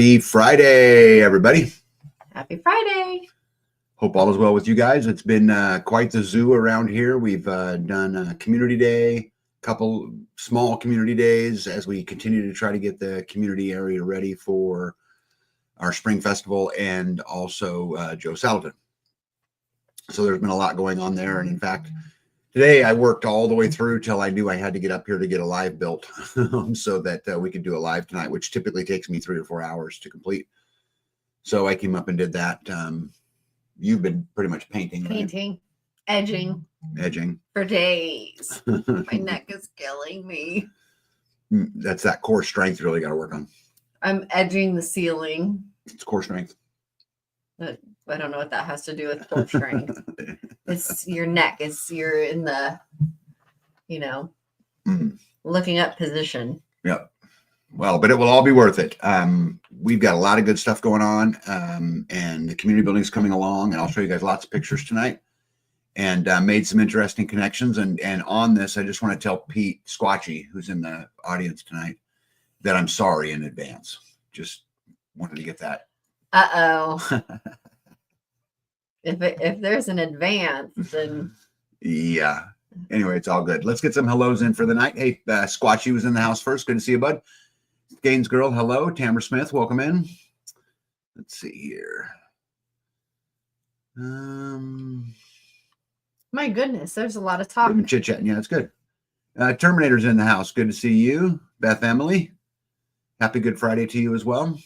Happy Friday, everybody. Happy Friday. Hope all is well with you guys. It's been quite the zoo around here. We've done a community day, couple small community days as we continue to try to get the community area ready for our spring festival and also Joe Salatin. So there's been a lot going on there. And in fact, today I worked all the way through till I knew I had to get up here to get a live built so that we could do a live tonight, which typically takes me 3 or 4 hours to complete. So I came up and did that. You've been pretty much painting, right? Edging for days. My neck is killing me. That's that core strength you really got to work on. I'm edging the ceiling. It's core strength. I don't know what that has to do with core strength. It's your neck. You're in the, looking up position. Yep. Well, but it will all be worth it. We've got a lot of good stuff going on, and the community building is coming along, and I'll show you guys lots of pictures tonight, and made some interesting connections. And on this, I just want to tell Pete Squatchy, who's in the audience tonight, that I'm sorry in advance. Just wanted to get that. Uh-oh. If there's an advance, then... Yeah. Anyway, it's all good. Let's get some hellos in for the night. Hey, Squatchy was in the house first. Good to see you, bud. Gaines Girl, hello. Tamara Smith, welcome in. Let's see here. My goodness, there's a lot of talk. Chit-chatting. Yeah, that's good. Terminator's in the house. Good to see you. Beth Emily, happy Good Friday to you as well.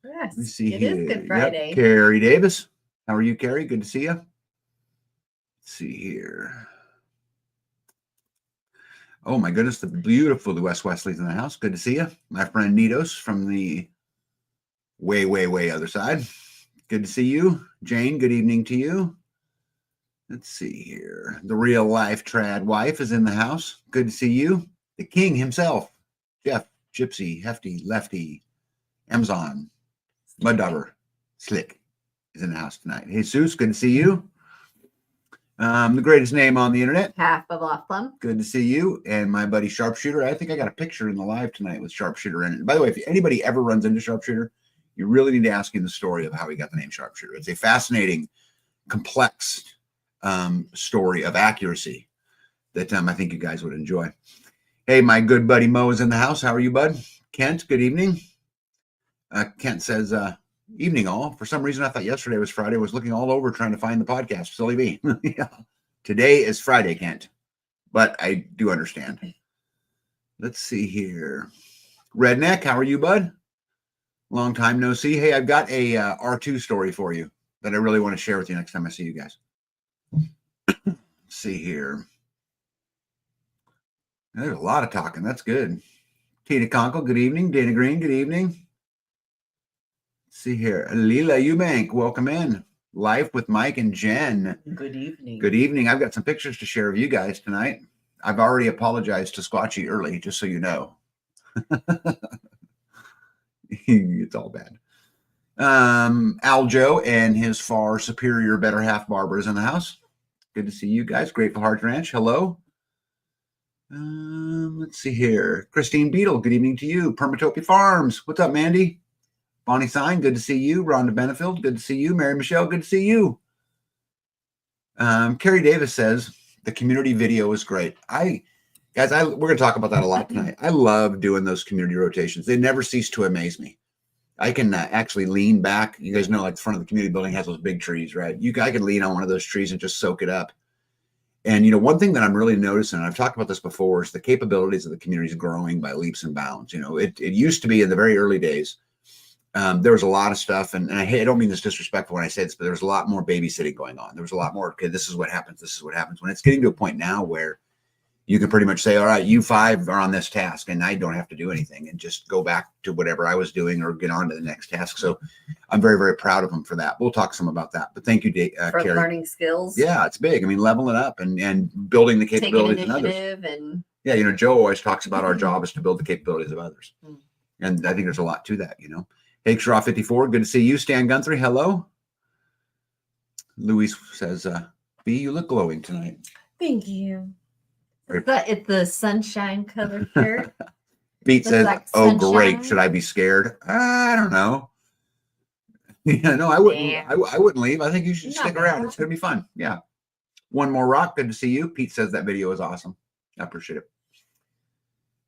Yes, let's see it here. is Good Friday. Yep. Carrie Davis, how are you, Carrie? Good to see you. Let's see here. Oh my goodness, the beautiful Wes Wesley's in the house. Good to see you. My friend Nitos from the way other side. Good to see you. Jane, good evening to you. Let's see here. The real life trad wife is in the house. Good to see you. The king himself, Jeff, Gypsy, Hefty, Lefty, Amazon, Mud Dauber, Slick is in the house tonight. Hey, Jesus, good to see you. The greatest name on the internet. Half of Off Plum. Good to see you. And my buddy Sharpshooter. I think I got a picture in the live tonight with Sharpshooter in it. By the way, if anybody ever runs into Sharpshooter, you really need to ask him the story of how he got the name Sharpshooter. It's a fascinating, complex story of accuracy that I think you guys would enjoy. Hey, my good buddy Mo is in the house. How are you, bud? Kent, good evening. Kent says, evening all. For some reason, I thought yesterday was Friday. I was looking all over trying to find the podcast. Silly me. Yeah. Today is Friday, Kent. But I do understand. Let's see here. Redneck, how are you, bud? Long time no see. Hey, I've got a R2 story for you that I really want to share with you next time I see you guys. Let's see here. There's a lot of talking. That's good. Tina Conkle, good evening. Dana Green, good evening. See here, Leela Eubank, welcome in. Life with Mike and Jen. Good evening. Good evening. I've got some pictures to share of you guys tonight. I've already apologized to Squatchy early, just so you know. It's all bad. Aljo and his far superior better half barber is in the house. Good to see you guys. Grateful Heart Ranch, hello. Let's see here. Christine Beadle, good evening to you. Permatopia Farms, what's up, Mandy? Bonnie Sign, good to see you. Rhonda Benefield, good to see you. Mary Michelle, good to see you. Carrie Davis says, the community video is great. We're going to talk about that a lot tonight. I love doing those community rotations. They never cease to amaze me. I can actually lean back. You guys know, like the front of the community building has those big trees, right? I can lean on one of those trees and just soak it up. And, one thing that I'm really noticing, and I've talked about this before, is the capabilities of the community is growing by leaps and bounds. It used to be in the very early days, there was a lot of stuff, and I don't mean this disrespectful when I say this, but there was a lot more babysitting going on. There was a lot more, okay, this is what happens, this is what happens. When it's getting to a point now where you can pretty much say, all right, you 5 are on this task, and I don't have to do anything, and just go back to whatever I was doing or get on to the next task. So I'm very, very proud of them for that. We'll talk some about that. But thank you, for Carrie. Learning skills. Yeah, it's big. I mean, leveling up and building the capabilities in others. And yeah, Joe always talks about our job is to build the capabilities of others. And I think there's a lot to that, Hey, Shaw 54, good to see you. Stan Guthrie, hello. Louise says, B, you look glowing tonight. Thank you. It's the sunshine color shirt. Pete Looks says, like "Oh, great. sunshine. Should I be scared? I don't know. Yeah, no, I wouldn't. Yeah. I wouldn't leave. I think you should Not stick bad. around. It's gonna be fun. Yeah. One more rock. Good to see you. Pete says that video is awesome. I appreciate it.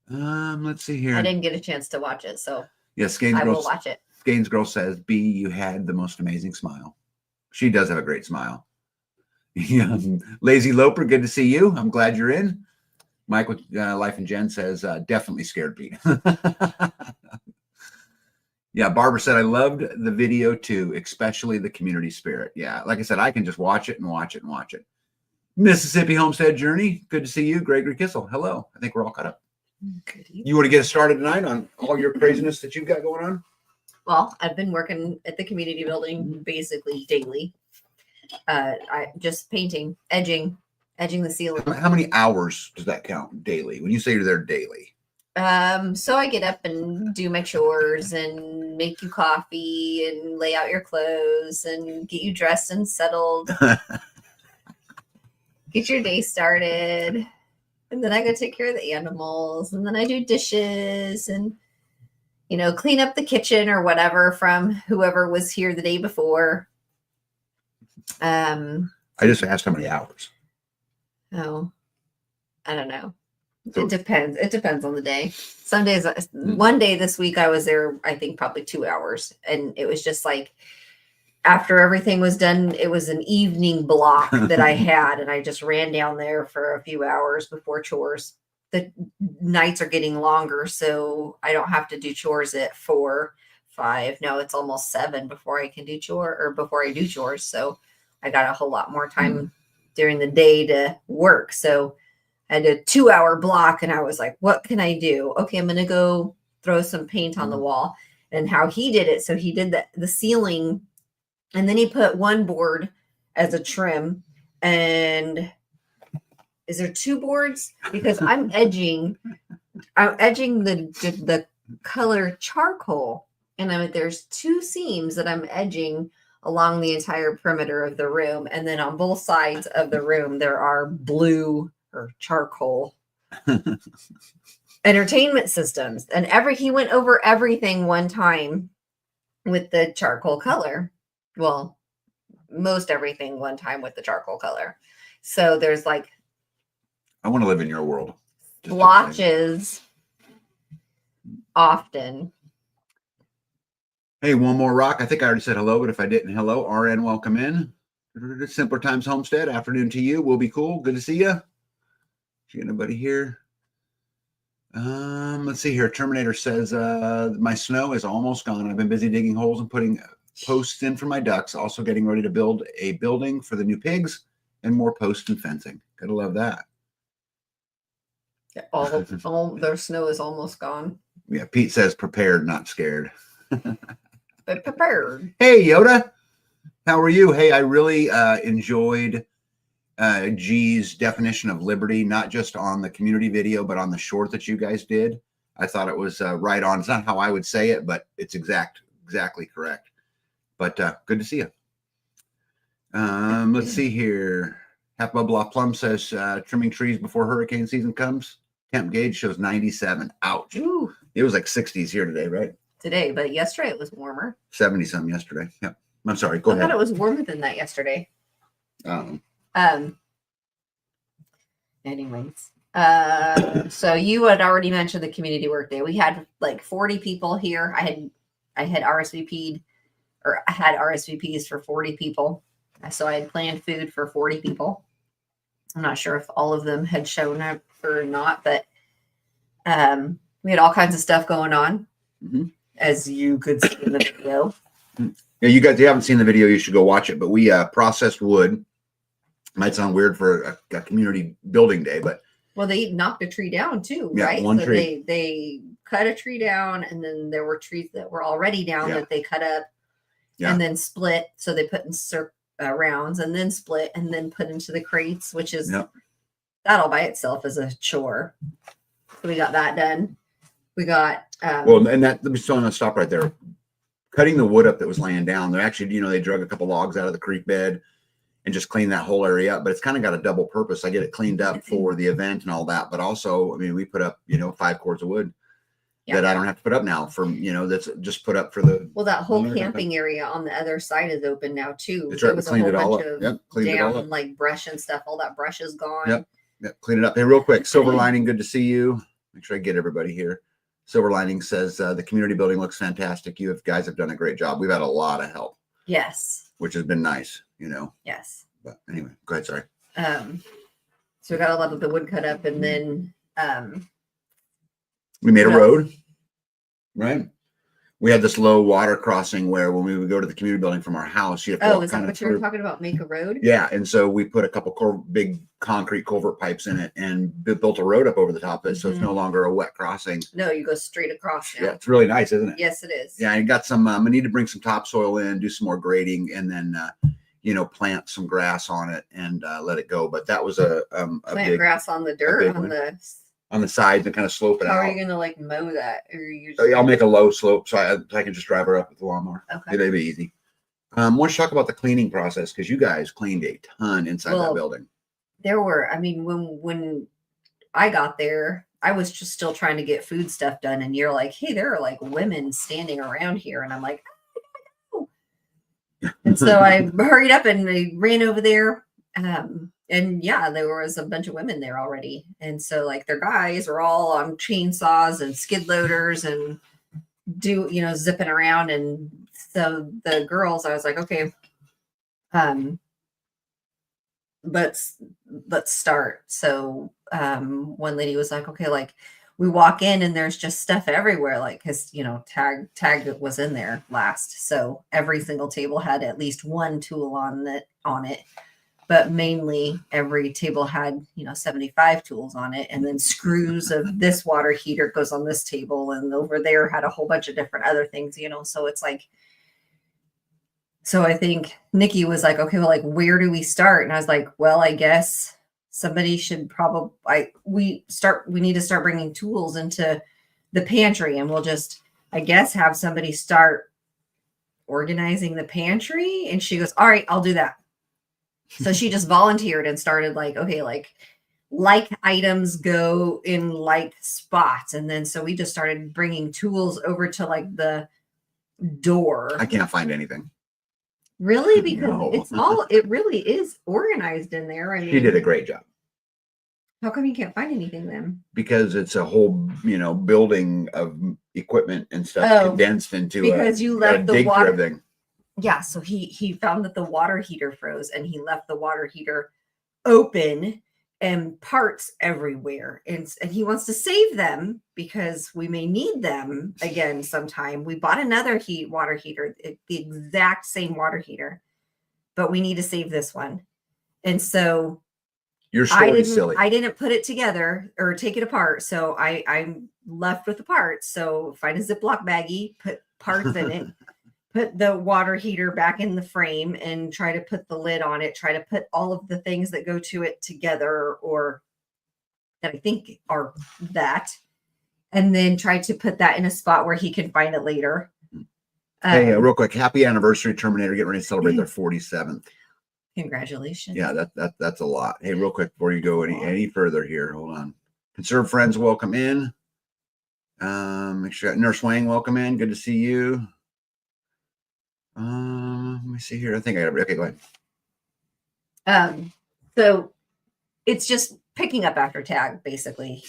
Let's see I here. didn't get a chance to watch it, so Yes, I will watch it. Gaines Girl says, B, you had the most amazing smile. She does have a great smile. Yeah. Lazy Loper, good to see you. I'm glad you're in. Mike with Life and Jen says, definitely scared Pete. Yeah, Barbara said, I loved the video too, especially the community spirit. Yeah, like I said, I can just watch it and watch it and watch it. Mississippi Homestead Journey, good to see you. Gregory Kissel, hello. I think we're all caught up. Good evening. You want to get us started tonight on all your craziness that you've got going on? Well, I've been working at the community building basically daily. I just painting, edging the ceiling. How many hours does that count daily? When you say you're there daily? So I get up and do my chores and make you coffee and lay out your clothes and get you dressed and settled. Get your day started. And then I go take care of the animals. And then I do dishes and, clean up the kitchen or whatever from whoever was here the day before. I just asked how many hours. Oh, I don't know. So- It depends. It depends on the day. Some days, one day this week, I was there, I think probably 2 hours. And it was just like, after everything was done, it was an evening block that I had. And I just ran down there for a few hours before chores. The nights are getting longer, so I don't have to do chores at 4, 5. No, it's almost 7 before I can do before I do chores. So I got a whole lot more time during the day to work. So I had a 2-hour block and I was like, what can I do? Okay, I'm going to go throw some paint on the wall. And how he did it. So he did the ceiling and then he put one board as a trim. And is there 2 boards? Because I'm edging the color charcoal. And there's 2 seams that I'm edging along the entire perimeter of the room. And then on both sides of the room, there are blue or charcoal entertainment systems. And he went over everything one time with the charcoal color. Well, most everything one time with the charcoal color. So there's like I want to live in your world. blotches often. Hey, one more rock. I think I already said hello, but if I didn't, hello. RN, welcome in. Simpler Times Homestead. Afternoon to you. We'll be cool. Good to see you. See anybody here? Let's see here. Terminator says, my snow is almost gone. I've been busy digging holes and putting posts in for my ducks. Also getting ready to build a building for the new pigs and more posts and fencing. Gotta love that. All their snow is almost gone. Yeah, Pete says prepared, not scared. But prepared. Hey, Yoda. How are you? Hey, I really enjoyed G's definition of liberty, not just on the community video, but on the short that you guys did. I thought it was right on. It's not how I would say it, but it's exactly correct. But good to see you. Let's see here. Half Bubble Off Plum says trimming trees before hurricane season comes. Temp gauge shows 97. Ouch. Ooh. It was like 60s here today, right? Today, but yesterday it was warmer. 70 some yesterday. Yep. I'm sorry. Go I ahead. thought it was warmer than that yesterday. Anyways, so you had already mentioned the community work day. We had like 40 people here. I had RSVP'd or I had RSVPs for 40 people. So I had planned food for 40 people. I'm not sure if all of them had shown up or not, but we had all kinds of stuff going on, as you could see in the video. Yeah, you guys, if you haven't seen the video, you should go watch it. But we processed wood. Might sound weird for a community building day, but they knocked a tree down too, yeah, right? One so tree. They cut a tree down, and then there were trees that were already down that they cut up and then split. So they put in rounds and then split and then put into the crates, which is that all by itself is a chore. So we got that done. We got and that, let me still stop right there. Cutting the wood up that was laying down. They're actually, they drug a couple logs out of the creek bed and just clean that whole area up. But it's kind of got a double purpose. I get it cleaned up for the event and all that. But also, we put up, 5 cords of wood. that I don't have to put up now that's just put up for the. Well, that whole camping area on the other side is open now too. That's right. There was a whole bunch of cleaned it all up. like brush and stuff. All that brush is gone. Yep. Clean it up. Hey, real quick, Silver Lining, good to see you. Make sure I get everybody here. Silver Lining says the community building looks fantastic. You guys have done a great job. We've had a lot of help. Yes. Which has been nice, Yes. But anyway, go ahead. Sorry. So we got a lot of the wood cut up, and then we made a road, right? We had this low water crossing where when we would go to the community building from our house, you have to walk is that what you were talking about? Make a road? Yeah, and so we put a couple big concrete culvert pipes in it and built a road up over the top of it, so it's no longer a wet crossing. No, you go straight across now. Yeah, it's really nice, isn't it? Yes, it is. Yeah, I got some. I need to bring some topsoil in, do some more grading, and then plant some grass on it and let it go. But that was a big grass on the dirt on the sides and kind of slope it out. How are you gonna mow that? Or I'll make a low slope so I can just drive her up with the lawnmower. Okay, it'll be easy. Why don't you talk about the cleaning process, because you guys cleaned a ton inside that building. There were, when I got there, I was just still trying to get food stuff done, and you're like, hey, there are like women standing around here, and I'm like, oh. And so I hurried up and I ran over there. And yeah, there was a bunch of women there already. And so like their guys are all on chainsaws and skid loaders and zipping around. And so the girls, I was like, okay, let's start. So one lady was like, okay, like we walk in and there's just stuff everywhere, like because tag was in there last, so every single table had at least one tool on it, but mainly every table had 75 tools on it, and then screws of this water heater goes on this table, and over there had a whole bunch of different other things, so it's like, so I think Nikki was like, okay, well, like, where do we start? And I was like, well, I guess somebody should we need to start bringing tools into the pantry, and we'll just, I guess, have somebody start organizing the pantry. And she goes, all right, I'll do that. So she just volunteered and started like, okay, like items go in like spots. And then, so we just started bringing tools over to like the door. I can't find anything. Really? Because it really is organized in there. She did a great job. How come you can't find anything then? Because it's a whole, building of equipment and stuff condensed into because you left the water thing. Yeah, so he found that the water heater froze, and he left the water heater open and parts everywhere. And he wants to save them because we may need them again sometime. We bought another water heater, the exact same water heater, but we need to save this one. And so your story is silly. I didn't put it together or take it apart. So I'm left with the parts. So find a Ziploc baggie, put parts in it, put the water heater back in the frame, and try to put the lid on it, try to put all of the things that go to it together, or that I think are that, and then try to put that in a spot where he can find it later. Hey, real quick, happy anniversary, Terminator. Getting ready to celebrate their 47th. Congratulations. Yeah, that's a lot. Hey, real quick, before you go any further here, hold on. Conserve friends, welcome in. Make sure Nurse Wang, welcome in. Good to see you. Let me see here. I think I got it. Okay, go ahead. So it's just picking up after Tag, basically.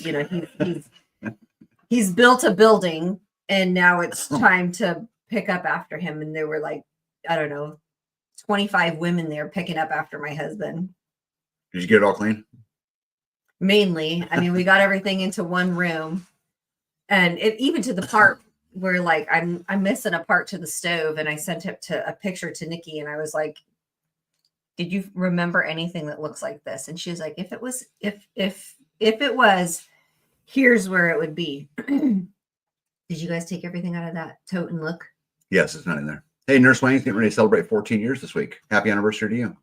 He's built a building, and now it's time to pick up after him. And there were like, I don't know, 25 women there picking up after my husband. Did you get it all clean? Mainly. I mean, we got everything into one room, and even to the part where like I'm missing a part to the stove, and I sent a picture to Nikki, and I was like, did you remember anything that looks like this? And she was like, if it was, here's where it would be. Did you guys take everything out of that tote and look? Yes, it's not in there. Hey, Nurse Wayne's getting ready to celebrate 14 years this week. Happy anniversary to you.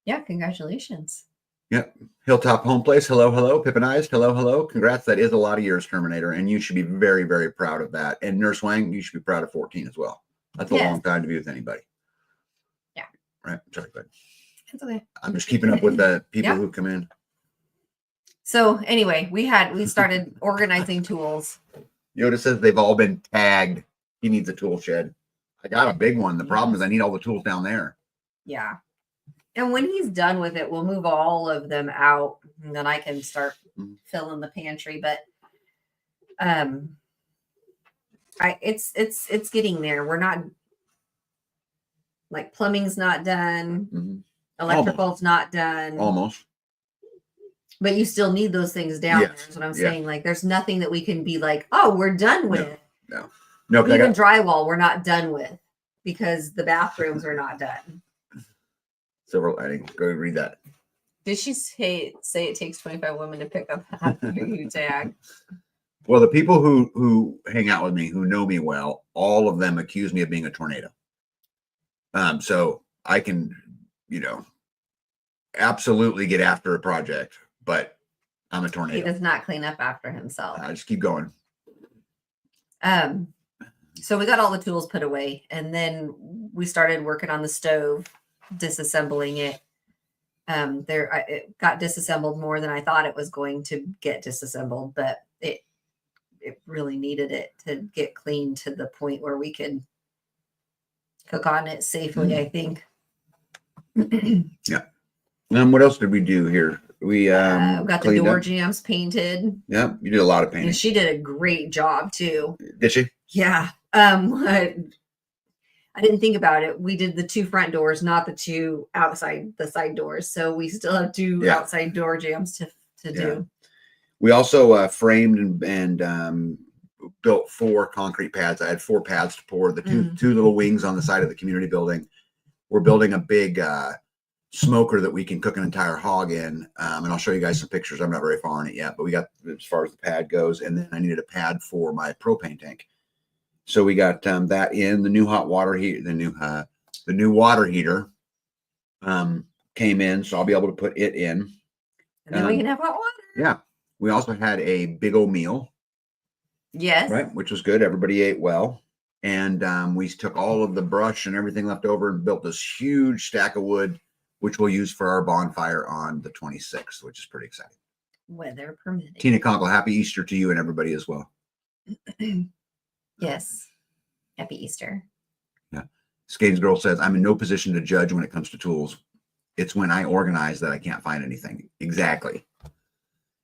Yeah, congratulations. Yep. Hilltop Home Place. Hello, hello. Pippinized. Hello, hello. Congrats. That is a lot of years, Terminator, and you should be very, very proud of that. And Nurse Wang, you should be proud of 14 as well. That's a long time to be with anybody. Yeah. Right. Sorry, go ahead. That's okay. I'm just keeping up with the people who come in. So anyway, we started organizing tools. Yoda says they've all been tagged. He needs a tool shed. I got a big one. The problem is I need all the tools down there. Yeah. And when he's done with it, we'll move all of them out and then I can start filling the pantry. But it's getting there. We're not like plumbing's not done. Electrical's not done. Almost. But you still need those things down there. That's what I'm saying. Like there's nothing that we can be like, oh, we're done with. No. Even drywall, we're not done with because the bathrooms are not done. Silver lining. Go read that. Did she say it takes 25 women to pick up after you tag? Well, the people who hang out with me, who know me well, all of them accuse me of being a tornado. So I can, absolutely get after a project, but I'm a tornado. He does not clean up after himself. I just keep going. So we got all the tools put away, and then we started working on the stove, disassembling it. It got disassembled more than I thought it was going to get disassembled, but it really needed it to get clean to the point where we could cook on it safely, I think. Yeah. What else did we do here? We got the door jambs painted. Yeah, you did a lot of painting. And she did a great job too. Did she? Yeah. I didn't think about it. We did the 2 front doors, not the 2 outside the side doors. So we still have 2 outside door jambs to do. We also framed and built 4 concrete pads. I had 4 pads to pour. The two little wings on the side of the community building. We're building a big smoker that we can cook an entire hog in. And I'll show you guys some pictures. I'm not very far on it yet, but we got as far as the pad goes. And then I needed a pad for my propane tank. So we got that in. The new hot water heat, the new water heater came in, so I'll be able to put it in. And then we can have hot water. Yeah. We also had a big old meal. Yes. Right, which was good. Everybody ate well. And we took all of the brush and everything left over and built this huge stack of wood, which we'll use for our bonfire on the 26th, which is pretty exciting. Weather permitting. Tina Conkle, happy Easter to you and everybody as well. Yes. Happy Easter. Yeah. Skates Girl says, I'm in no position to judge when it comes to tools. It's when I organize that I can't find anything. Exactly.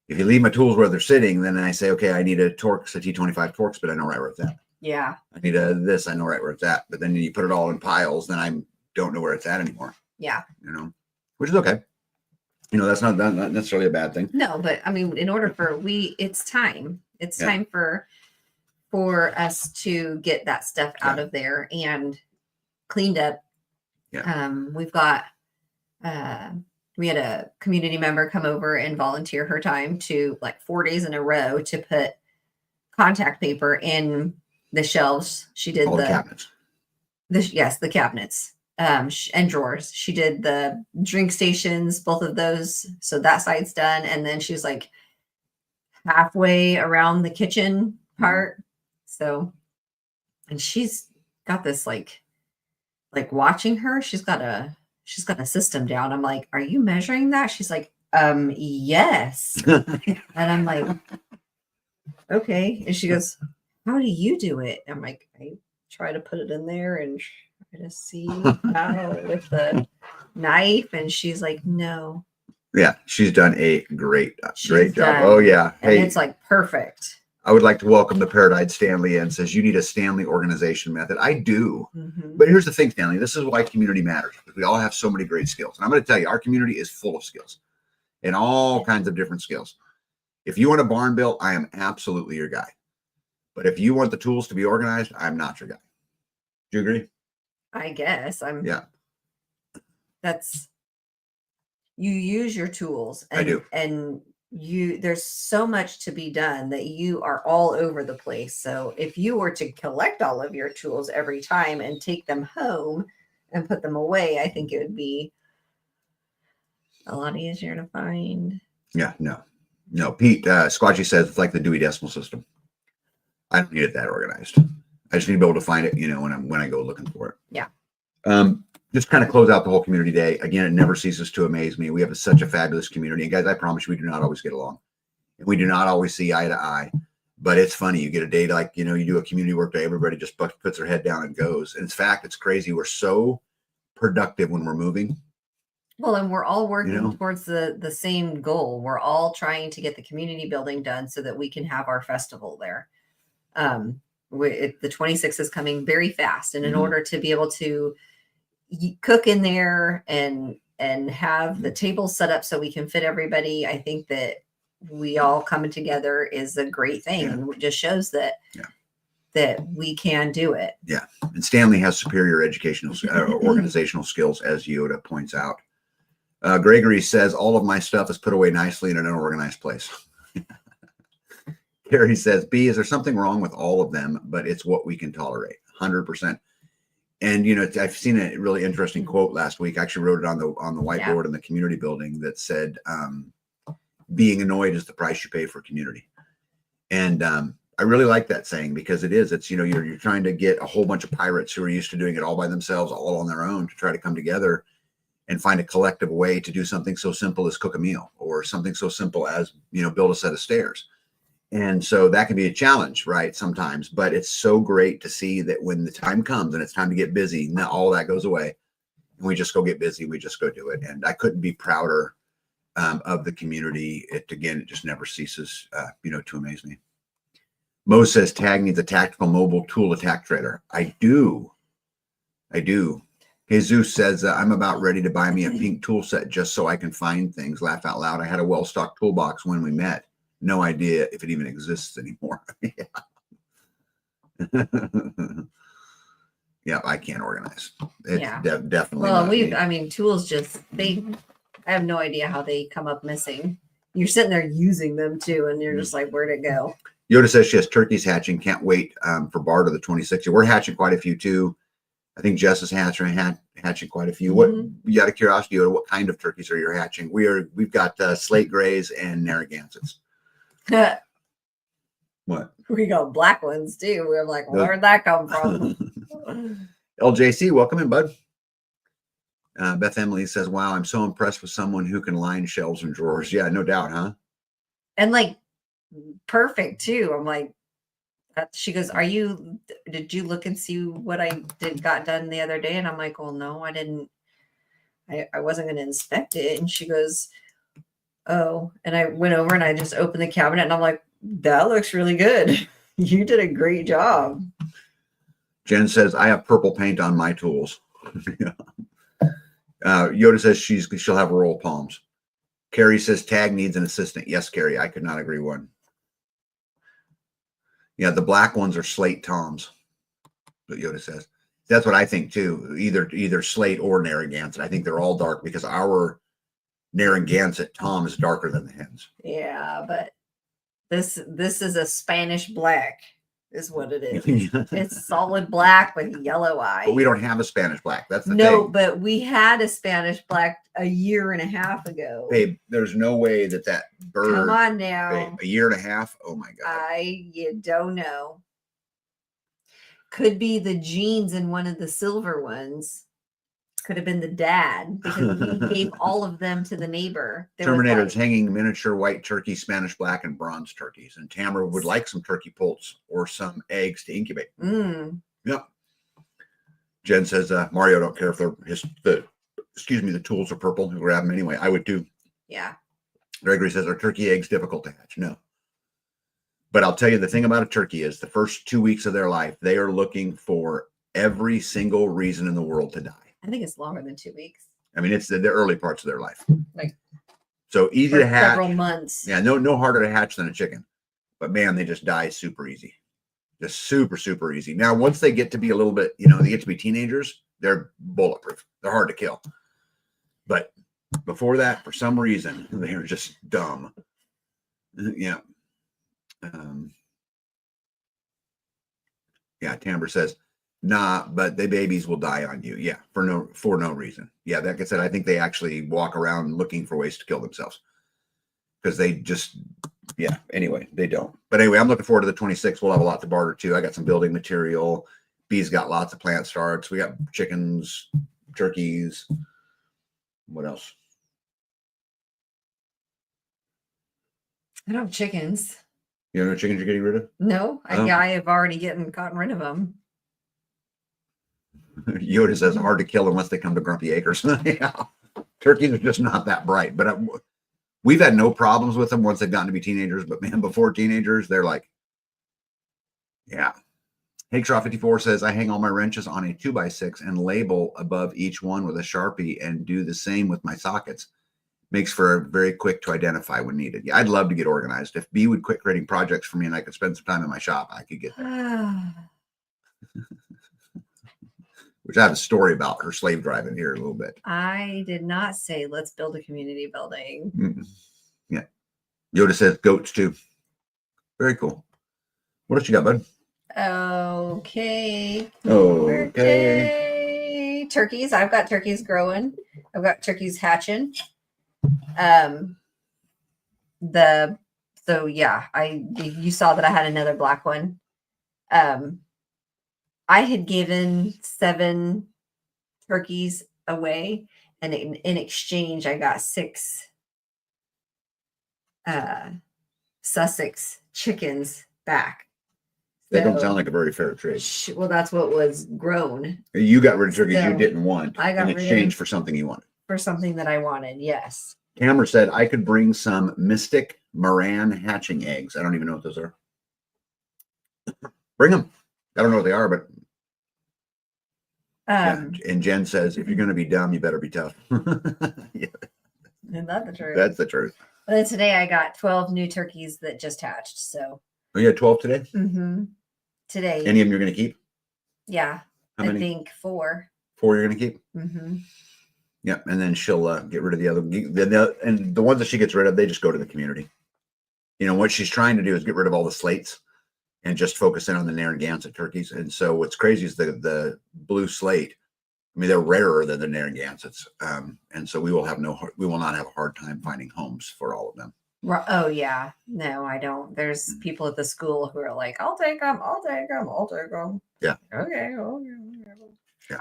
If you leave my tools where they're sitting, then I say, okay, I need a Torx, a T25 Torx, but I know right where it's at. Yeah. I need this, I know right where it's at. But then you put it all in piles, then I don't know where it's at anymore. Yeah. Which is okay. That's not necessarily a bad thing. No, but I mean, in order for it's time. It's time for us to get that stuff out of there and cleaned up. Yeah. We've got we had a community member come over and volunteer her time to 4 days in a row to put contact paper in the shelves. She did all the cabinets. The cabinets and drawers. She did the drink stations, both of those. So that side's done. And then she was halfway around the kitchen part. So, and she's got this watching her, she's got a system down. I'm like, are you measuring that? She's like, yes. And I'm like, okay. And she goes, how do you do it? I'm like, I try to put it in there and try to see how with the knife. And she's like, no. Yeah, she's done a great job. Oh yeah. Hey, and it's perfect. I would like to welcome the Paradise Stanley in. Says you need a Stanley organization method. I do. But here's the thing, Stanley. This is why community matters. Because we all have so many great skills. And I'm going to tell you, our community is full of skills and all kinds of different skills. If you want a barn built, I am absolutely your guy. But if you want the tools to be organized, I'm not your guy. Do you agree? I guess I'm. Yeah. You use your tools. And, I do. And there's so much to be done that you are all over the place. So if you were to collect all of your tools every time and take them home and put them away, I think it would be a lot easier to find. Yeah, no. Pete Squatchy says it's like the Dewey Decimal System. I don't need it that organized. I just need to be able to find it, when I go looking for it. Yeah. Just kind of close out the whole community day. Again, it never ceases to amaze me. We have such a fabulous community. And guys, I promise you, we do not always get along. And we do not always see eye to eye. But it's funny. You get a day like, you do a community work day, everybody just puts their head down and goes. And in fact, it's crazy. We're so productive when we're moving. Well, and we're all working towards the same goal. We're all trying to get the community building done so that we can have our festival there. The 26th is coming very fast, and in order to be able to cook in there and have the table set up so we can fit everybody, I think that we all coming together is a great thing, and it just shows that that we can do it. Yeah, and Stanley has superior educational organizational skills, as Yoda points out. Gregory says, all of my stuff is put away nicely in an unorganized place. Carrie says, B, is there something wrong with all of them, but it's what we can tolerate? 100%. And, I've seen a really interesting quote last week. I actually wrote it on the whiteboard in the community building that said, being annoyed is the price you pay for community. And I really like that saying, because it's, you're trying to get a whole bunch of pirates who are used to doing it all by themselves, all on their own, to try to come together and find a collective way to do something so simple as cook a meal, or something so simple as, build a set of stairs. And so that can be a challenge, right? Sometimes, but it's so great to see that when the time comes and it's time to get busy, now all that goes away and we just go get busy. We just go do it. And I couldn't be prouder of the community. It just never ceases, to amaze me. Mo says Tag needs a tactical mobile tool attack trailer. I do. Jesus says, I'm about ready to buy me a pink tool set just so I can find things. Laugh out loud. I had a well-stocked toolbox when we met. No idea if it even exists anymore. Yeah, I can't organize. It's definitely. Well, tools I have no idea how they come up missing. You're sitting there using them too, and you're just like, where'd it go? Yoda says she has turkeys hatching. Can't wait for Barter the 26th. We're hatching quite a few too. I think Jess is hatching quite a few. What, out of curiosity, Yoda, what kind of turkeys are you hatching? We've got slate grays and Narragansetts. What? We got black ones too. We're like, where'd that come from? LJC, welcome in, bud. Beth Emily says, wow, I'm so impressed with someone who can line shelves and drawers. Yeah, no doubt, huh? And like perfect too. I'm like, she goes, did you look and see what I got done the other day? And I'm like, well, no, I didn't. I wasn't going to inspect it. And she goes, oh, and I went over and I just opened the cabinet and I'm like, that looks really good. You did a great job. Jen says, I have purple paint on my tools. Yoda says she'll have roll palms. Carrie says Tag needs an assistant. Yes, Carrie, I could not agree one. Yeah, the black ones are slate toms, what Yoda says. That's what I think too. Either slate or Narragansett. I think they're all dark because our Narragansett tom is darker than the hens. Yeah, but this is a Spanish black, is what it is. It's solid black with yellow eyes. But we don't have a Spanish black. That's the thing. No, but we had a Spanish black a year and a half ago. Babe, there's no way that bird. Come on now. Babe, a year and a half? Oh my God. You don't know. Could be the genes in one of the silver ones. Could have been the dad, because he gave all of them to the neighbor. Terminator's hanging miniature white turkey, Spanish black, and bronze turkeys. And Tamara would like some turkey poults or some eggs to incubate. Yep. Jen says, Mario don't care if the tools are purple. He'll grab them anyway. I would too. Yeah. Gregory says, are turkey eggs difficult to hatch? No. But I'll tell you, the thing about a turkey is the first 2 weeks of their life, they are looking for every single reason in the world to die. I think it's longer than 2 weeks. I mean, it's the early parts of their life. So easy to hatch. Several months. Yeah, no harder to hatch than a chicken. But man, they just die super easy. Just super, super easy. Now, once they get to be a little bit, they get to be teenagers, they're bulletproof. They're hard to kill. But before that, for some reason, they are just dumb. Yeah. Tamber says, nah, but the babies will die on you. Yeah, for no reason. Yeah, like I said, I think they actually walk around looking for ways to kill themselves. Because they just, anyway, they don't. But anyway, I'm looking forward to the 26th. We'll have a lot to barter too. I got some building material. B's got lots of plant starts. We got chickens, turkeys. What else? I don't have chickens. You know what chickens you're getting rid of? No, Oh. I have already gotten rid of them. Yoda says hard to kill unless they come to Grumpy Acres. Yeah. Turkeys are just not that bright, but we've had no problems with them once they've gotten to be teenagers. But man, before teenagers, they're like, yeah. Hakestraw54 says, I hang all my wrenches on a 2x6 and label above each one with a Sharpie and do the same with my sockets. Makes for very quick to identify when needed. Yeah, I'd love to get organized. If B would quit creating projects for me and I could spend some time in my shop, I could get there. Which I have a story about her slave driving here a little bit. I did not say let's build a community building. Yeah. Yoda says goats too. Very cool. What else you got, bud? Okay. Okay. Turkeys. I've got turkeys growing. I've got turkeys hatching. You saw that I had another black one. I had given 7 turkeys away, and in exchange, I got 6 Sussex chickens back. That don't sound like a very fair trade. Well, that's what was grown. You got rid of turkeys you didn't want I got in exchange for something you wanted. For something that I wanted, yes. Cameron said I could bring some Mystic Moran hatching eggs. I don't even know what those are. Bring them. I don't know what they are, but yeah. And Jen says, if you're going to be dumb, you better be tough. Yeah. Isn't that the truth? That's the truth. But then today I got 12 new turkeys that just hatched. So. Oh, you had 12 today? Mm-hmm. Today. Any of them you're going to keep? Yeah. How many? I think 4. 4 you're going to keep? Mm-hmm. Yeah, and then she'll get rid of the other. And the ones that she gets rid of, they just go to the community. You know, what she's trying to do is get rid of all the slates and just focus in on the Narragansett turkeys. And so what's crazy is the blue slate. I mean, they're rarer than the Narragansetts. And so we will not have a hard time finding homes for all of them. Oh, yeah. No, I don't. There's people at the school who are like, I'll take them. I'll take them. I'll take them. Yeah. Okay. Yeah.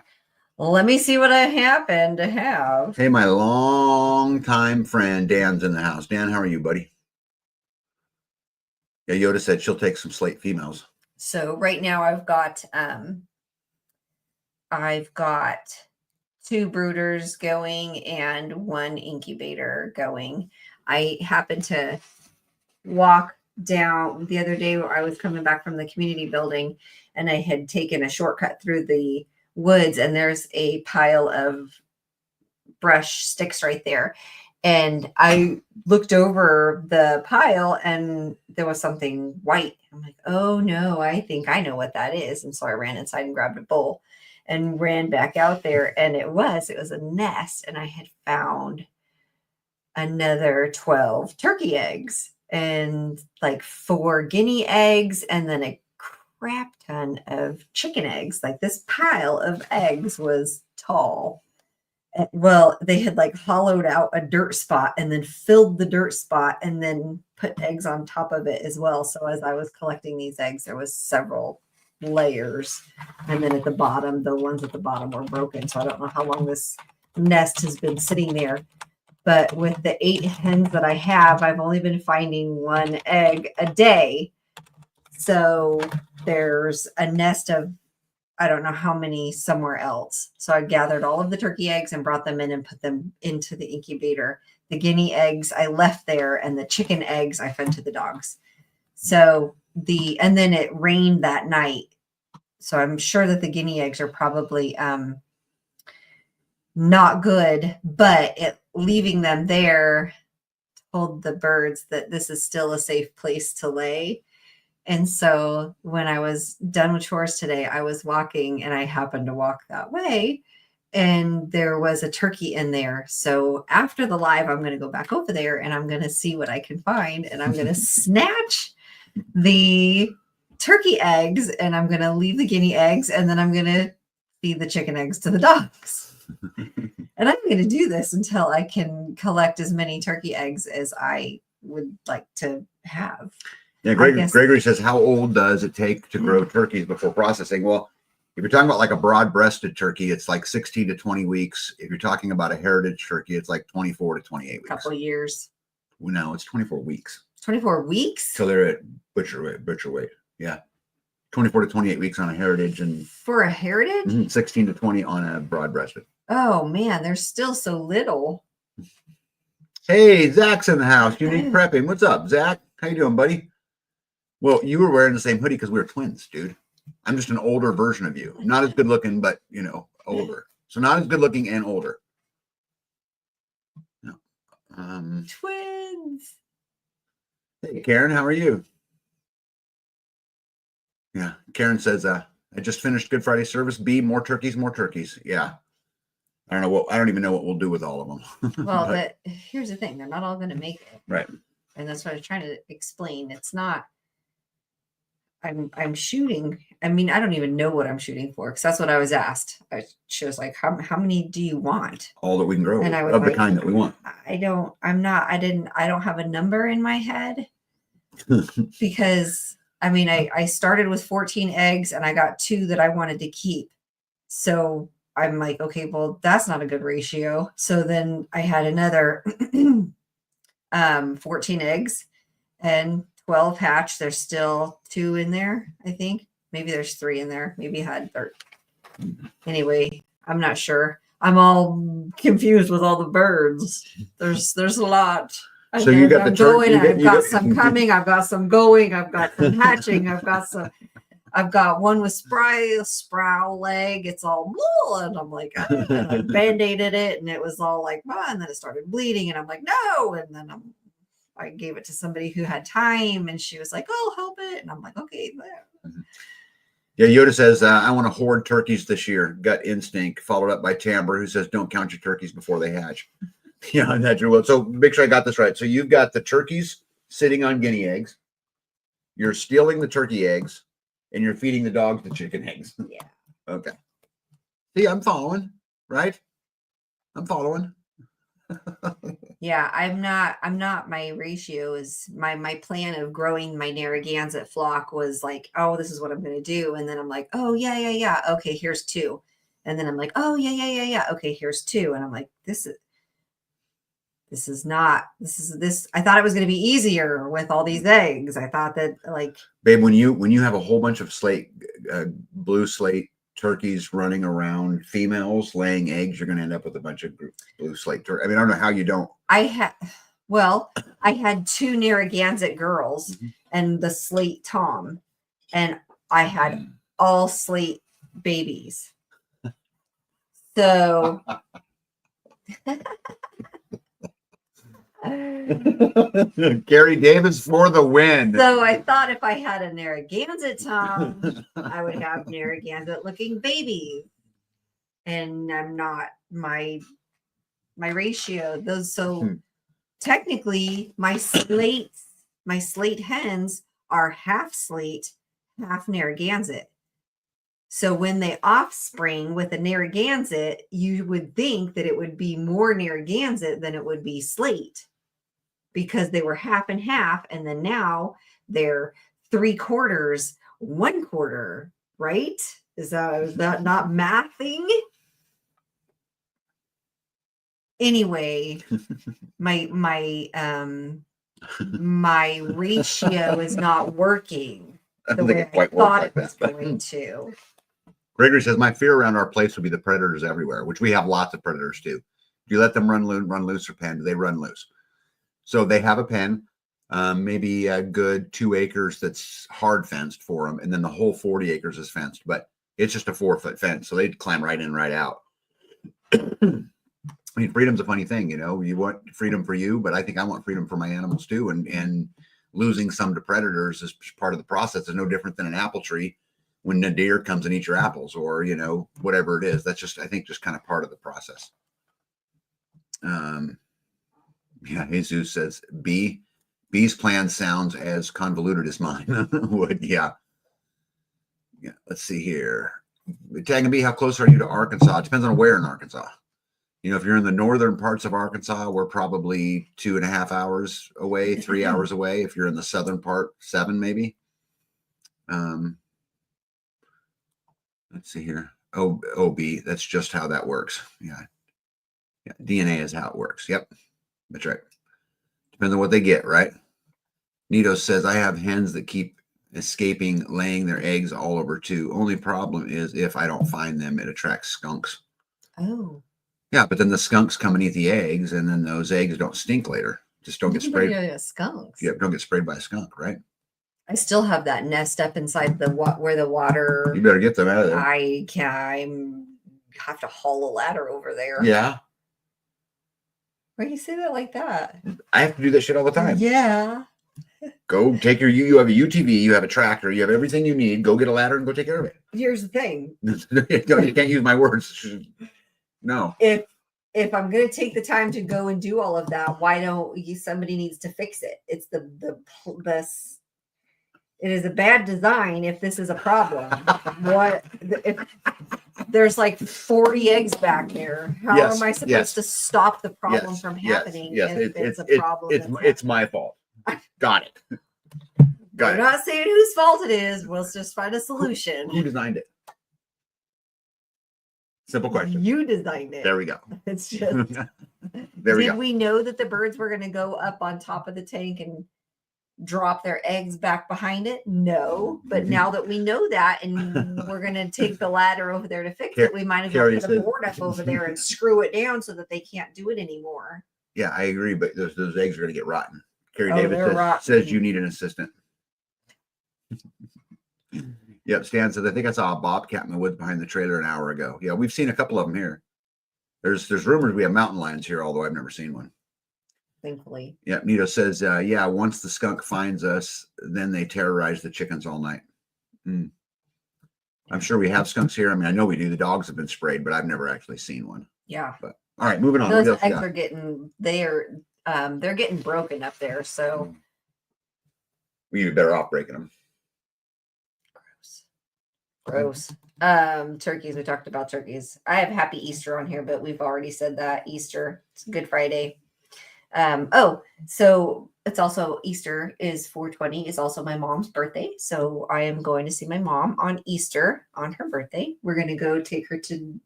Well, let me see what I happen to have. Hey, my longtime friend Dan's in the house. Dan, how are you, buddy? Yeah, Yoda said she'll take some slate females. So right now I've got 2 brooders going and 1 incubator going. I happened to walk down the other day where I was coming back from the community building, and I had taken a shortcut through the woods, and there's a pile of brush sticks right there. And I looked over the pile and there was something white. I'm like, oh no, I think I know what that is. And so I ran inside and grabbed a bowl and ran back out there. And it was a nest. And I had found another 12 turkey eggs and like 4 guinea eggs and then a crap ton of chicken eggs. Like this pile of eggs was tall. Well, they had like hollowed out a dirt spot and then filled the dirt spot and then put eggs on top of it as well. So as I was collecting these eggs, there was several layers. And then at the bottom, the ones at the bottom were broken. So I don't know how long this nest has been sitting there. But with the 8 hens that I have, I've only been finding 1 egg a day. So there's a nest of I don't know how many somewhere else. So I gathered all of the turkey eggs and brought them in and put them into the incubator. The guinea eggs I left there, and the chicken eggs I fed to the dogs. So and then it rained that night. So I'm sure that the guinea eggs are probably not good, but leaving them there told the birds that this is still a safe place to lay. And so when I was done with chores today, I was walking and I happened to walk that way and there was a turkey in there. So after the live, I'm going to go back over there and I'm going to see what I can find. And I'm going to snatch the turkey eggs and I'm going to leave the guinea eggs. And then I'm going to feed the chicken eggs to the dogs. And I'm going to do this until I can collect as many turkey eggs as I would like to have. Yeah, Gregory says, how old does it take to grow turkeys before processing? Well, if you're talking about like a broad-breasted turkey, it's like 16 to 20 weeks. If you're talking about a heritage turkey, it's like 24 to 28 weeks. Couple years. Well, no, it's 24 weeks. 24 weeks till they're at butcher weight. Yeah. 24 to 28 weeks on a heritage and for a heritage. 16 to 20 on a broad breasted. Oh man, they're still so little. Hey, Zach's in the house. Unique Prepping. What's up, Zach? How you doing, buddy? Well, you were wearing the same hoodie because we were twins, dude. I'm just an older version of you. Not as good looking, but older. So not as good looking and older. No. Twins. Hey, Karen, how are you? Yeah, Karen says, I just finished Good Friday service. B, more turkeys, more turkeys. Yeah. I don't even know what we'll do with all of them. Well, but here's the thing. They're not all going to make it. Right. And that's what I was trying to explain. It's not, I'm shooting. I mean, I don't even know what I'm shooting for because that's what I was asked. She was like, how many do you want? All that we can grow And I was of like, the kind that we want. I don't have a number in my head because I mean, I started with 14 eggs and I got 2 that I wanted to keep. So I'm like, okay, well, that's not a good ratio. So then I had another 14 eggs and 12 hatch. There's still 2 in there, I think. Maybe there's 3 in there. Maybe I had 13. Anyway, I'm not sure. I'm all confused with all the birds. There's a lot. So you got the turkey. I've got some coming. I've got some going. I've got some hatching. I've got one with sproul leg. It's all blue, and I'm like, and I band-aided it, and it was all like, and then it started bleeding, and I'm like, no, and then I gave it to somebody who had time, and she was like, oh, help it, and I'm like, okay. Yeah, Yoda says, I want to hoard turkeys this year. Gut instinct, followed up by Tamber, who says, don't count your turkeys before they hatch. Yeah, that's well. So make sure I got this right. So you've got the turkeys sitting on guinea eggs. You're stealing the turkey eggs, and you're feeding the dogs the chicken eggs. Yeah. Okay. See, I'm following, right? I'm following. Yeah, I'm not, my ratio is my plan of growing my Narragansett flock was like, oh, this is what I'm going to do. And then I'm like, oh, yeah. Okay, here's 2. And then I'm like, oh, yeah. Okay, here's 2. And I'm like, this. I thought it was going to be easier with all these eggs. I thought that like, babe, when you have a whole bunch of blue slate turkeys running around, females laying eggs, you're going to end up with a bunch of blue slate turkeys. I mean, I don't know how you don't. I had 2 Narragansett girls and the slate Tom, and I had all slate babies. So Gary Davis for the win. So I thought if I had a Narragansett Tom, I would have Narragansett looking babies. And I'm not my ratio. Those technically my slate hens are half slate, half Narragansett. So when they offspring with a Narragansett, you would think that it would be more Narragansett than it would be slate because they were half and half. And then now they're 3/4, 1/4, right? Is that not mathing? Anyway, my ratio is not working the way I thought it was going to. Gregory says, my fear around our place would be the predators everywhere, which we have lots of predators too. Do you let them run loose or pen? Do they run loose? So they have a pen, maybe a good 2 acres that's hard fenced for them. And then the whole 40 acres is fenced, but it's just a 4-foot fence. So they'd climb right in, right out. I mean, freedom's a funny thing, you want freedom for you, but I think I want freedom for my animals too. And losing some to predators is part of the process. It's no different than an apple tree when a deer comes and eats your apples or, whatever it is. That's just, I think, just kind of part of the process. Yeah, Jesus says, B's plan sounds as convoluted as mine would. Yeah. Let's see here. Tag and B, how close are you to Arkansas? It depends on where in Arkansas. If you're in the northern parts of Arkansas, we're probably 2.5 hours away, 3 hours away. If you're in the southern part, 7 maybe. Let's see here. OB, that's just how that works. Yeah. DNA is how it works. Yep. That's right. Depends on what they get, right? Nito says, I have hens that keep escaping laying their eggs all over too. Only problem is if I don't find them, it attracts skunks. Oh. Yeah, but then the skunks come and eat the eggs, and then those eggs don't stink later. Just don't get sprayed. Yeah, skunks. Yeah, don't get sprayed by a skunk, right? I still have that nest up inside the where the water. You better get them out of there. I have to haul a ladder over there. Yeah. Why do you say that like that? I have to do that shit all the time. Yeah. Go take you have a UTV, you have a tractor, you have everything you need. Go get a ladder and go take care of it. Here's the thing. You can't use my words. No. If I'm going to take the time to go and do all of that, why don't you? Somebody needs to fix it. It's it is a bad design if this is a problem. What if there's like 40 eggs back there? How Yes, am I supposed yes. to stop the problem Yes, from yes, happening yes. if it's a problem? It's my fault. Got it. Got We're it. not saying whose fault it is. We'll just find a solution. Who designed it? Simple question. You designed it. There we go. It's just. There we Did go. we know that the birds were going to go up on top of the tank and drop their eggs back behind it? No. But now that we know that and we're going to take the ladder over there to fix it, we might as well Carrie put a said- board up over there and screw it down so that they can't do it anymore. Yeah, I agree, but those eggs are going to get rotten. Carrie Oh, Davis they're rotten. says you need an assistant. Yep, Stan says, I think I saw a bobcat in the woods behind the trailer an hour ago. Yeah, we've seen a couple of them here. There's rumors we have mountain lions here, although I've never seen one. Thankfully. Yeah, Nito says, yeah, once the skunk finds us, then they terrorize the chickens all night. I'm sure we have skunks here. I mean, I know we do. The dogs have been sprayed, but I've never actually seen one. Yeah. But all right, moving on. Those What else you eggs got? are they're getting broken up there. So We'd be better off breaking them. gross. Turkeys. We talked about turkeys. I have Happy Easter on here, but we've already said that Easter. It's Good Friday. So it's also Easter is 4/20 is also my mom's birthday. So I am going to see my mom on Easter on her birthday. We're going to go take her to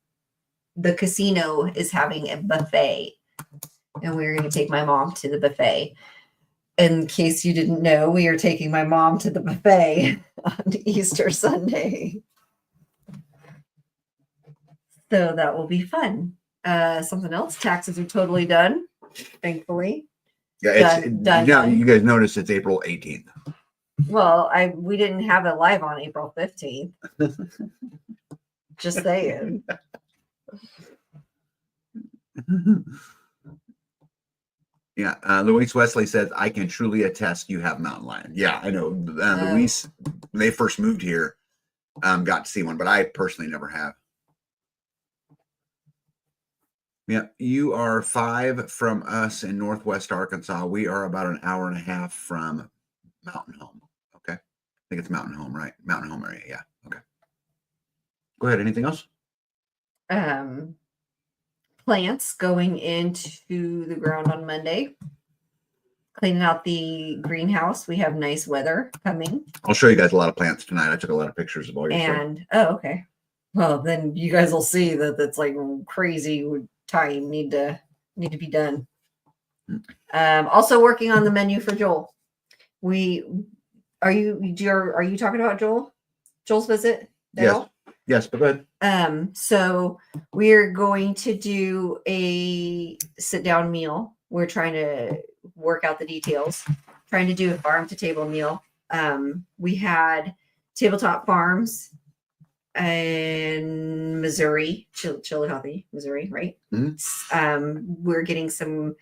the casino is having a buffet, and we're going to take my mom to the buffet. In case you didn't know, we are taking my mom to the buffet on Easter Sunday. So that will be fun. Something else, taxes are totally done, thankfully. Yeah, it's Done. now you guys notice it's April 18th. Well, we didn't have it live on April 15th. Just saying. Yeah, Louise Wesley says, I can truly attest you have mountain lion. Yeah, I know. Louise, when they first moved here, got to see one, but I personally never have. Yeah, you are 5 from us in Northwest Arkansas. We are about an hour and a half from Mountain Home. Okay. I think it's Mountain Home, right? Mountain Home area. Yeah. Okay. Go ahead. Anything else? Plants going into the ground on Monday. Cleaning out the greenhouse. We have nice weather coming. I'll show you guys a lot of plants tonight. I took a lot of pictures of all your stuff. And okay. Well, then you guys will see that that's like crazy time need to be done. Also working on the menu for Joel. Are you talking about Joel's visit? Yes. Yes, but go ahead. So we're going to do a sit down meal. We're trying to work out the details, trying to do a farm to table meal. We had Tabletop Farms in Missouri, Chillicothe, Missouri, right? Mm-hmm. We're getting some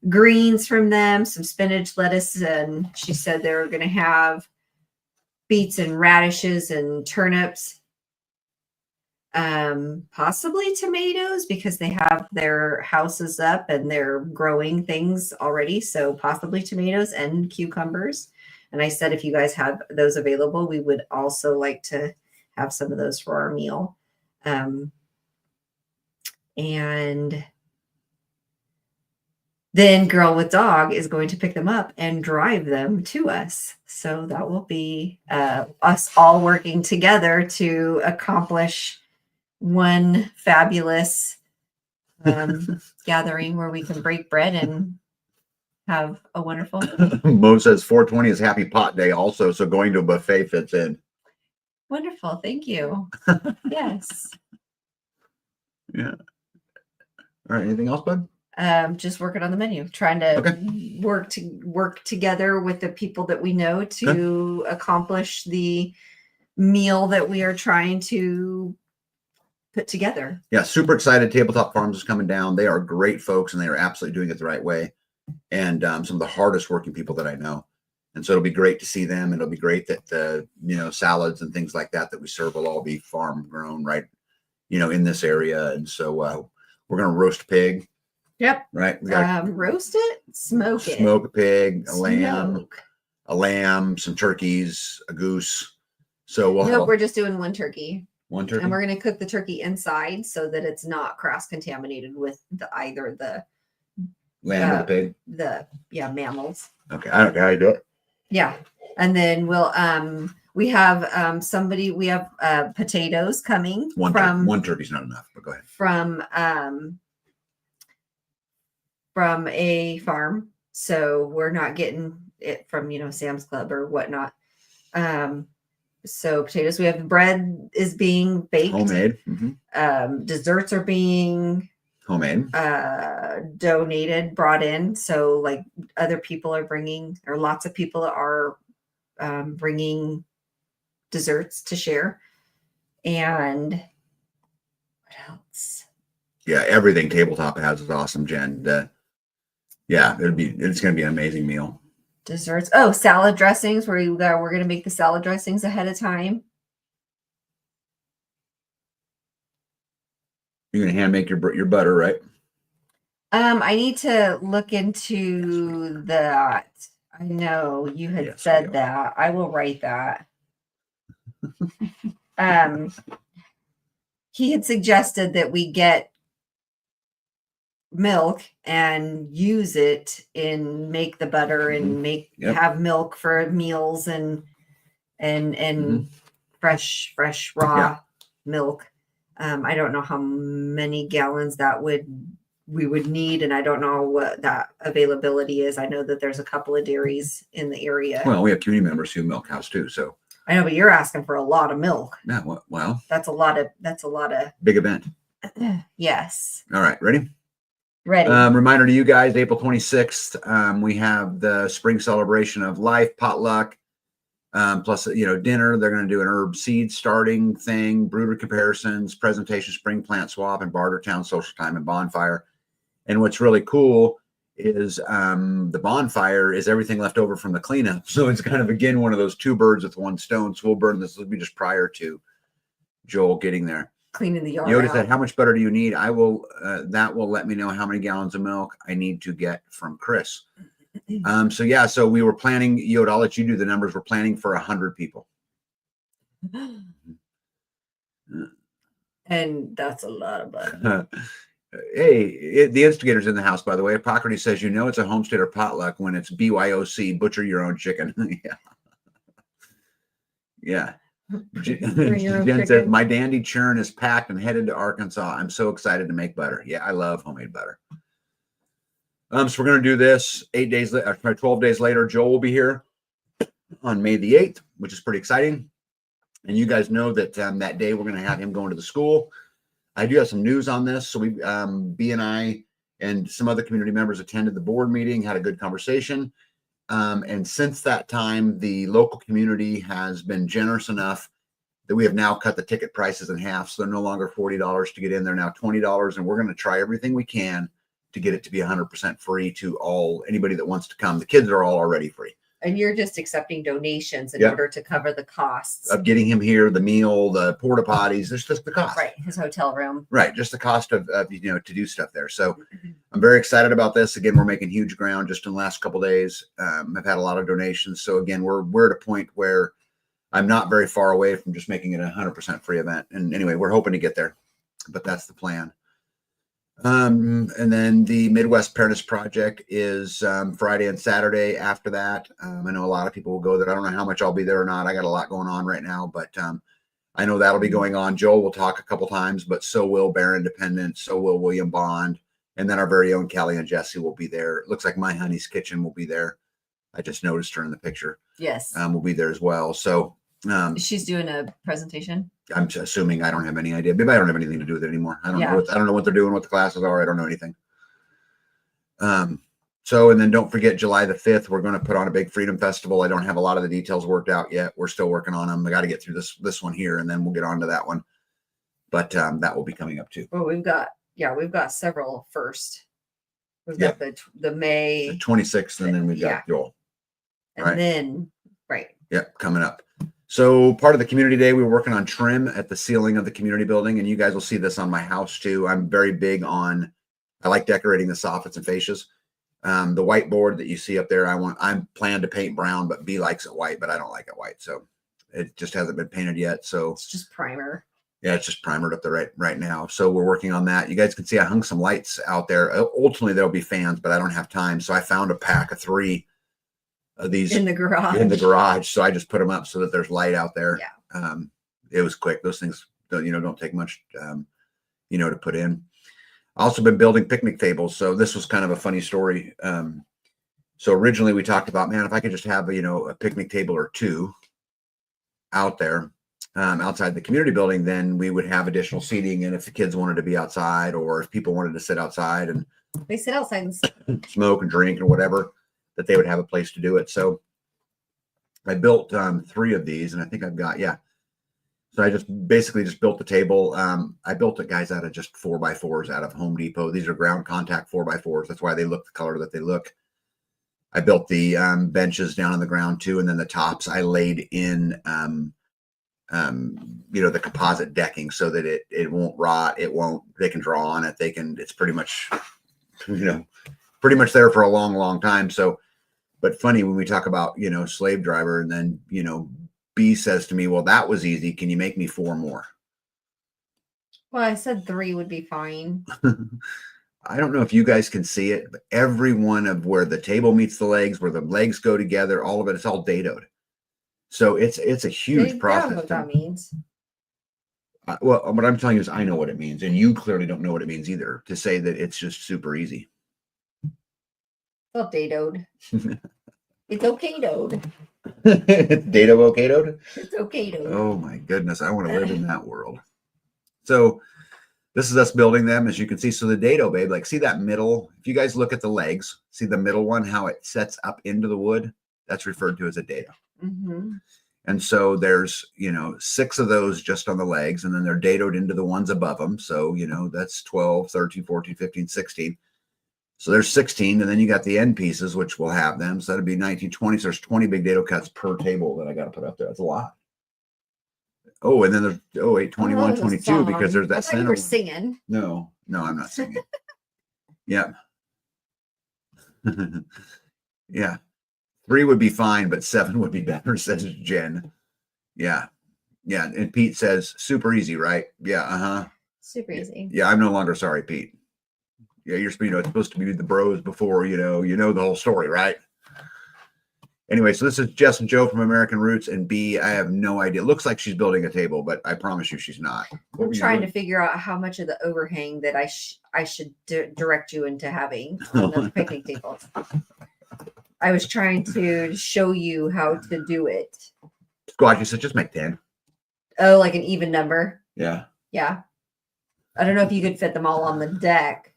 greens from them, some spinach, lettuce, and she said they were going to have beets and radishes and turnips. Possibly tomatoes because they have their houses up and they're growing things already. So possibly tomatoes and cucumbers. And I said, if you guys have those available, we would also like to have some of those for our meal. And then Girl with Dog is going to pick them up and drive them to us. So that will be us all working together to accomplish one fabulous gathering where we can break bread and Have a wonderful. Mo says 420 is happy pot day also, so going to a buffet fits in. Wonderful. Thank you. Yes. Yeah. All right. Anything else, bud? Just working on the menu, trying to Okay. work together with the people that we know to accomplish the meal that we are trying to put together. Yeah, super excited. Tabletop Farms is coming down. They are great folks, and they are absolutely doing it the right way. And some of the hardest working people that I know. And so it'll be great to see them. It'll be great that the salads and things like that we serve will all be farm grown, right? In this area. And so we're gonna roast pig. Yep. Right. We got roast it, smoke a pig, a Smoke. lamb, some turkeys, a goose. So we'll Nope, have we're just doing one turkey. one turkey. And we're going to cook the turkey inside so that it's not cross contaminated with either the lamb or the pig. Mammals. Okay, I don't know how you do it. Yeah, and then we'll we have potatoes coming one turkey's not enough, but go ahead. From a farm, so we're not getting it from Sam's Club or whatnot. So potatoes. We have the bread is being baked, homemade. Desserts are being homemade, donated, brought in. So like other people are bringing, or lots of people are bringing desserts to share. And what else? Yeah, everything Tabletop has is awesome, Jen. It's going to be an amazing meal. Desserts. Oh, salad dressings. We're going to make the salad dressings ahead of time. You're going to hand make your butter, right? I need to look into that. I know you had said that. I will write that. He had suggested that we get milk and use it in make the butter and have milk for meals and fresh raw milk. I don't know how many gallons we would need, and I don't know what that availability is. I know that there's a couple of dairies in the area. Well, we have community members who milk cows too, so I know, but you're asking for a lot of milk. Yeah, well, that's a lot of big event. Yes. All right, ready? Ready. Reminder to you guys, April 26th, we have the spring celebration of life potluck, plus dinner. They're going to do an herb seed starting thing, brooder comparisons, presentation, spring plant swap, and barter town social time and bonfire. And what's really cool is the bonfire is everything left over from the cleanup. So it's kind of, again, one of those two birds with one stone. So we'll burn this. Will be just prior to Joel getting there. Cleaning the yard. Yoda said, how much butter do you need? I will, that will let me know how many gallons of milk I need to get from Chris. So we were planning, Yoda, I'll let you do the numbers. We're planning for 100 people. And that's a lot of butter. Hey, the instigator's in the house, by the way. Hippocrates says, it's a homestead or potluck when it's BYOC, butcher your own chicken. Yeah. Jen says, my dandy churn is packed and headed to Arkansas. I'm so excited to make butter. Yeah, I love homemade butter. So we're going to do this 12 days later. Joel will be here on May the 8th, which is pretty exciting. And you guys know that that day we're going to have him going to the school. I do have some news on this. So B and I and some other community members attended the board meeting, had a good conversation. And since that time, the local community has been generous enough that we have now cut the ticket prices in half. So they're no longer $40 to get in. They're now $20. And we're going to try everything we can to get it to be 100% free to anybody that wants to come. The kids are all already free. And you're just accepting donations in order to cover the costs of getting him here, the meal, the porta potties. There's just the cost. Right. His hotel room. Right. Just the cost of to do stuff there. So I'm very excited about this. Again, we're making huge ground just in the last couple of days. I've had a lot of donations. So again, we're at a point where I'm not very far away from just making it a 100% free event. And anyway, we're hoping to get there, but that's the plan. And then the Midwest Parents Project is Friday and Saturday after that. I know a lot of people will go there. I don't know how much I'll be there or not. I got a lot going on right now, but I know that'll be going on. Joel will talk a couple times, but so will Bear Independent, so will William Bond, And then our very own Callie and Jesse will be there. It looks like My Honey's Kitchen will be there. I just noticed her in the picture. Yes. Will be there as well. So she's doing a presentation. I'm assuming. I don't have any idea. Maybe I don't have anything to do with it anymore. I don't know. I don't know what they're doing, what the classes are. I don't know anything. So, and then don't forget July the 5th, we're going to put on a big Freedom Festival. I don't have a lot of the details worked out yet. We're still working on them. I got to get through this one here, and then we'll get on to that one. But that will be coming up too. Well, we've got several first. We've got the May, the 26th, and then we've got Joel. And then Yep, coming up. So part of the community day, we were working on trim at the ceiling of the community building, and you guys will see this on my house too. I'm very big on, I like decorating the soffits and fascias. The whiteboard that you see up there, I'm planning to paint brown, but B likes it white, but I don't like it white. So it just hasn't been painted yet. So it's just primer. Yeah, it's just primered up there right now. So we're working on that. You guys can see I hung some lights out there. Ultimately, there'll be fans, but I don't have time. So I found a pack of 3 of these in the garage. So I just put them up so that there's light out there. Yeah. It was quick. Those things don't take much, to put in. Also been building picnic tables. So this was kind of a funny story. So originally we talked about, man, if I could just have, a picnic table or 2 out there, outside the community building, then we would have additional seating. And if the kids wanted to be outside, or if people wanted to sit outside and they sit outside and smoke and drink and whatever, that they would have a place to do it. So I built 3 of these, and I think I've got, So I just basically built the table. I built it, guys, out of just 4x4s out of Home Depot. These are ground contact 4x4s. That's why they look the color that they look. I built the benches down on the ground too, and then the tops I laid in the composite decking so that it won't rot. They can draw on it. It's pretty much, pretty much there for a long, long time. So, but funny when we talk about, slave driver, and then, B says to me, well, that was easy. Can you make me 4 more? Well, I said 3 would be fine. I don't know if you guys can see it, but every one of where the table meets the legs, where the legs go together, all of it, it's all dadoed. So it's a huge process. I don't know what that means. Well, what I'm telling you is I know what it means, and you clearly don't know what it means either, to say that it's just super easy. It's all dadoed. It's okay-doed. It's dado okay-doed? It's okay-doed. Oh my goodness, I want to live in that world. So this is us building them, as you can see. So the dado, babe, like, see that middle? If you guys look at the legs, see the middle one, how it sets up into the wood? That's referred to as a dado. Mm-hmm. And so there's, 6 of those just on the legs, and then they're dadoed into the ones above them. So, that's 12, 13, 14, 15, 16. So there's 16, and then you got the end pieces, which will have them. So that'd be 19, 20. So there's 20 big dado cuts per table that I got to put up there. That's a lot. Oh, and then there's 8, 21, 22, because there's that I thought center. You were singing. No, I'm not singing. Yeah. Yeah. 3 would be fine, but 7 would be better, says Jen. Yeah. Yeah. And Pete says, super easy, right? Yeah. Uh-huh. Super easy. Yeah. I'm no longer sorry, Pete. Yeah. You're it's supposed to be the bros before, the whole story, right? Anyway, so this is Jess and Joe from American Roots, and B, I have no idea. It looks like she's building a table, but I promise you she's not. I'm trying to figure out how much of the overhang that I should direct you into having on the picnic table. I was trying to show you how to do it. Squad, you said just make 10. Oh, like an even number? Yeah. Yeah. I don't know if you could fit them all on the deck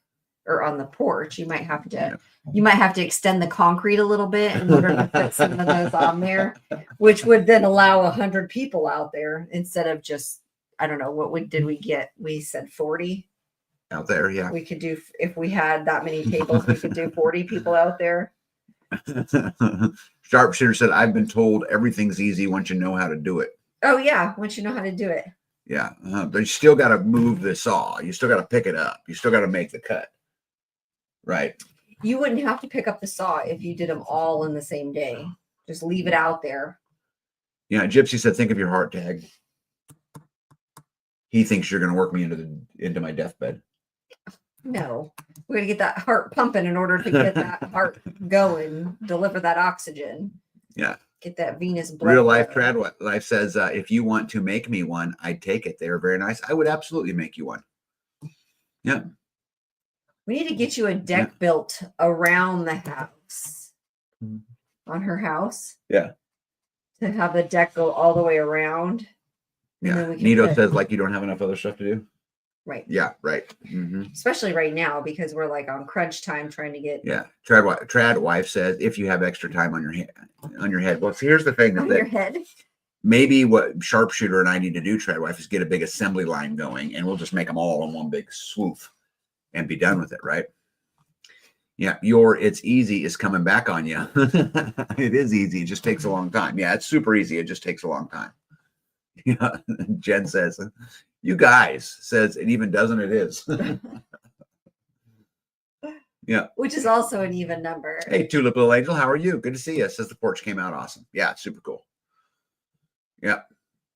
or on the porch. You might have to extend the concrete a little bit in order to put some of those on there, which would then allow 100 people out there instead of just, I don't know, did we get? We said 40 out there. Yeah. We could do, if we had that many tables, we could do 40 people out there. Sharpshooter said, I've been told everything's easy once you know how to do it. Oh yeah. Once you know how to do it. Yeah. But you still got to move the saw. You still got to pick it up. You still got to make the cut. Right. You wouldn't have to pick up the saw if you did them all in the same day. Just leave it out there. Yeah. Gypsy said, think of your heart tag. He thinks you're going to work me into my deathbed. No, we're going to get that heart pumping in order to get that heart going, deliver that oxygen. Yeah. Get that venous blood. Real life Trad Life says, if you want to make me one, I'd take it. They are very nice. I would absolutely make you one. Yeah. We need to get you a deck built around the house. On her house. Yeah. To have the deck go all the way around. Yeah. Nito says like you don't have enough other stuff to do. Right. Yeah, right. Especially right now because we're like on crunch time trying to get. Yeah. Trad wife says if you have extra time on your head. Well, so here's the thing on your head. Maybe what Sharpshooter and I need to do, Trad wife, is get a big assembly line going, and we'll just make them all in one big swoop and be done with it, right? Yeah, it's easy is coming back on you. It is easy. It just takes a long time. Yeah, it's super easy. It just takes a long time. Yeah. Jen says, you guys says it even doesn't. It is. Yeah. Which is also an even number. Hey, Tulip Little Angel, how are you? Good to see you. Says the porch came out awesome. Yeah, super cool. Yeah.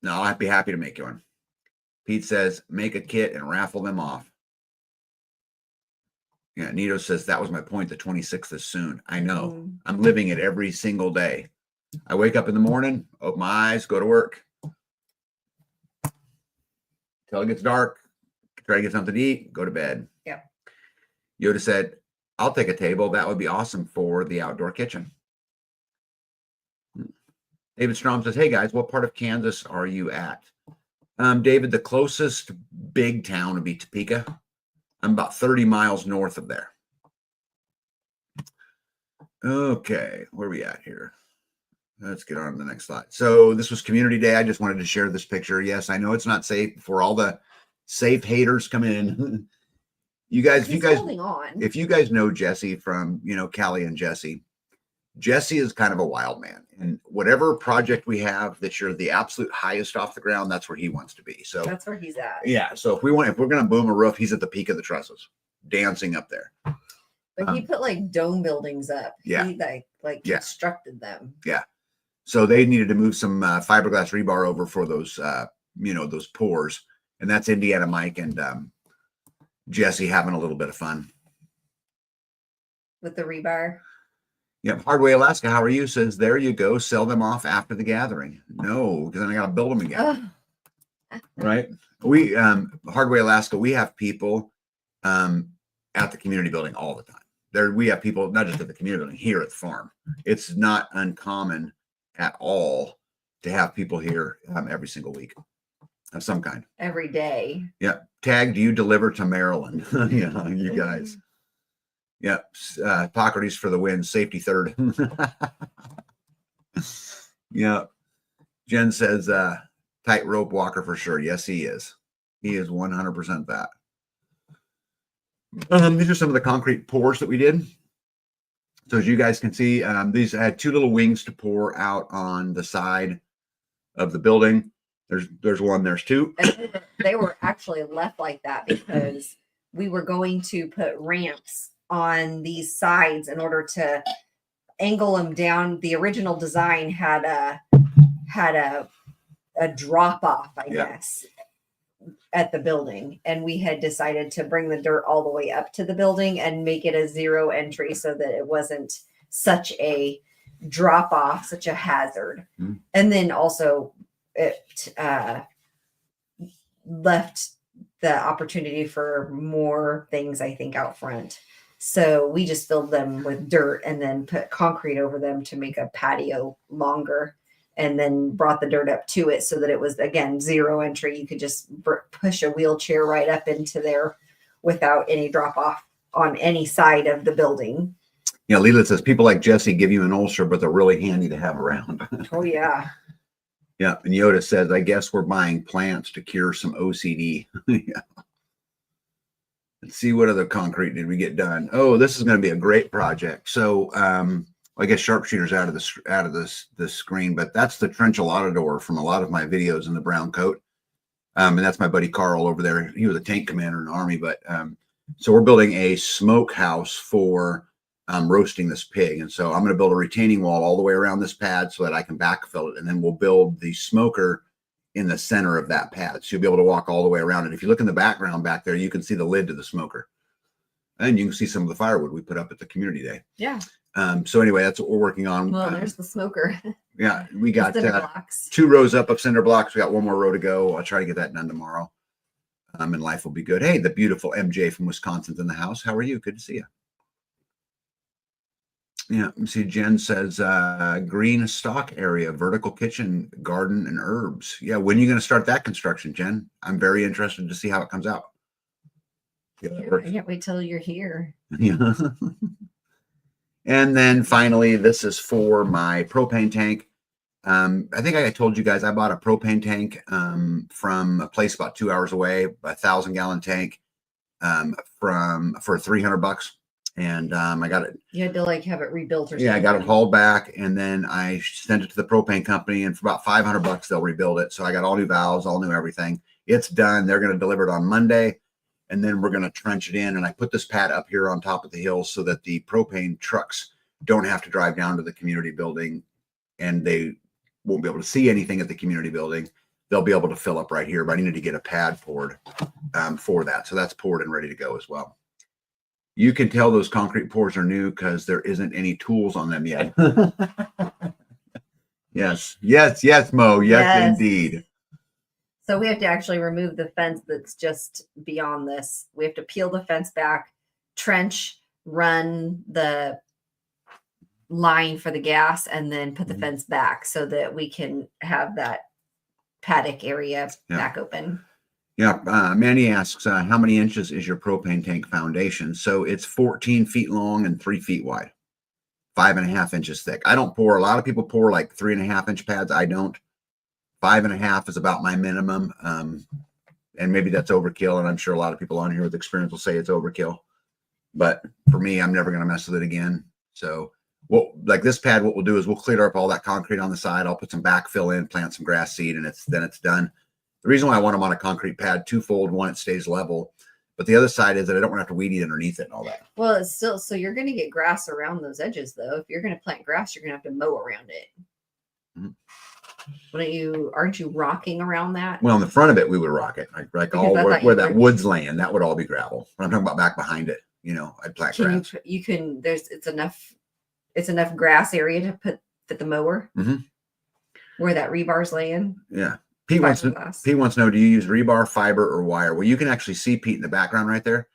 No, I'd be happy to make you one. Pete says, make a kit and raffle them off. Yeah, Nito says, that was my point. The 26th is soon. I know. I'm living it every single day. I wake up in the morning, open my eyes, go to work. Till it gets dark, try to get something to eat, go to bed. Yeah. Yoda said, I'll take a table. That would be awesome for the outdoor kitchen. David Strom says, hey guys, what part of Kansas are you at? David, the closest big town would be Topeka. I'm about 30 miles north of there. Okay, where are we at here? Let's get on to the next slide. So this was Community Day. I just wanted to share this picture. Yes, I know it's not safe for all the safe haters come in. You guys, if you guys know Jesse from, Callie and Jesse is kind of a wild man. And whatever project we have that you're the absolute highest off the ground, that's where he wants to be. So that's where he's at. Yeah. So if we're going to boom a roof, he's at the peak of the trusses, dancing up there. But he put like dome buildings up. Yeah. He like constructed them. Yeah. So they needed to move some fiberglass rebar over for those, those pours. And that's Indiana Mike and Jesse having a little bit of fun. With the rebar. Yep. Hardway Alaska, how are you? Says, there you go. Sell them off after the gathering. No, because then I got to build them again. Right. We, Hardway Alaska, we have people at the community building all the time. We have people, not just at the community building, here at the farm. It's not uncommon at all to have people here every single week of some kind. Every day. Yeah. Tag, do you deliver to Maryland? Yeah, you guys. Yeah. Hippocrates for the win. Safety third. Yeah. Jen says, tightrope walker for sure. Yes, he is. He is 100% that. These are some of the concrete pours that we did. So as you guys can see, these had two little wings to pour out on the side of the building. There's one, there's two. And they were actually left like that because we were going to put ramps on these sides in order to angle them down. The original design had a drop off, I guess, at the building, and we had decided to bring the dirt all the way up to the building and make it a zero entry so that it wasn't such a drop off, such a hazard. And then also it left the opportunity for more things, I think, out front. So we just filled them with dirt and then put concrete over them to make a patio longer, and then brought the dirt up to it so that it was, again, zero entry. You could just push a wheelchair right up into there without any drop off on any side of the building. Yeah, Leela says, people like Jesse give you an ulcer, but they're really handy to have around. Oh, yeah. Yeah, and Yoda says, I guess we're buying plants to cure some OCD. Yeah. Let's see, what other concrete did we get done? Oh, this is going to be a great project. So, I guess Sharpshooter's out of the screen, but that's the trench door from a lot of my videos in the brown coat. And that's my buddy Carl over there. He was a tank commander in the Army, but so we're building a smoke house for roasting this pig. And so I'm going to build a retaining wall all the way around this pad so that I can backfill it. And then we'll build the smoker in the center of that pad. So you'll be able to walk all the way around it. If you look in the background back there, you can see the lid to the smoker. And you can see some of the firewood we put up at the community day. Yeah. So anyway, that's what we're working on. Well, there's the smoker. Yeah, we got 2 rows up of cinder blocks. We got one more row to go. I'll try to get that done tomorrow. and life will be good. Hey, the beautiful MJ from Wisconsin's in the house. How are you? Good to see you. Yeah, see, Jen says green stock area, vertical kitchen, garden, and herbs. Yeah, when are you going to start that construction, Jen? I'm very interested to see how it comes out. Yeah, I can't wait till you're here. Yeah. And then finally, this is for my propane tank. I think I told you guys I bought a propane tank from a place about 2 hours away, a 1,000-gallon tank for $300. And I got it. You had to like have it rebuilt or something. Yeah, I got it hauled back, and then I sent it to the propane company, and for about $500 they'll rebuild it. So I got all new valves, all new everything. It's done. They're going to deliver it on Monday, and then we're going to trench it in. And I put this pad up here on top of the hill so that the propane trucks don't have to drive down to the community building, and they won't be able to see anything at the community building. They'll be able to fill up right here, but I needed to get a pad poured for that. So that's poured and ready to go as well. You can tell those concrete pours are new because there isn't any tools on them yet. Yes, Mo. Yes, indeed. So we have to actually remove the fence that's just beyond this. We have to peel the fence back, trench, run the line for the gas, and then put the fence back so that we can have that paddock area back open. Yeah, Manny asks, how many inches is your propane tank foundation? So it's 14 feet long and 3 feet wide, 5.5 inches thick. I don't pour. A lot of people pour like 3.5-inch pads. I don't. 5.5 is about my minimum. And maybe that's overkill. And I'm sure a lot of people on here with experience will say it's overkill. But for me, I'm never going to mess with it again. So like this pad, what we'll do is we'll clear up all that concrete on the side. I'll put some backfill in, plant some grass seed, and then it's done. The reason why I want them on a concrete pad, twofold: one, it stays level, but the other side is that I don't want to have to weed eat underneath it and all that. Well, it's still, so you're going to get grass around those edges, though. If you're going to plant grass, you're going to have to mow around it. Aren't you rocking around that? Well, in the front of it, we would rock it, like all where that wood's laying. That would all be gravel. But I'm talking about back behind it. I'd plant grass. It's enough grass area to fit the mower where that rebar's laying. Yeah. Pete wants to know, do you use rebar, fiber, or wire? Well, you can actually see, Pete, in the background right there.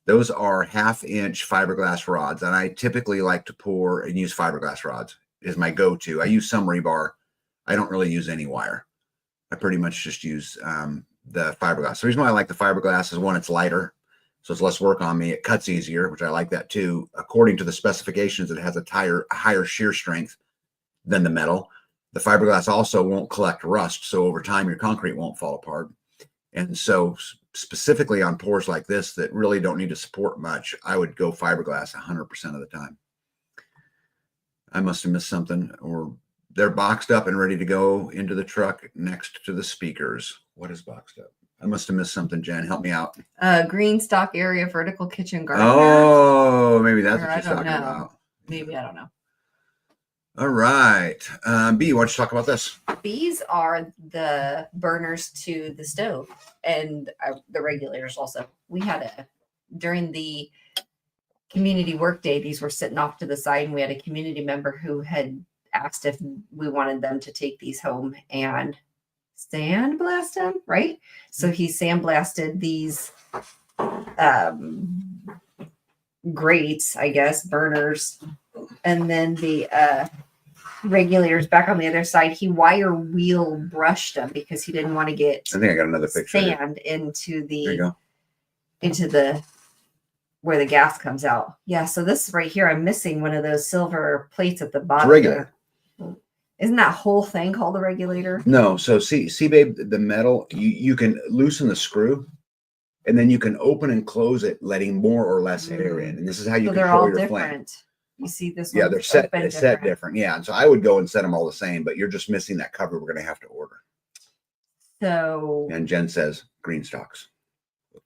Those are 1/2-inch fiberglass rods. And I typically like to pour and use fiberglass rods is my go-to. I use some rebar. I don't really use any wire. I pretty much just use the fiberglass. The reason why I like the fiberglass is, one, it's lighter, so it's less work on me. It cuts easier, which I like that too. According to the specifications, it has a higher shear strength than the metal. The fiberglass also won't collect rust, so over time your concrete won't fall apart. And so specifically on pours like this that really don't need to support much, I would go fiberglass 100% of the time. I must have missed something, or they're boxed up and ready to go into the truck next to the speakers. What is boxed up? I must have missed something, Jen. Help me out. Green stock area, vertical kitchen garden. Oh, maybe that's what she's talking about. Maybe, I don't know. All right. B, why don't you talk about this? These are the burners to the stove and the regulators also. We had during the community work day, these were sitting off to the side, and we had a community member who had asked if we wanted them to take these home and sandblast them, right? So he sandblasted these grates, I guess, burners, and then the regulators back on the other side. He wire wheel brushed them because he didn't want to get I think I got another picture sand into the where the gas comes out. Yeah, so this right here, I'm missing one of those silver plates at the bottom. Regulator. Isn't that whole thing called the regulator? No. So see, babe, the metal, you can loosen the screw, and then you can open and close it, letting more or less air in. And this is how you control your flame. You see this? Yeah, they're set different. Yeah, and so I would go and set them all the same, but you're just missing that cover. We're going to have to order. So. And Jen says green stocks.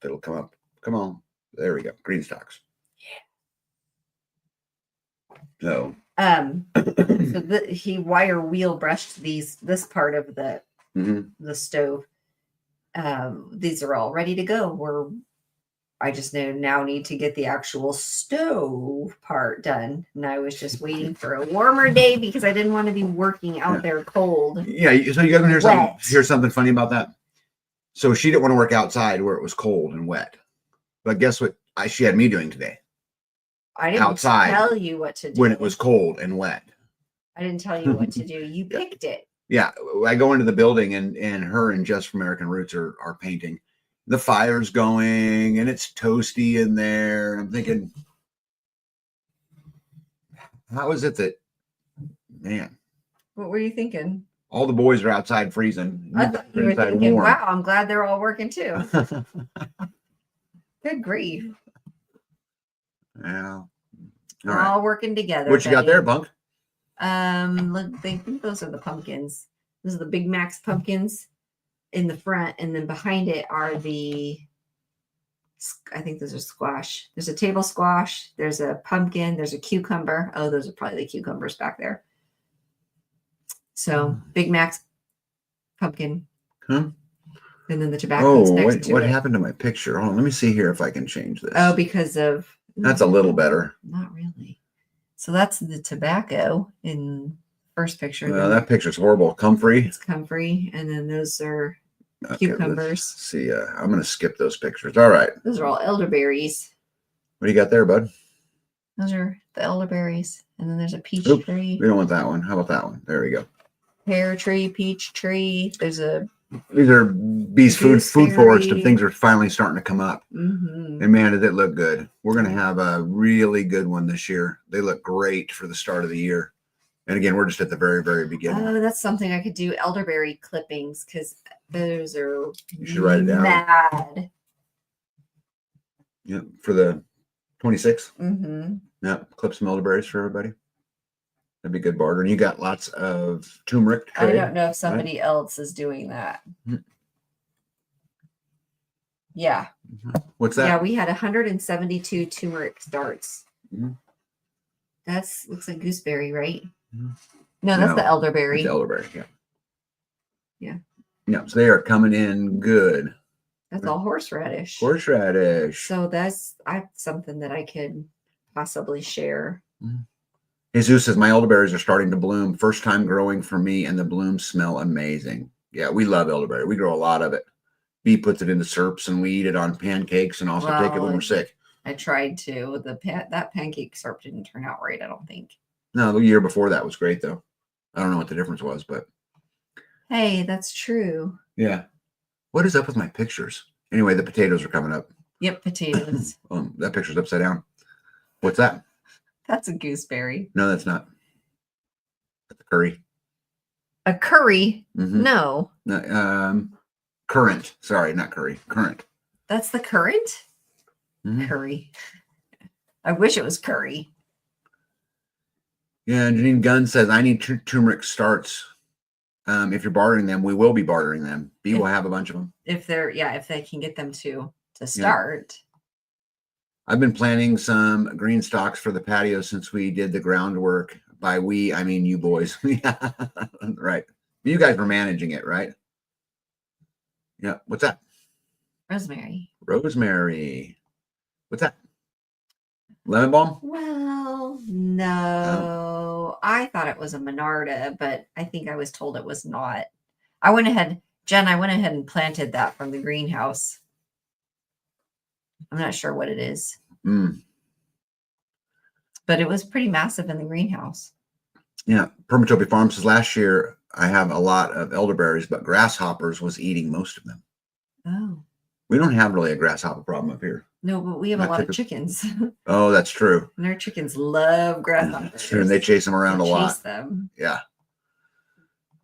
It'll come up. Come on. There we go. Green stocks. Yeah. So he wire wheel brushed this part of the stove. These are all ready to go. I just now need to get the actual stove part done. And I was just waiting for a warmer day because I didn't want to be working out there cold. Yeah. So you guys want to hear something funny about that? So she didn't want to work outside where it was cold and wet. But guess what? She had me doing today I didn't outside tell you what to do. when it was cold and wet. I didn't tell you what to do. You Yeah. picked it. Yeah, I go into the building and her and Just from American Roots are painting. The fire's going and it's toasty in there. And I'm thinking, how is it that, man, What were you thinking? all the boys are outside freezing. I thought you were thinking, wow, I'm glad they're all working too. Good grief. Yeah. We're all working together. What you got there, Bunk? Look, I think those are the pumpkins. Those are the Big Macs pumpkins in the front, and then behind it are I think those are squash. There's a table squash. There's a pumpkin. There's a cucumber. Oh, those are probably the cucumbers back there. So Big Mac's pumpkin. Huh? And then the tobacco's next to what it. happened to my picture? Hold on, let me see here if I can change this. Oh, because of... That's a little better. Not really. So that's the tobacco in first picture. Well, that picture's horrible. Comfrey. It's comfrey. And then those are cucumbers. See, I'm going to skip those pictures. All right. Those are all elderberries. What do you got there, bud? Those are the elderberries. And then there's a peach tree. We don't want that one. How about that one? There we go. Pear tree, peach tree. There's a... These are Bee's food forest, and things are finally starting to come up. Mm-hmm. And man, did it look good. We're going to have a really good one this year. They look great for the start of the year. And again, we're just at the very, very beginning. Oh, that's something I could do. Elderberry clippings, because those are... You should write it down. Mad. Yeah, for the 26th. Mm-hmm. Yeah, clip some elderberries for everybody. That'd be good barter. And you got lots of turmeric. I don't know if somebody else is doing that. Mm-hmm. Yeah. What's that? Yeah, we had 172 turmeric starts. Mm-hmm. That's looks like gooseberry, right? Mm-hmm. No, that's the elderberry. That's the elderberry, yeah. Yeah. Yeah, so they are coming in good. That's all horseradish. Horseradish. So that's something that I could possibly share. Mm-hmm. Jesus says, my elderberries are starting to bloom. First time growing for me, and the blooms smell amazing. Yeah, we love elderberry. We grow a lot of it. Bee puts it into syrups, and we eat it on pancakes and also take it when we're sick. I tried to. That pancake syrup didn't turn out right, I don't think. No, the year before that was great, though. I don't know what the difference was, but... Hey, that's true. Yeah. What is up with my pictures? Anyway, the potatoes are coming up. Yep, potatoes. That picture's upside down. What's that? That's a gooseberry. No, that's not. That's a curry. A curry? Mm-hmm. No. Currant. Sorry, not curry. Currant. That's the currant? Mm-hmm. Curry. I wish it was curry. Yeah, Janine Gunn says, I need turmeric starts. If you're bartering them, we will be bartering them. Bee will have a bunch of them. If they can get them to start. Yeah. I've been planting some green stalks for the patio since we did the groundwork. By we, I mean you boys. Right. You guys were managing it, right? Yeah. What's that? Rosemary. Rosemary. What's that? Lemon balm? Well, no. I thought it was a Monarda, but I think I was told it was not. I went ahead and planted that from the greenhouse. I'm not sure what it is. But it was pretty massive in the greenhouse. Yeah. Permatopi Farm says, last year I have a lot of elderberries, but grasshoppers was eating most of them. Oh. We don't have really a grasshopper problem up here. No, but we have a lot of chickens. Oh, that's true. And our chickens love grasshoppers. That's true. And they chase them around a lot. Chase them. Yeah.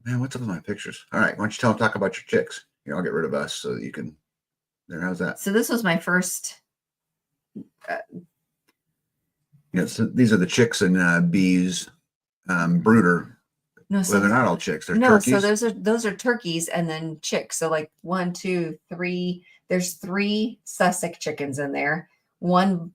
Man, what's up with my pictures? All right. Why don't you talk about your chicks? Here, I'll get rid of us so that you can. There, how's that? So this was my first. Yeah, so these are the chicks and Bees brooder. No, so well, they're not all chicks. They're turkeys. So those are turkeys and then chicks. So like 1, 2, 3. There's 3 Sussex chickens in there. 1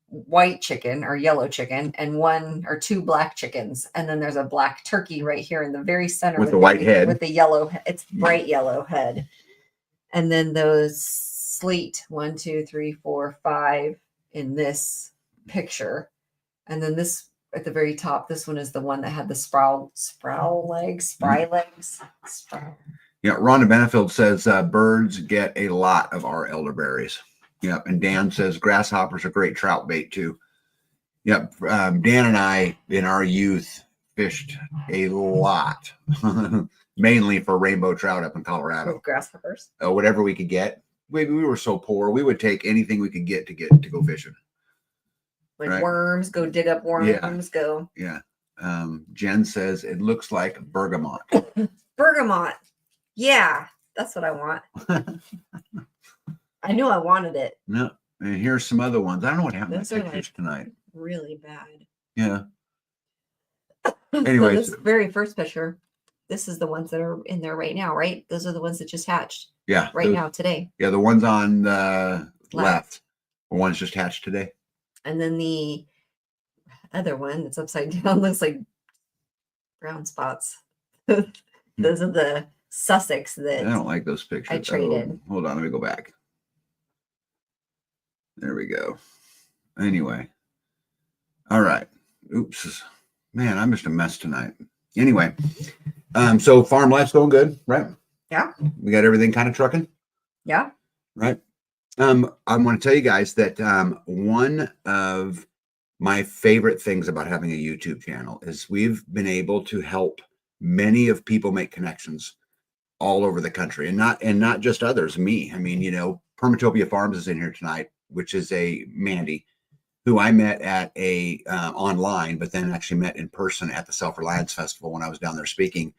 white chicken or yellow chicken, and 1 or 2 black chickens. And then there's a black turkey right here in the very center with the white head. With the yellow, it's bright yellow head. And then those slate 1, 2, 3, 4, 5 in this picture. And then this at the very top, this one is the one that had the spry legs. Yeah, Rhonda Benefield says birds get a lot of our elderberries. Yep, and Dan says grasshoppers are great trout bait too. Yep, Dan and I in our youth fished a lot, mainly for rainbow trout up in Colorado. With grasshoppers. Whatever we could get. We were so poor, we would take anything we could get to go fishing. Like Right. worms, go dig up worms, go. Yeah. Jen says it looks like bergamot. Bergamot. Yeah, that's what I want. I knew I wanted it. No, and here's some other ones. I don't know what happened to Those my are pictures tonight. Really bad. Yeah. So Anyway, this very first picture, this is the ones that are in there right now, right? Those are the ones that just hatched yeah, right now today. Yeah, the ones on the left were ones just hatched today. And then the other one that's upside down looks like brown spots. Those are the Sussex that I don't like those pictures. I traded. Oh, hold on, let me go back. There we go. Anyway. All right. Oops. Man, I'm just a mess tonight. Anyway. So farm life's going good, right? Yeah. We got everything kind of trucking. Yeah. Right. I want to tell you guys that one of my favorite things about having a YouTube channel is we've been able to help many of people make connections all over the country, and not just others, me. I mean, Permatopia Farms is in here tonight, which is a Mandy who I met at a online, but then actually met in person at the Self-Reliance Festival when I was down there speaking.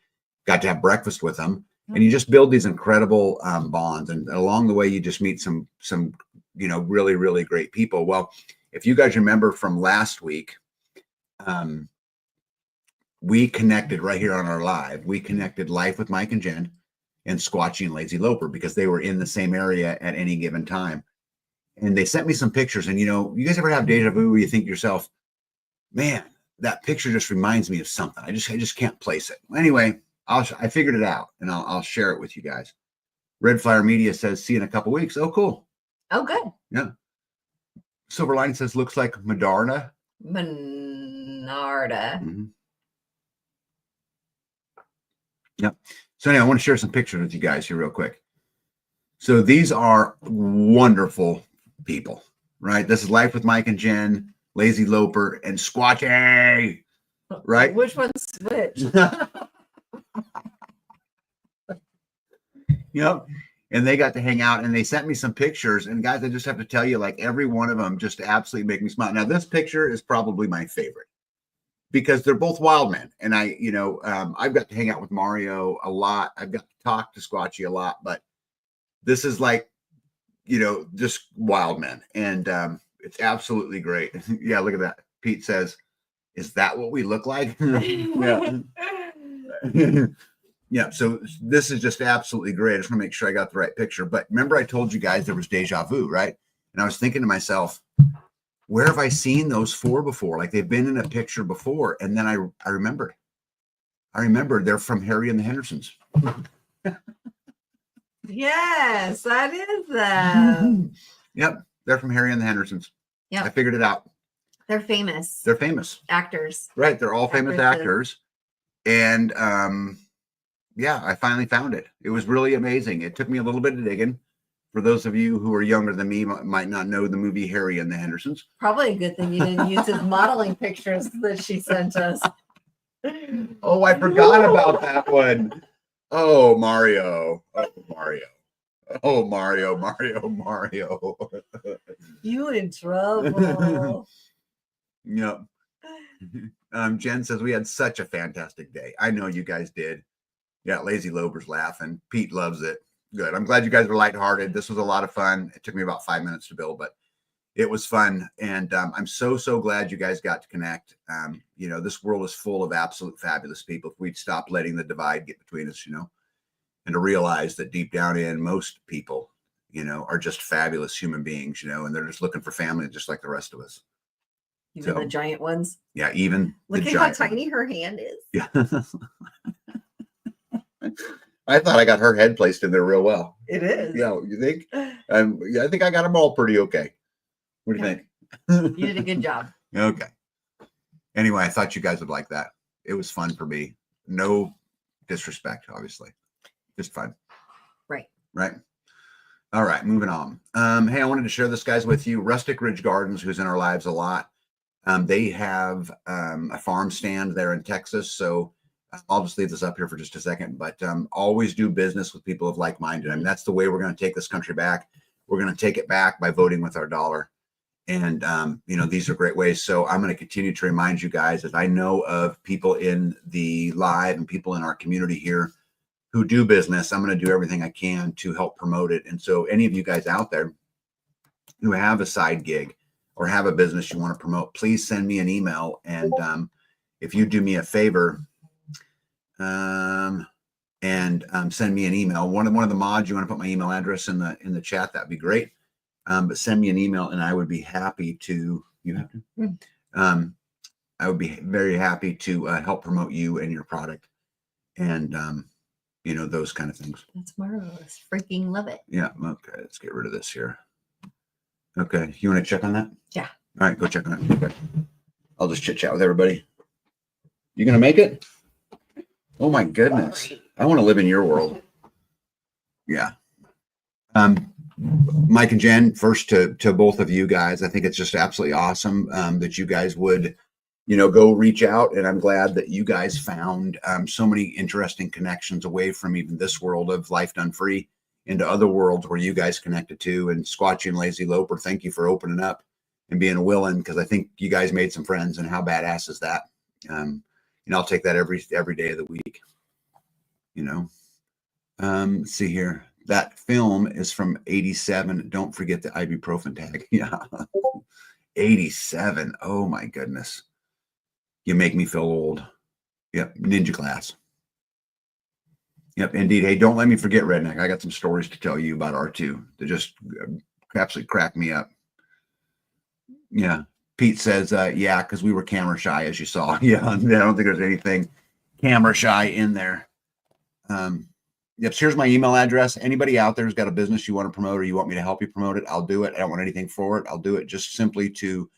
Got to have breakfast with them, and you just build these incredible bonds, and along the way you just meet some really, really great people. Well, if you guys remember from last week, we connected right here on our live. We connected Life with Mike and Jen and Squatchy and Lazy Loper because they were in the same area at any given time. And they sent me some pictures. And, you guys ever have deja vu where you think to yourself, man, that picture just reminds me of something. I just can't place it. Anyway, I figured it out, and I'll share it with you guys. Red Flyer Media says, see you in a couple weeks. Oh, cool. Oh, good. Yeah. Silver Line says, looks like Medarda. Menarda. Mm-hmm. Yep. So anyway, I want to share some pictures with you guys here real quick. So these are wonderful people, right? This is Life with Mike and Jen, Lazy Loper, and Squatchy, right? Which one's which? Yep. And they got to hang out, and they sent me some pictures. And guys, I just have to tell you, like, every one of them just absolutely make me smile. Now, this picture is probably my favorite because they're both wild men. And I've got to hang out with Mario a lot. I've got to talk to Squatchy a lot, but this is like, just wild men. And it's absolutely great. Yeah, look at that. Pete says, is that what we look like? Yeah. Yeah, so this is just absolutely great. I just want to make sure I got the right picture. But remember I told you guys there was deja vu, right? And I was thinking to myself, where have I seen those four before? Like they've been in a picture before. And then I remembered. They're from Harry and the Hendersons. Yes, that is them. Yep, they're from Harry and the Hendersons. Yeah, I figured it out. They're famous. They're famous Actors. Right, they're all famous actors. And yeah, I finally found it. It was really amazing. It took me a little bit of digging. For those of you who are younger than me, might not know the movie Harry and the Hendersons. Probably a good thing you didn't use his modeling pictures that she sent us. Oh, I forgot about that one. Oh, Mario. Oh, Mario. You in trouble. Yep. Jen says we had such a fantastic day. I know you guys did. Yeah, Lazy Lober's laughing. Pete loves it. Good. I'm glad you guys were lighthearted. This was a lot of fun. It took me about 5 minutes to build, but it was fun. And I'm so glad you guys got to connect. This world is full of absolute fabulous people. If we'd stop letting the divide get between us, and to realize that deep down in most people, are just fabulous human beings, and they're just looking for family just like the rest of us. Even the giant ones. Yeah, even look at how tiny her hand is. Yeah. I thought I got her head placed in there real well. It is. Yeah, you think? Yeah, I think I got them all pretty okay. What do you think? You did a good job. Okay. Anyway, I thought you guys would like that. It was fun for me. No disrespect, obviously. Just fun. Right. Right. All right, moving on. Hey, I wanted to share this, guys, with you. Rustic Ridge Gardens, who's in our lives a lot. They have a farm stand there in Texas. So I'll just leave this up here for just a second, but always do business with people of like-minded. I mean, that's the way we're going to take this country back. We're going to take it back by voting with our dollar. And, you know, these are great ways. So I'm going to continue to remind you guys that I know of people in the live and people in our community here who do business. I'm going to do everything I can to help promote it. And so any of you guys out there who have a side gig or have a business you want to promote, please send me an email. And if you do me a favor and send me an email, one of the mods, you want to put my email address in the chat, that'd be great. But send me an email and I would be happy to, you have to, I would be very happy to help promote you and your product. And, you know, those kind of things. That's marvelous. Freaking love it. Yeah. Okay. Let's get rid of this here. Okay. You want to check on that? Yeah. All right. Go check on it. Okay. I'll just chit chat with everybody. You going to make it? Oh my goodness. I want to live in your world. Yeah. Mike and Jen, first to both of you guys, I think it's just absolutely awesome that you guys would, you know, go reach out. And I'm glad that you guys found so many interesting connections away from even this world of Life Done Free into other worlds where you guys connected to. And Squatchy and Lazy Loper, thank you for opening up and being willing, because I think you guys made some friends, and how badass is that? You know, I'll take that every day of the week. You know, let's see here. That film is from 87. Don't forget the ibuprofen tag. Yeah. 87. Oh my goodness. You make me feel old. Yep. Ninja class. Yep. Indeed. Hey, don't let me forget Redneck. I got some stories to tell you about R2 that just absolutely crack me up. Yeah. Pete says, yeah, because we were camera shy, as you saw. Yeah. I don't think there's anything camera shy in there. Yep. So here's my email address. Anybody out there who's got a business you want to promote or you want me to help you promote it, I'll do it. I don't want anything for it. I'll do it just simply to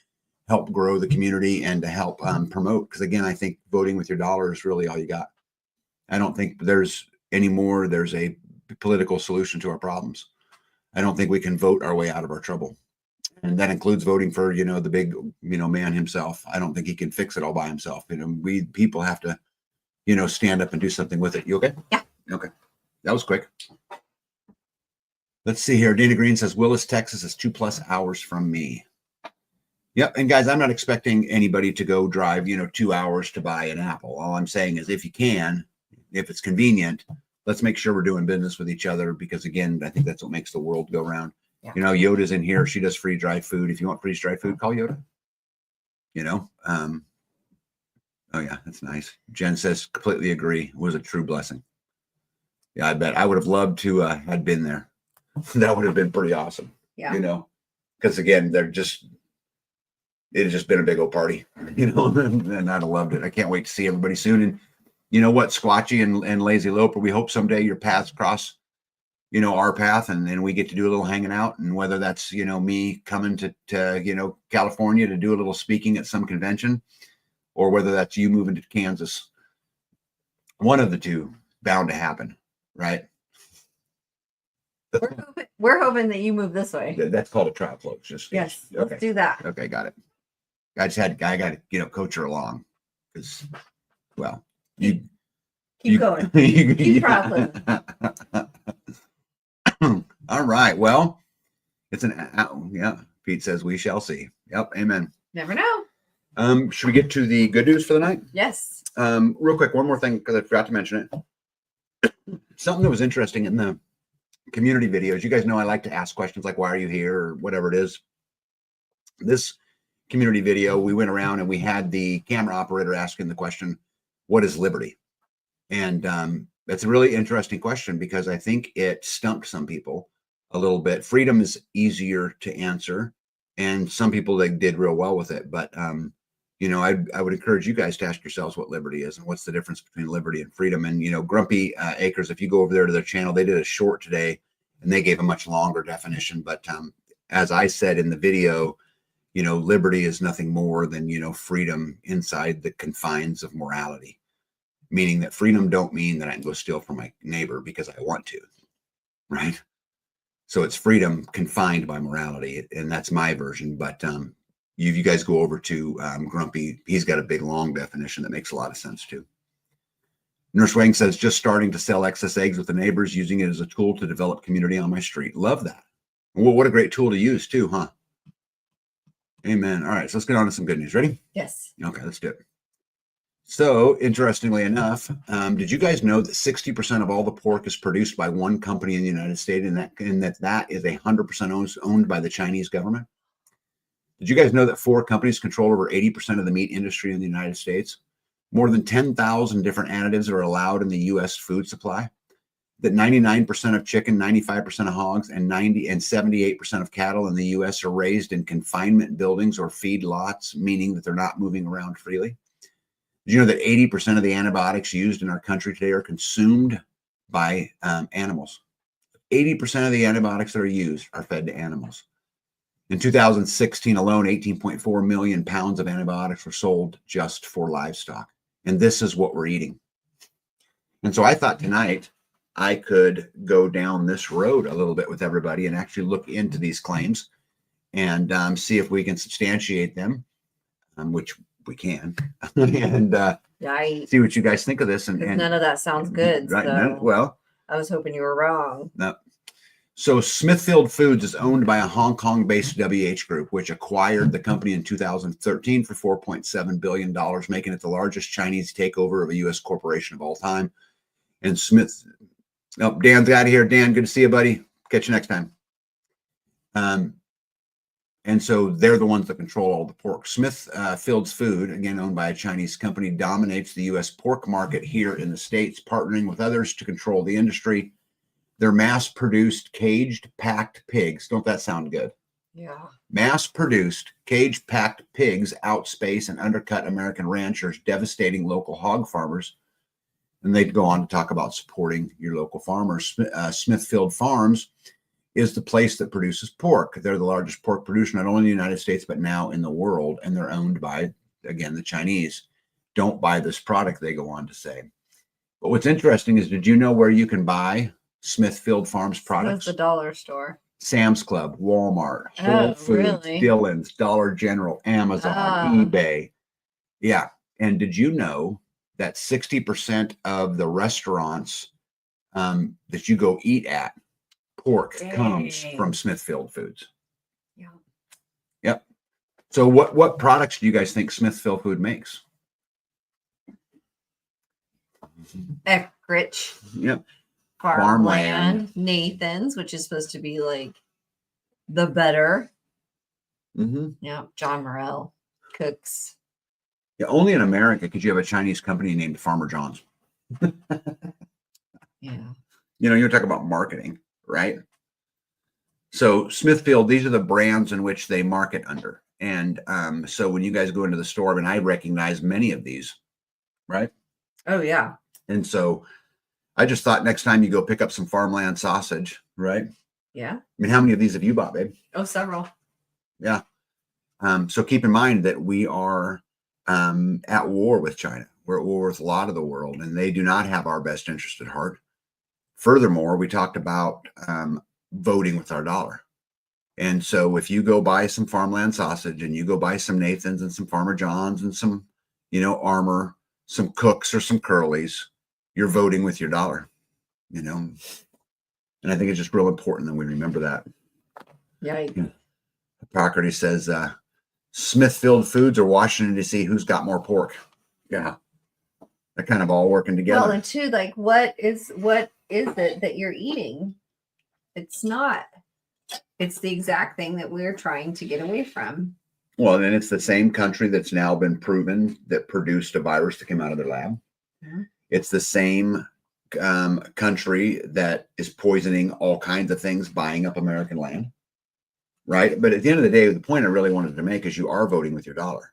help grow the community and to help promote. Because again, I think voting with your dollar is really all you got. I don't think there's a political solution to our problems. I don't think we can vote our way out of our trouble. And that includes voting for, you know, the big, you know, man himself. I don't think he can fix it all by himself. You know, we people have to, you know, stand up and do something with it. You okay? Yeah. Okay. That was quick. Let's see here. Dana Green says, Willis, Texas is 2+ hours from me. Yep. And guys, I'm not expecting anybody to go drive, you know, 2 hours to buy an apple. All I'm saying is if you can, if it's convenient, let's make sure we're doing business with each other, because again, I think that's what makes the world go round. Yeah. You know, Yoda's in here. She does free dried food. If you want freeze dried food, call Yoda. You know, oh yeah, that's nice. Jen says, completely agree. It was a true blessing. Yeah, I bet I would have loved to had been there. That would have been pretty awesome. Yeah. You know, because again, it has just been a big old party, you know, and I'd have loved it. I can't wait to see everybody soon. And you know what, Squatchy and Lazy Loper, we hope someday your paths cross, you know, our path, and then we get to do a little hanging out. And whether that's, you know, me coming to you know, California to do a little speaking at some convention, or whether that's you moving to Kansas, one of the two bound to happen. Right. We're hoping that you move this way. That's called a trial close. Just yes. Okay. Let's do that. Okay, got it. I got to, you know, coach her along, because, well, keep going. Keep trial closing. All right. Well, it's yeah. Pete says we shall see. Yep. Amen. Never know. Should we get to the good news for the night? Yes. Real quick, one more thing, because I forgot to mention it. Something that was interesting in the community videos. You guys know I like to ask questions like, why are you here, or whatever it is. This community video, we went around and we had the camera operator asking the question, what is liberty? And that's a really interesting question, because I think it stumped some people a little bit. Freedom is easier to answer, and some people, they did real well with it. But you know, I would encourage you guys to ask yourselves what liberty is and what's the difference between liberty and freedom. And, you know, Grumpy Acres, if you go over there to their channel, they did a short today and they gave a much longer definition. But as I said in the video, you know, liberty is nothing more than, you know, freedom inside the confines of morality. meaning that freedom don't mean that I can go steal from my neighbor because I want to, right? So it's freedom confined by morality, and that's my version. But you guys go over to Grumpy. He's got a big, long definition that makes a lot of sense too. Nurse Wang says, just starting to sell excess eggs with the neighbors, using it as a tool to develop community on my street. Love that. Well, what a great tool to use too, huh? Amen. All right, so let's get on to some good news. Ready? Yes. Okay, let's do it. So, interestingly enough, did you guys know that 60% of all the pork is produced by one company in the United States, and that is 100% owned by the Chinese government? Did you guys know that 4 companies control over 80% of the meat industry in the United States? More than 10,000 different additives are allowed in the U.S. food supply. That 99% of chicken, 95% of hogs, and 78% of cattle in the U.S. are raised in confinement buildings or feed lots, meaning that they're not moving around freely. Did you know that 80% of the antibiotics used in our country today are consumed by animals? 80% of the antibiotics that are used are fed to animals. In 2016 alone, 18.4 million pounds of antibiotics were sold just for livestock. And this is what we're eating. And so I thought tonight I could go down this road a little bit with everybody and actually look into these claims and see if we can substantiate them, which we can, and see what you guys think of this. And none of that sounds good. Right. So Well, I was hoping you were wrong. No. So Smithfield Foods is owned by a Hong Kong-based WH Group, which acquired the company in 2013 for $4.7 billion, making it the largest Chinese takeover of a U.S. corporation of all time. And Dan's out of here. Dan, good to see you, buddy. Catch you next time. And so they're the ones that control all the pork. Smithfield's Food, again owned by a Chinese company, dominates the U.S. pork market here in the States, partnering with others to control the industry. They're mass-produced, caged-packed pigs. Don't that sound good? Yeah. Mass-produced, cage-packed pigs outspace and undercut American ranchers, devastating local hog farmers. And they'd go on to talk about supporting your local farmers. Smithfield Farms is the place that produces pork. They're the largest pork producer, not only in the United States, but now in the world. And they're owned by, again, the Chinese. Don't buy this product, they go on to say. But what's interesting is, did you know where you can buy Smithfield Farms products? That's the dollar store. Sam's Club, Walmart, Whole Foods, really? Dillon's, Dollar General, Amazon, eBay. Yeah. And did you know that 60% of the restaurants that you go eat at, pork comes from Smithfield Foods? Yeah. Yep. So what products do you guys think Smithfield Food makes? Eckrich. Yep. Farmland. Nathan's, which is supposed to be like the better. Mm-hmm. Yeah. John Morrell cooks. Yeah, only in America could you have a Chinese company named Farmer John's. Yeah. You're talking about marketing, right? So Smithfield, these are the brands in which they market under. And so when you guys go into the store, and I recognize many of these, right? Oh, yeah. And so I just thought next time you go pick up some farmland sausage, right? Yeah. I mean, how many of these have you bought, babe? Oh, several. Yeah. So keep in mind that we are at war with China. We're at war with a lot of the world, and they do not have our best interest at heart. Furthermore, we talked about voting with our dollar. And so if you go buy some farmland sausage and you go buy some Nathan's and some Farmer John's and some, Armor, some Cooks or some Curly's, you're voting with your dollar, And I think it's just real important that we remember that. Yeah. Hippocrates says, Smithfield Foods or Washington, D.C., who's got more pork? Yeah. They're kind of all working together. Well, and two, like, what is it that you're eating? It's not. It's the exact thing that we're trying to get away from. Well, and it's the same country that's now been proven that produced a virus that came out of their lab. Mm-hmm. It's the same country that is poisoning all kinds of things, buying up American land, right? But at the end of the day, the point I really wanted to make is you are voting with your dollar.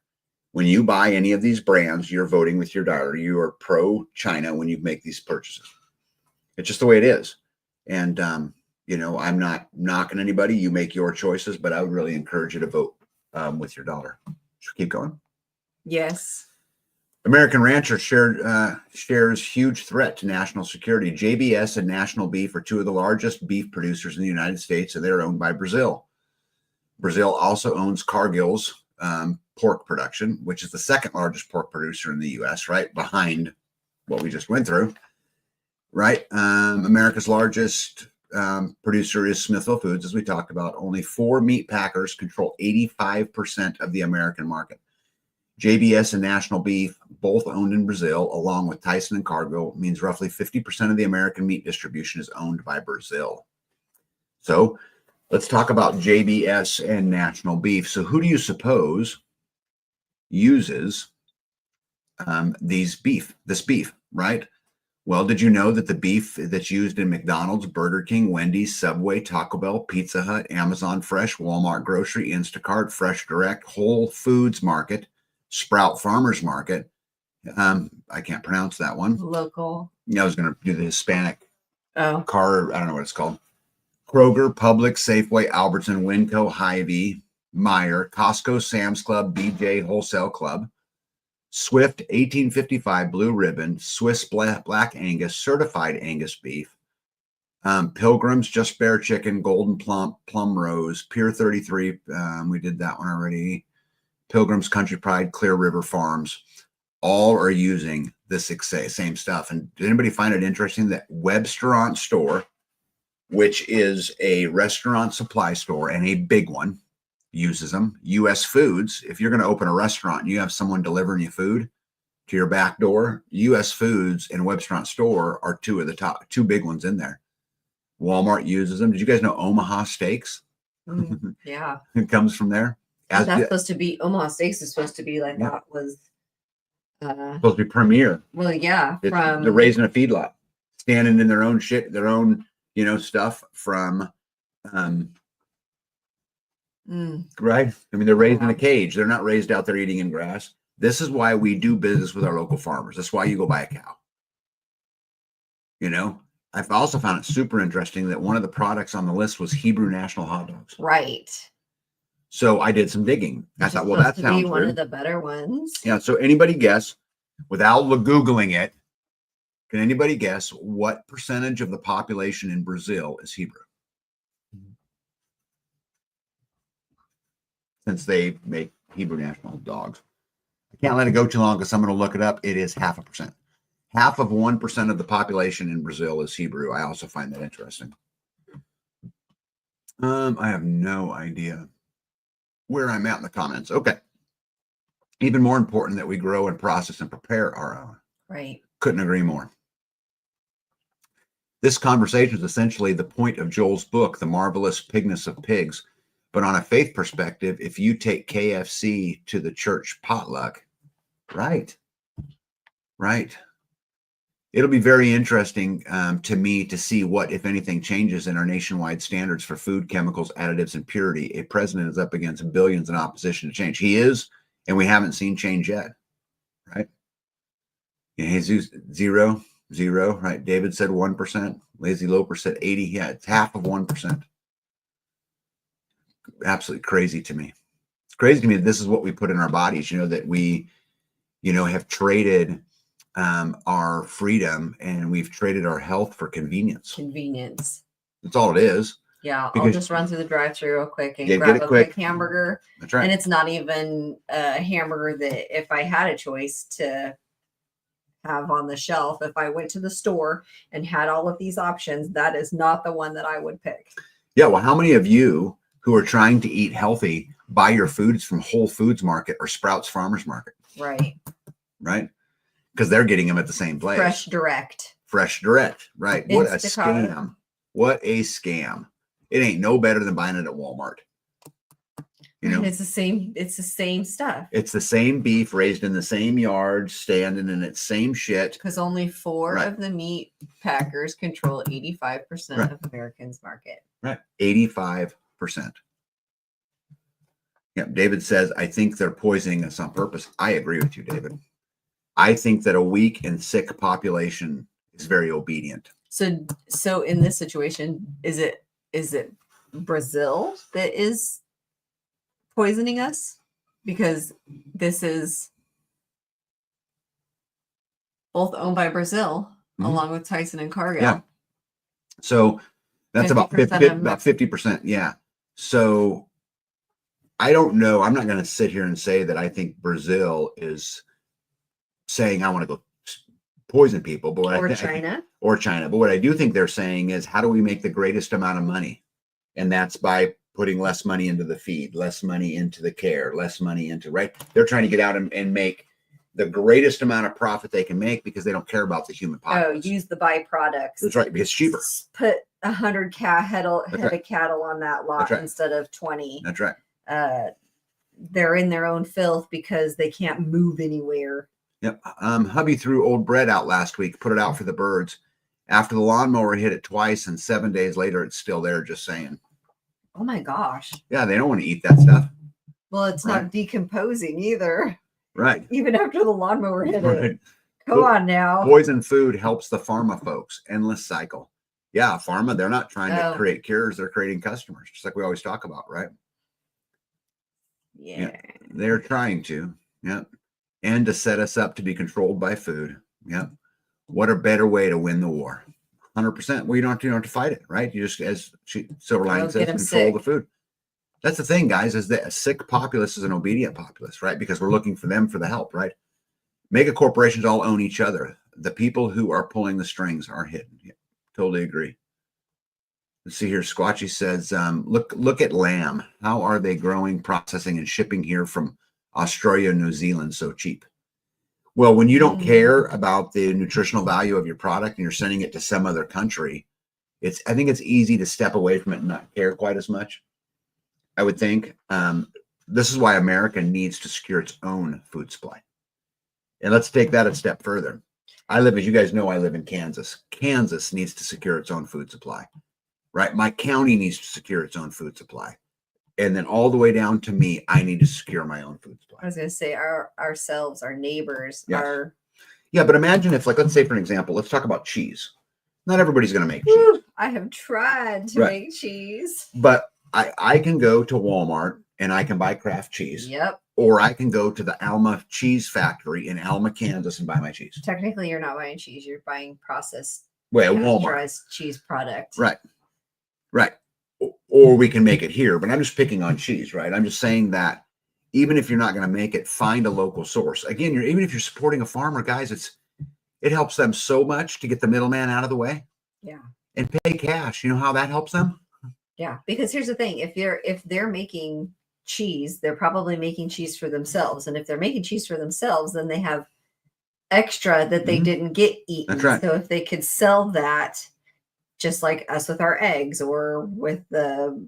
When you buy any of these brands, you're voting with your dollar. You are pro-China when you make these purchases. It's just the way it is. And, I'm not knocking anybody. You make your choices, but I would really encourage you to vote with your dollar. Should we keep going? Yes. American Rancher shares huge threat to national security. JBS and National Beef are two of the largest beef producers in the United States, and they're owned by Brazil. Brazil also owns Cargill's pork production, which is the second largest pork producer in the U.S., right behind what we just went through, right? America's largest producer is Smithville Foods, as we talked about. Only 4 meat packers control 85% of the American market. JBS and National Beef, both owned in Brazil, along with Tyson and Cargill, means roughly 50% of the American meat distribution is owned by Brazil. So let's talk about JBS and National Beef. So who do you suppose uses this beef, right? Well, did you know that the beef that's used in McDonald's, Burger King, Wendy's, Subway, Taco Bell, Pizza Hut, Amazon Fresh, Walmart Grocery, Instacart, Fresh Direct, Whole Foods Market, Sprout Farmers Market. I can't pronounce that one. Local. Yeah, I was going to do the Hispanic Oh. car. I don't know what it's called. Kroger, Publix, Safeway, Albertson, Winco, Hy-Vee, Meijer, Costco, Sam's Club, BJ Wholesale Club, Swift, 1855 Blue Ribbon, Swiss Black Angus, Certified Angus Beef, Pilgrim's, Just Bare Chicken, Golden Plum Rose, Pier 33. We did that one already. Pilgrim's, Country Pride, Clear River Farms, all are using this same stuff. And did anybody find it interesting that Webstaurant Store, which is a restaurant supply store and a big one, uses them? US Foods, if you're going to open a restaurant and you have someone delivering you food to your back door, US Foods and Webstaurant Store are two of the top, two big ones in there. Walmart uses them. Did you guys know Omaha Steaks? Yeah. It comes from there. That's supposed to be, Omaha Steaks is supposed to be like, that was supposed to be premier. Well, yeah, they're raising a feedlot, standing in their own shit, their own, stuff from right. I mean, they're raised in a cage. They're not raised out there eating in grass. This is why we do business with our local farmers. That's why you go buy a cow. I've also found it super interesting that one of the products on the list was Hebrew National Hot Dogs. Right. So I did some digging. I thought, well, that sounds one of the better ones. Yeah. So anybody guess, without Googling it, can anybody guess what percentage of the population in Brazil is Hebrew? Since they make Hebrew National Dogs. I can't let it go too long because I'm going to look it up. It is 0.5%. 0.5% of the population in Brazil is Hebrew. I also find that interesting. I have no idea where I'm at in the comments. Okay. Even more important that we grow and process and prepare our own. Right. Couldn't agree more. This conversation is essentially the point of Joel's book, The Marvelous Pigness of Pigs. But on a faith perspective, if you take KFC to the church potluck, right. It'll be very interesting to me to see what, if anything, changes in our nationwide standards for food, chemicals, additives, and purity. A president is up against billions in opposition to change. He is, and we haven't seen change yet, right? Jesus, zero, right? David said 1%. Lazy Loper said 80. Yeah, it's 1/2%. Absolutely crazy to me. It's crazy to me that this is what we put in our bodies, that we, have traded our freedom and we've traded our health for convenience. That's all it is. Yeah, I'll just run through the drive-thru real quick and get grab a quick hamburger. That's right. And it's not even a hamburger that if I had a choice to have on the shelf, if I went to the store and had all of these options, that is not the one that I would pick. Yeah, well, how many of you who are trying to eat healthy buy your foods from Whole Foods Market or Sprouts Farmers Market? Right. Because they're getting them at the same place. Fresh Direct, right? What a scam. What a scam. It ain't no better than buying it at Walmart. It's the same stuff. It's the same beef raised in the same yard, standing in its same shit. Because only 4 of the meat packers control 85% of Americans' market. Right. 85%. Yeah. David says, I think they're poisoning us on purpose. I agree with you, David. I think that a weak and sick population is very obedient. So in this situation, is it Brazil that is poisoning us? Because this is both owned by Brazil, Mhm. along with Tyson and Cargill. Yeah. So that's about 50% 50%. Yeah. So I don't know. I'm not going to sit here and say that I think Brazil is saying I want to go poison people, but Or China. or China. But what I do think they're saying is, how do we make the greatest amount of money? And that's by putting less money into the feed, less money into the care, less money into, right? They're trying to get out and make the greatest amount of profit they can make because they don't care about the human populace. Use the byproducts. That's right, because it's cheaper. Put 100 head of cattle on that lot instead of 20. That's right. They're in their own filth because they can't move anywhere. Yep. Hubby threw old bread out last week, put it out for the birds. After the lawnmower hit it twice, and 7 days later, it's still there, just saying. Oh my gosh. Yeah, they don't want to eat that stuff. Well, it's not decomposing either. Right. Even after the lawnmower hit it. Come on now. Poison food helps the pharma folks. Endless cycle. Yeah, pharma, they're not trying to create cures. They're creating customers, just like we always talk about, right? Yeah. They're trying to. Yep. And to set us up to be controlled by food. Yep. What a better way to win the war. 100%. Well, you don't have to fight it, right? You just, as Silverline says, control the food. That's the thing, guys, is that a sick populace is an obedient populace, right? Because we're looking for them for the help, right? Mega corporations all own each other. The people who are pulling the strings are hidden. Yeah, totally agree. Let's see here. Squatchy says, look at lamb. How are they growing, processing, and shipping here from Australia and New Zealand so cheap? Well, when you don't care about the nutritional value of your product and you're sending it to some other country, I think it's easy to step away from it and not care quite as much. I would think. This is why America needs to secure its own food supply. And let's take that a step further. As you guys know, I live in Kansas. Kansas needs to secure its own food supply, right? My county needs to secure its own food supply. And then all the way down to me, I need to secure my own food supply. I was going to say ourselves, our neighbors, yes. Yeah, but imagine if, like, let's say for an example, let's talk about cheese. Not everybody's going to make cheese. I have tried to make cheese. But I can go to Walmart and I can buy Kraft cheese. Yep. Or I can go to the Alma Cheese Factory in Alma, Kansas and buy my cheese. Technically, you're not buying cheese. You're buying processed Walmart cheese product. Right. Right. Or we can make it here. But I'm just picking on cheese, right? I'm just saying that even if you're not going to make it, find a local source. Again, even if you're supporting a farmer, guys, it helps them so much to get the middleman out of the way. Yeah. And pay cash. You know how that helps them? Yeah, because here's the thing: if they're making cheese, they're probably making cheese for themselves, and if they're making cheese for themselves, then they have extra that they didn't get eaten. That's right. So if they could sell that, just like us with our eggs or with the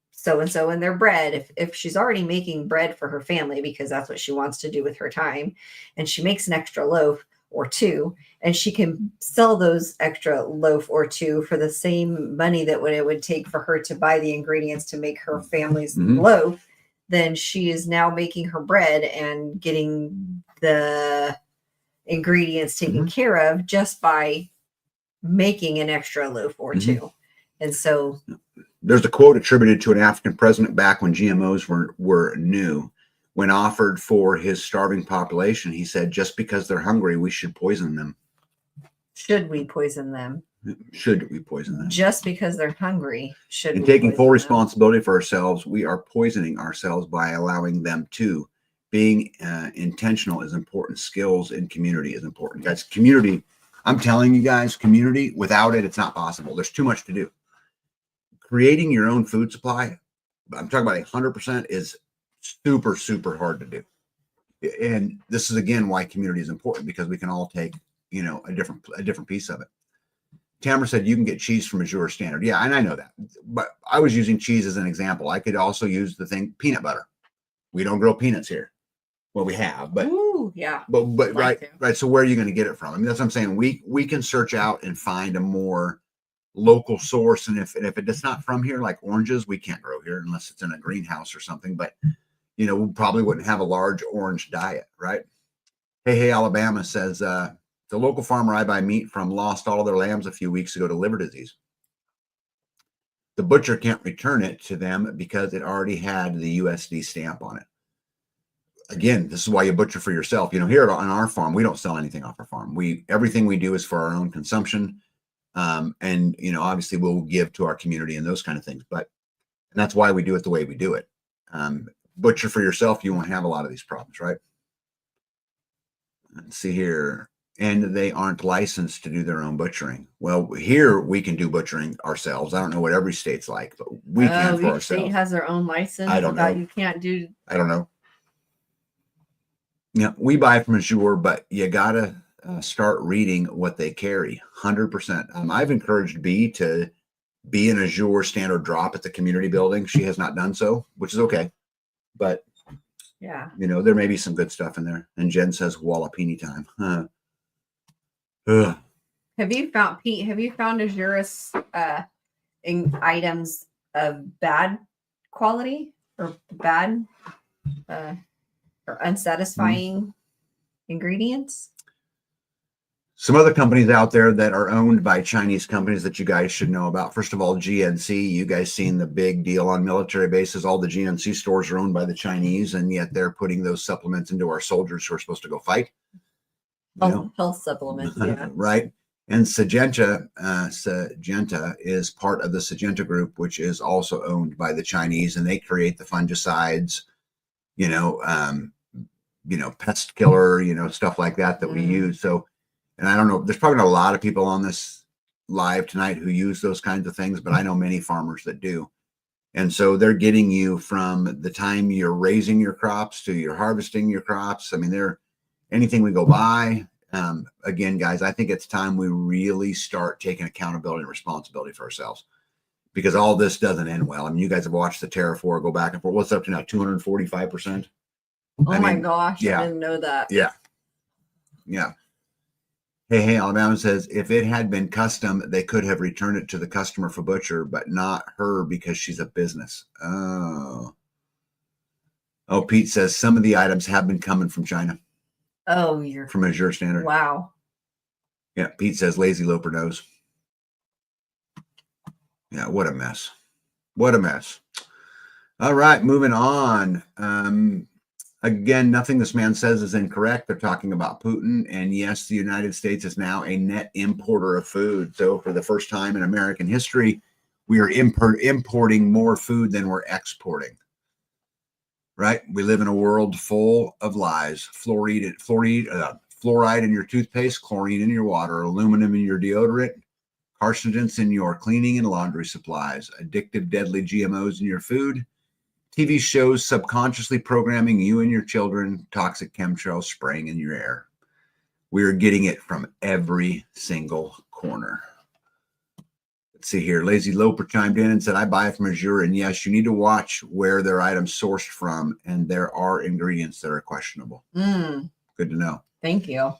so and so in their bread, if she's already making bread for her family because that's what she wants to do with her time, and she makes an extra loaf or two, and she can sell those extra loaf or two for the same money that it would take for her to buy the ingredients to make her family's loaf, then she is now making her bread and getting the ingredients taken care of just by making an extra loaf or two. And so there's a quote attributed to an African president back when GMOs were new. When offered for his starving population, he said, just because they're hungry, we should poison them. Should we poison them? Should we poison them? Just because they're hungry, should we? And taking full responsibility for ourselves, we are poisoning ourselves by allowing them to. Being intentional is important. Skills in community is important. Guys, community, I'm telling you guys, community, without it, it's not possible. There's too much to do. Creating your own food supply, I'm talking about 100%, is super, super hard to do. And this is, again, why community is important, because we can all take, a different piece of it. Tamara said you can get cheese from Azure Standard. Yeah, and I know that. But I was using cheese as an example. I could also use the thing peanut butter. We don't grow peanuts here. Well, we have, but yeah. But like right. So where are you going to get it from? I mean, that's what I'm saying. We can search out and find a more local source. And if it's not from here, like oranges, we can't grow here unless it's in a greenhouse or something. But we probably wouldn't have a large orange diet, right? Hey, Alabama says the local farmer I buy meat from lost all of their lambs a few weeks ago to liver disease. The butcher can't return it to them because it already had the USD stamp on it. again, this is why you butcher for yourself. Here on our farm, we don't sell anything off our farm. Everything we do is for our own consumption. And obviously we'll give to our community and those kind of things, and that's why we do it the way we do it. Butcher for yourself, you won't have a lot of these problems, right? Let's see here. And they aren't licensed to do their own butchering. Well, here we can do butchering ourselves. I don't know what every state's like, but we can for each ourselves. state has their own license. I don't know. You can't do. I don't know. Yeah, we buy from Azure, but you gotta start reading what they carry. 100%. I've encouraged B to be an Azure standard drop at the community building. She has not done so, which is okay. But yeah, there may be some good stuff in there. And Jen says Wallapini time. Ugh. Have you found Azure's in items of bad quality or bad or unsatisfying ingredients? Some other companies out there that are owned by Chinese companies that you guys should know about. First of all, GNC. You guys seen the big deal on military bases. All the GNC stores are owned by the Chinese, and yet they're putting those supplements into our soldiers who are supposed to go fight. Health supplements, yeah. Right. And Syngenta is part of the Syngenta group, which is also owned by the Chinese, and they create the fungicides, pest killer, stuff like that we use. So, and I don't know, there's probably not a lot of people on this live tonight who use those kinds of things, but I know many farmers that do. And so they're getting you from the time you're raising your crops to you're harvesting your crops. I mean, anything we go by. Again, guys, I think it's time we really start taking accountability and responsibility for ourselves, because all this doesn't end well. I mean, you guys have watched the tariff war go back and forth. What's up to now? 245%. Oh my gosh. Yeah. I didn't know that. Yeah. Yeah. Hey, Alabama says, if it had been custom, they could have returned it to the customer for butcher, but not her because she's a business. Oh, Pete says some of the items have been coming from China. Oh, you're from Azure standard. Wow. Yeah, Pete says lazy loper knows. Yeah, what a mess. What a mess. All right, moving on. Again, nothing this man says is incorrect. They're talking about Putin. And yes, the United States is now a net importer of food. So for the first time in American history, we are importing more food than we're exporting. Right? We live in a world full of lies. Fluoride in your toothpaste, chlorine in your water, aluminum in your deodorant, carcinogens in your cleaning and laundry supplies, addictive, deadly GMOs in your food, TV shows subconsciously programming you and your children, toxic chemtrails spraying in your air. We are getting it from every single corner. Let's see here. Lazy Loper chimed in and said, I buy from Azure. And yes, you need to watch where their items sourced from. And there are ingredients that are questionable. Good to know. Thank you.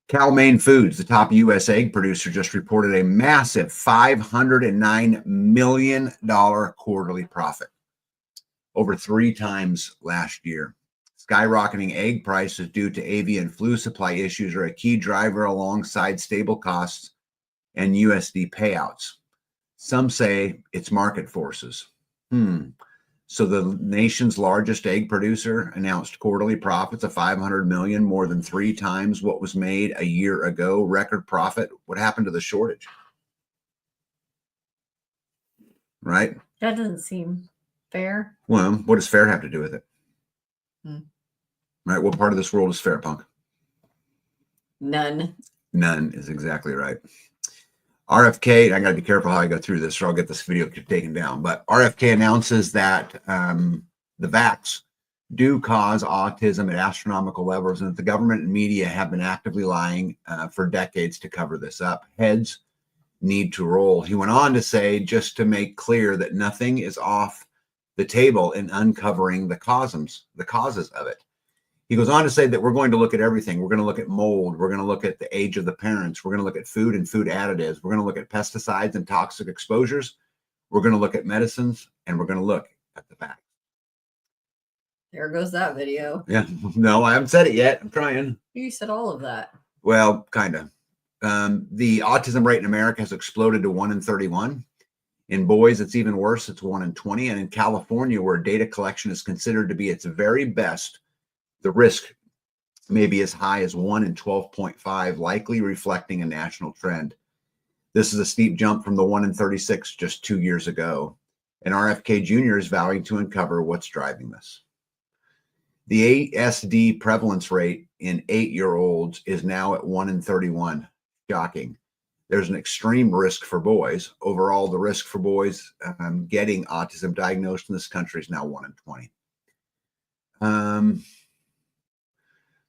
Cal-Maine Foods, the top U.S. egg producer, just reported a massive $509 million quarterly profit, over 3 times last year. Skyrocketing egg prices due to avian flu supply issues are a key driver alongside stable costs and USD payouts. Some say it's market forces. So the nation's largest egg producer announced quarterly profits of $500 million, more than 3 times what was made a year ago. Record profit. What happened to the shortage? Right? That doesn't seem fair. Well, what does fair have to do with it? Right? What part of this world is fair, punk? None. None is exactly right. RFK, I got to be careful how I go through this or I'll get this video taken down. But RFK announces that the vax do cause autism at astronomical levels, and that the government and media have been actively lying for decades to cover this up. Heads need to roll. He went on to say, just to make clear that nothing is off the table in uncovering the causes of it. He goes on to say that we're going to look at everything. We're going to look at mold. We're going to look at the age of the parents. We're going to look at food and food additives. We're going to look at pesticides and toxic exposures. We're going to look at medicines, and we're going to look at the facts. There goes that video. Yeah. No, I haven't said it yet. I'm trying. You said all of that. Well, kind of. The autism rate in America has exploded to 1 in 31. In boys, it's even worse. It's 1 in 20. And in California, where data collection is considered to be its very best, The risk may be as high as 1 in 12.5, likely reflecting a national trend. This is a steep jump from the 1 in 36 just 2 years ago. And RFK Jr. is vowing to uncover what's driving this. The ASD prevalence rate in 8-year-olds is now at 1 in 31. Shocking. There's an extreme risk for boys. Overall, the risk for boys getting autism diagnosed in this country is now 1 in 20.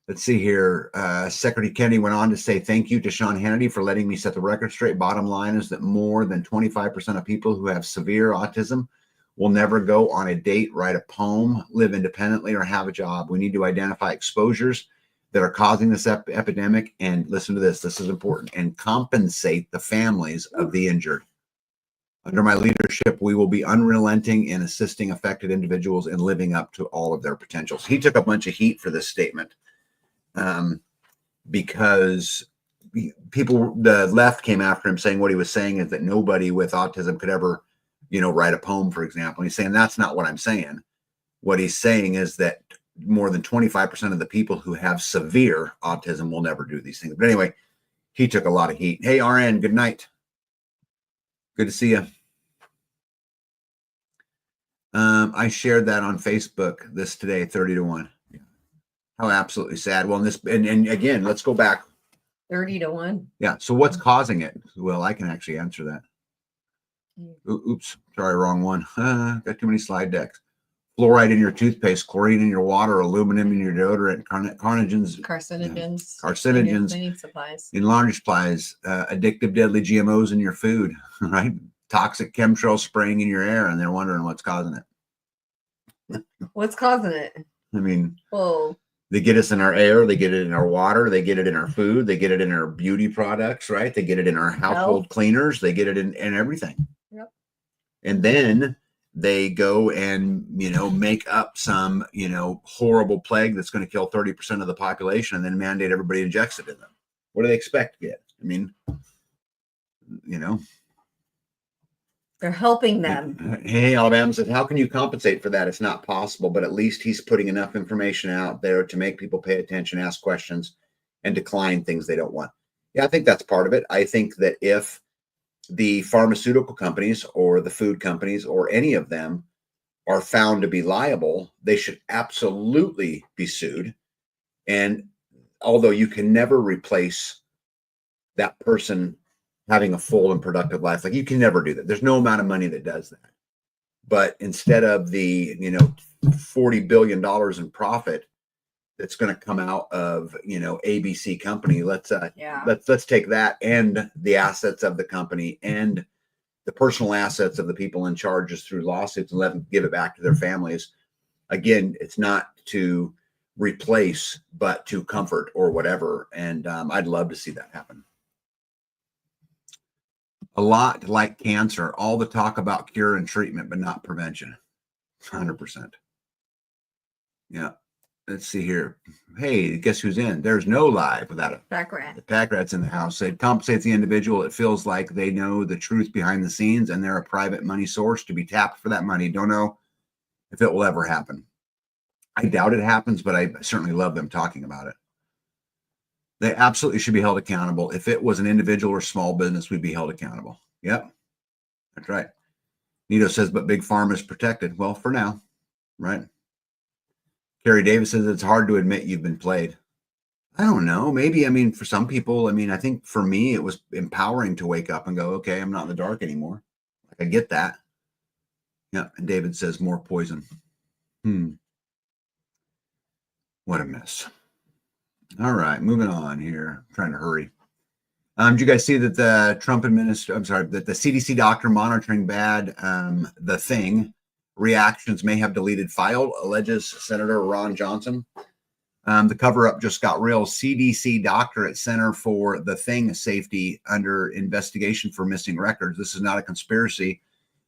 Let's see here. Secretary Kennedy went on to say, thank you to Sean Hannity for letting me set the record straight. Bottom line is that more than 25% of people who have severe autism will never go on a date, write a poem, live independently, or have a job. We need to identify exposures that are causing this epidemic and listen to this. This is important, and compensate the families of the injured. Under my leadership, we will be unrelenting in assisting affected individuals in living up to all of their potentials. He took a bunch of heat for this statement. Because people, the left came after him saying what he was saying is that nobody with autism could ever, write a poem, for example. And he's saying, that's not what I'm saying. What he's saying is that more than 25% of the people who have severe autism will never do these things. But anyway, he took a lot of heat. Hey, RN, good night. Good to see you. I shared that on Facebook this today, 30-1. How absolutely sad. Well, and again, let's go back. 30-1. Yeah. So what's causing it? Well, I can actually answer that. Oops. Sorry, wrong one. Got too many slide decks. Fluoride in your toothpaste, chlorine in your water, aluminum in your deodorant, carcinogens, cleaning supplies, in laundry supplies, addictive, deadly GMOs in your food, right? Toxic chemtrail spraying in your air, and they're wondering what's causing it. What's causing it? I mean, whoa. They get us in our air, they get it in our water, they get it in our food, they get it in our beauty products, right? They get it in our household cleaners, they get it in everything. Yep. And then they go and, make up some, horrible plague that's going to kill 30% of the population and then mandate everybody injects it in them. What do they expect to get? I mean, They're helping them. Hey, Alabama said, how can you compensate for that? It's not possible, but at least he's putting enough information out there to make people pay attention, ask questions, and decline things they don't want. Yeah, I think that's part of it. I think that if the pharmaceutical companies or the food companies or any of them are found to be liable, they should absolutely be sued. And although you can never replace that person having a full and productive life, like you can never do that. There's no amount of money that does that. But instead of the, $40 billion in profit that's going to come out of, ABC company, let's take that and the assets of the company and the personal assets of the people in charge just through lawsuits and let them give it back to their families. Again, it's not to replace, but to comfort or whatever. And I'd love to see that happen. A lot like cancer, all the talk about cure and treatment, but not prevention. 100%. Yeah. Let's see here. Hey, guess who's in? There's no live without a pack rat. The pack rat's in the house. It compensates the individual. It feels like they know the truth behind the scenes and they're a private money source to be tapped for that money. Don't know if it will ever happen. I doubt it happens, but I certainly love them talking about it. They absolutely should be held accountable. If it was an individual or small business, we'd be held accountable. Yep. That's right. Nito says, but big pharma is protected. Well, for now, right? Carrie Davis says, it's hard to admit you've been played. I don't know. Maybe, for some people, I think for me, it was empowering to wake up and go, okay, I'm not in the dark anymore. I get that. Yeah. And David says, more poison. What a mess. All right, moving on here. I'm trying to hurry. Did you guys see that the that the CDC doctor monitoring the thing reactions may have deleted file, alleges Senator Ron Johnson. The cover-up just got real. CDC doctor at Center for the Thing Safety under investigation for missing records. This is not a conspiracy.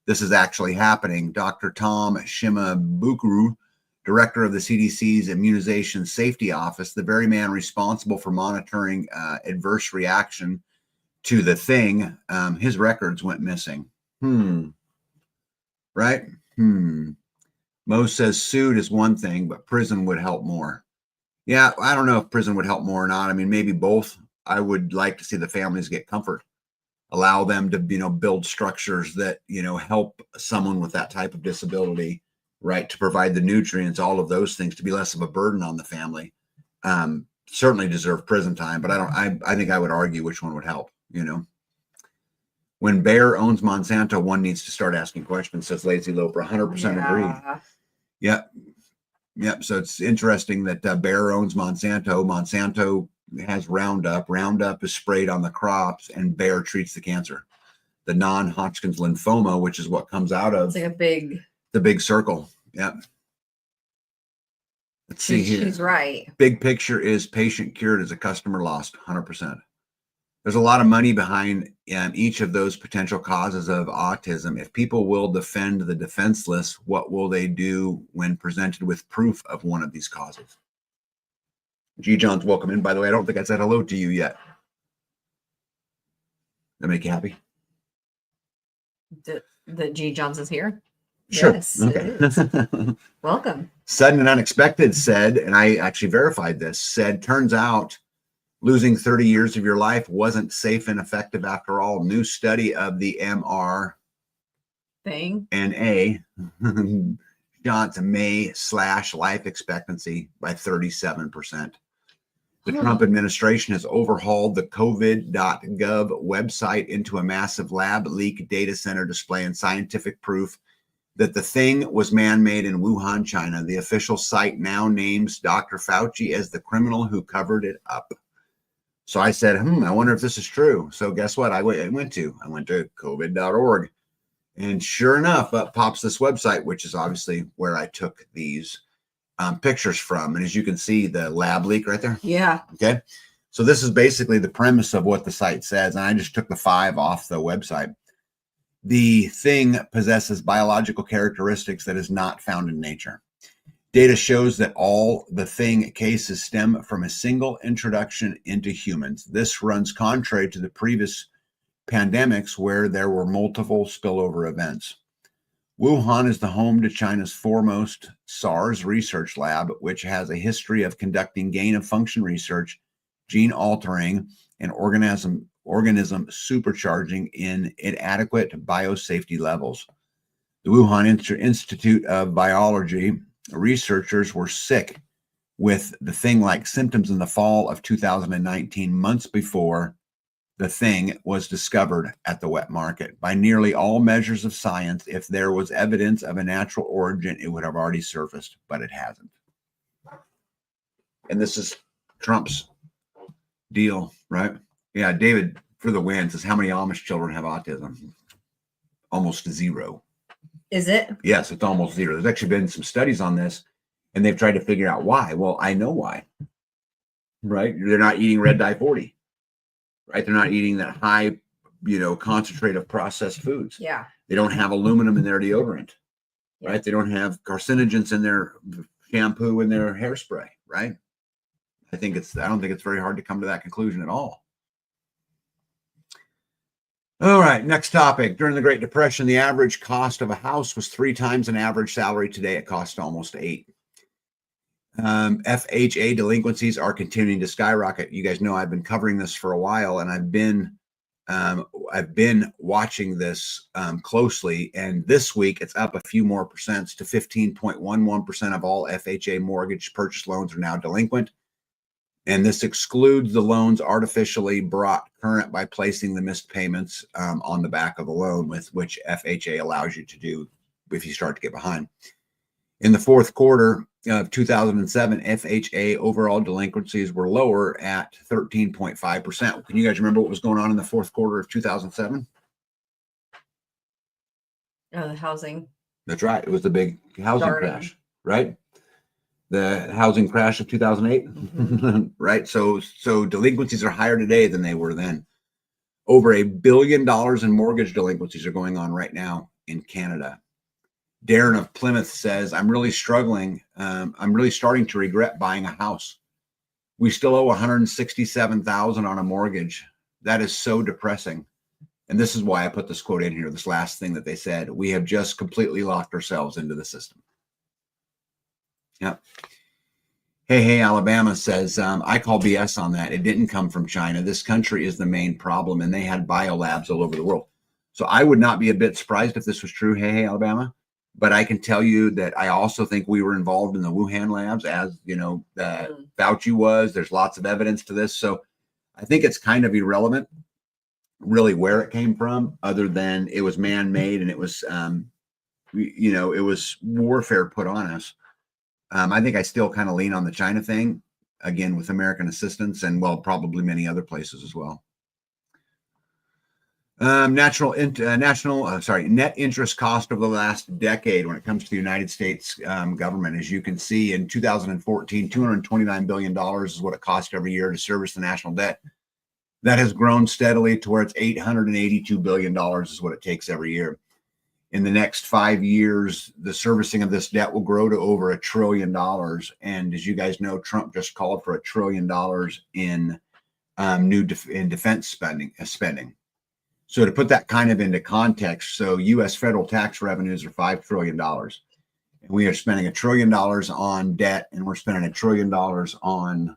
This is actually happening. Dr. Tom Shimabukuro, director of the CDC's Immunization Safety Office, the very man responsible for monitoring adverse reaction to the thing, his records went missing. Right? Mo says sued is one thing, but prison would help more. Yeah, I don't know if prison would help more or not. I mean, maybe both. I would like to see the families get comfort, allow them to, build structures that, help someone with that type of disability, right? To provide the nutrients, all of those things, to be less of a burden on the family. Certainly deserve prison time, but I think I would argue which one would help, When Bayer owns Monsanto, one needs to start asking questions, says Lazy Loper. 100% agreed. Yep. Yep. So it's interesting that Bayer owns Monsanto. Monsanto has Roundup. Roundup is sprayed on the crops, and Bayer treats the cancer, the non-Hodgkin's lymphoma, which is what comes out of it's like the big circle. Yep. Let's see here. She's right. Big picture is patient cured as a customer lost. 100%. There's a lot of money behind each of those potential causes of autism. If people will defend the defenseless, what will they do when presented with proof of one of these causes? G. John's welcome in. By the way, I don't think I said hello to you yet. That make you happy? The G. Johns is here? Sure. Yes, okay. it is. Welcome. Sudden and unexpected said, and I actually verified this, said, turns out losing 30 years of your life wasn't safe and effective after all. New study of the mRNA shot May/life expectancy by 37%. The Trump administration has overhauled the covid.gov website into a massive lab leak data center displaying scientific proof that the thing was man-made in Wuhan, China. The official site now names Dr. Fauci as the criminal who covered it up. So I said, I wonder if this is true. So guess what? I went to covid.org. And sure enough, up pops this website, which is obviously where I took these pictures from. And as you can see, the lab leak right there. Yeah. Okay. So this is basically the premise of what the site says. And I just took the 5 off the website. The thing possesses biological characteristics that is not found in nature. Data shows that all the thing cases stem from a single introduction into humans. This runs contrary to the previous pandemics where there were multiple spillover events. Wuhan is the home to China's foremost SARS research lab, which has a history of conducting gain-of-function research, gene altering, and organism supercharging in inadequate biosafety levels. The Wuhan Institute of Biology researchers were sick with the thing-like symptoms in the fall of 2019, months before the thing was discovered at the wet market. By nearly all measures of science, if there was evidence of a natural origin, it would have already surfaced, but it hasn't. And this is Trump's deal, right? Yeah, David for the win says, how many Amish children have autism? Almost 0. Is it? Yes, it's almost 0. There's actually been some studies on this, and they've tried to figure out why. Well, I know why, right? They're not eating red dye 40, right? They're not eating that high, concentrate of processed foods. Yeah. They don't have aluminum in their deodorant, right? They don't have carcinogens in their shampoo and their hairspray, right? I don't think it's very hard to come to that conclusion at all. All right, next topic. During the Great Depression, the average cost of a house was 3 times an average salary. Today, it costs almost 8. FHA delinquencies are continuing to skyrocket. You guys know I've been covering this for a while, and I've been watching this closely. And this week, it's up a few more percents to 15.11% of all FHA mortgage purchase loans are now delinquent. And this excludes the loans artificially brought current by placing the missed payments on the back of the loan, with which FHA allows you to do if you start to get behind. In the fourth quarter of 2007, FHA overall delinquencies were lower at 13.5%. Can you guys remember what was going on in the fourth quarter of 2007? Oh, the housing. That's right. It was the big housing crash, right? The housing crash of 2008, right? So delinquencies are higher today than they were then. Over $1 billion in mortgage delinquencies are going on right now in Canada. Darren of Plymouth says, I'm really struggling. I'm really starting to regret buying a house. We still owe $167,000 on a mortgage. That is so depressing. And this is why I put this quote in here, this last thing that they said. We have just completely locked ourselves into the system. Yep. Hey, Alabama says, I call BS on that. It didn't come from China. This country is the main problem, and they had biolabs all over the world. So I would not be a bit surprised if this was true. Hey, Alabama. But I can tell you that I also think we were involved in the Wuhan labs, as you know, Fauci was. There's lots of evidence to this. So I think it's kind of irrelevant, really, where it came from, other than it was man-made and it was, it was warfare put on us. I think I still kind of lean on the China thing, again, with American assistance and, well, probably many other places as well. Net interest cost over the last decade when it comes to the United States government. As you can see, in 2014, $229 billion is what it cost every year to service the national debt. That has grown steadily to where it's $882 billion is what it takes every year. In the next 5 years, the servicing of this debt will grow to over $1 trillion. And as you guys know, Trump just called for $1 trillion in defense spending. So to put that kind of into context, so U.S. federal tax revenues are $5 trillion. And we are spending $1 trillion on debt, and we're spending $1 trillion on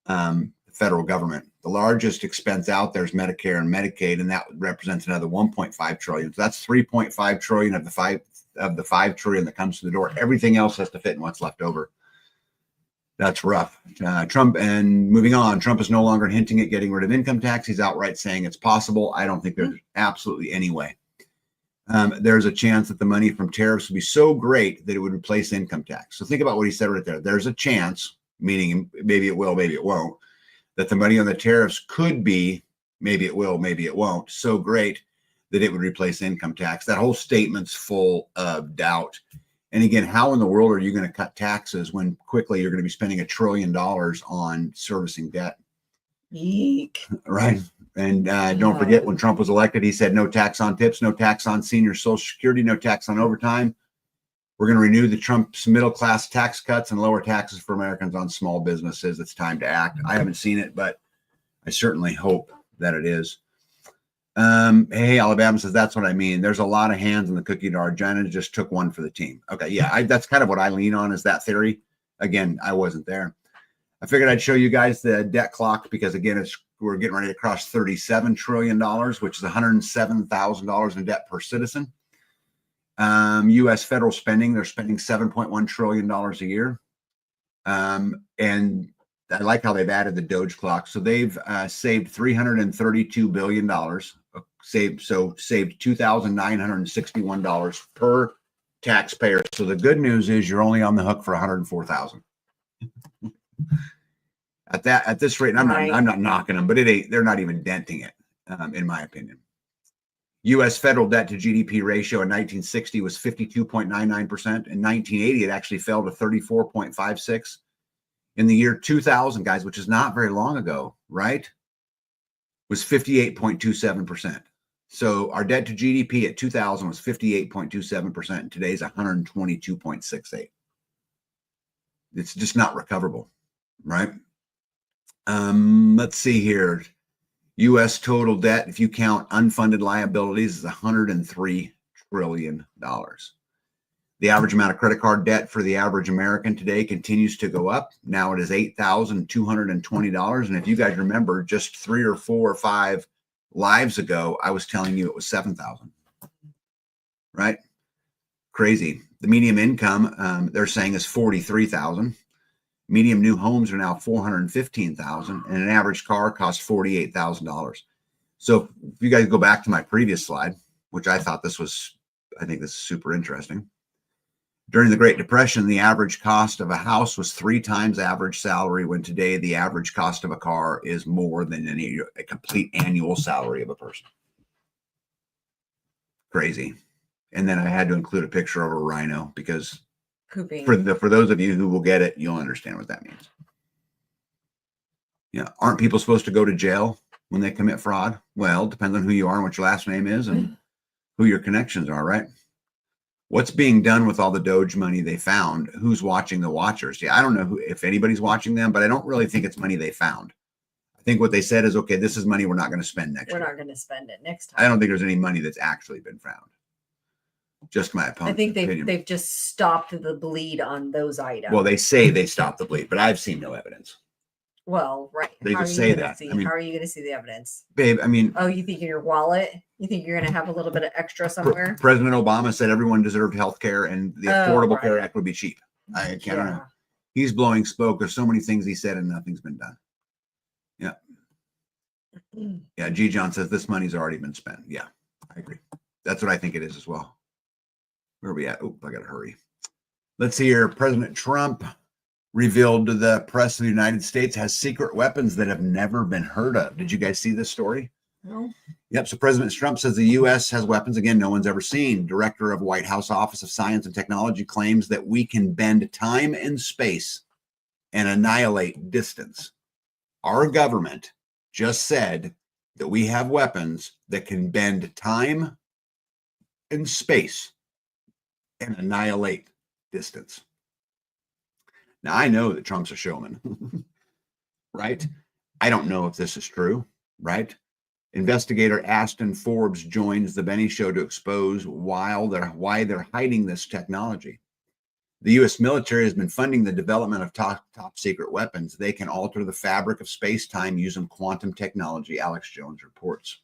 the federal government. The largest expense out there is Medicare and Medicaid, and that represents another 1.5 trillion. So that's 3.5 trillion of the 5 trillion that comes to the door. Everything else has to fit in what's left over. That's rough. Trump, and moving on, Trump is no longer hinting at getting rid of income tax. He's outright saying it's possible. I don't think there's absolutely any way. There's a chance that the money from tariffs would be so great that it would replace income tax. So think about what he said right there. There's a chance, meaning maybe it will, maybe it won't, that the money on the tariffs could be, maybe it will, maybe it won't, so great that it would replace income tax. That whole statement's full of doubt. And again, how in the world are you going to cut taxes when quickly you're going to be spending $1 trillion on servicing debt? Eek. Right. And don't forget, when Trump was elected, he said no tax on tips, no tax on senior Social Security, no tax on overtime. We're going to renew the Trump's middle-class tax cuts and lower taxes for Americans on small businesses. It's time to act. I haven't seen it, but I certainly hope that it is. Hey, Alabama says, that's what I mean. There's a lot of hands in the cookie jar. China just took one for the team. Okay, yeah, that's kind of what I lean on, is that theory. Again, I wasn't there. I figured I'd show you guys the debt clock because, again, we're getting ready to cross $37 trillion, which is $107,000 in debt per citizen. U.S. federal spending, they're spending $7.1 trillion a year. And I like how they've added the Doge clock. So they've saved $332 billion, saved $2,961 per taxpayer. So the good news is you're only on the hook for $104,000. At this rate, and I'm not knocking them, but they're not even denting it, in my opinion. U.S. federal debt to GDP ratio in 1960 was 52.99%. In 1980, it actually fell to 34.56. In the year 2000, guys, which is not very long ago, right, was 58.27%. So our debt to GDP at 2000 was 58.27%. And today's 122.68. It's just not recoverable, right? Let's see here. U.S. total debt, if you count unfunded liabilities, is $103 trillion. The average amount of credit card debt for the average American today continues to go up. Now it is $8,220. And if you guys remember, just 3 or 4 or 5 lives ago, I was telling you it was $7,000. Right? Crazy. The median income, they're saying, is $43,000. Medium new homes are now $415,000, and an average car costs $48,000. So if you guys go back to my previous slide, which I think this is super interesting. During the Great Depression, the average cost of a house was 3 times average salary, when today the average cost of a car is more than a complete annual salary of a person. Crazy. And then I had to include a picture of a rhino because pooping. For those of you who will get it, you'll understand what that means. Yeah, aren't people supposed to go to jail when they commit fraud? Well, it depends on who you are and what your last name is and who your connections are, right? What's being done with all the Doge money they found? Who's watching the watchers? Yeah, I don't know if anybody's watching them, but I don't really think it's money they found. I think what they said is, okay, this is money we're not going to spend next year. We're not going to spend it next time. I don't think there's any money that's actually been found. Just my I opponent. think they've just stopped the bleed on those items. Well, they say they stopped the bleed, but I've seen no evidence. Well, right. They How just are you say gonna that. see? I mean, how are you going to see the evidence? babe, I mean, Oh, you think in your wallet? You think you're going to have a little bit of extra somewhere? President Obama said everyone deserved health care and the Affordable Care Act would be cheap. I don't know. He's blowing smoke. There's so many things he said and nothing's been done. Yeah. Yeah. G. John says this money's already been spent. Yeah, I agree. That's what I think it is as well. Where are we at? Oh, I got to hurry. Let's see here. President Trump revealed to the press of the United States has secret weapons that have never been heard of. Did you guys see this story? No. Yep. So President Trump says the U.S. has weapons again no one's ever seen. Director of White House Office of Science and Technology claims that we can bend time and space and annihilate distance. Our government just said that we have weapons that can bend time and space and annihilate distance. Now, I know that Trump's a showman, right? I don't know if this is true, right? Investigator Ashton Forbes joins the Benny Show to expose why they're hiding this technology. The U.S. military has been funding the development of top secret weapons. They can alter the fabric of space-time using quantum technology, Alex Jones reports.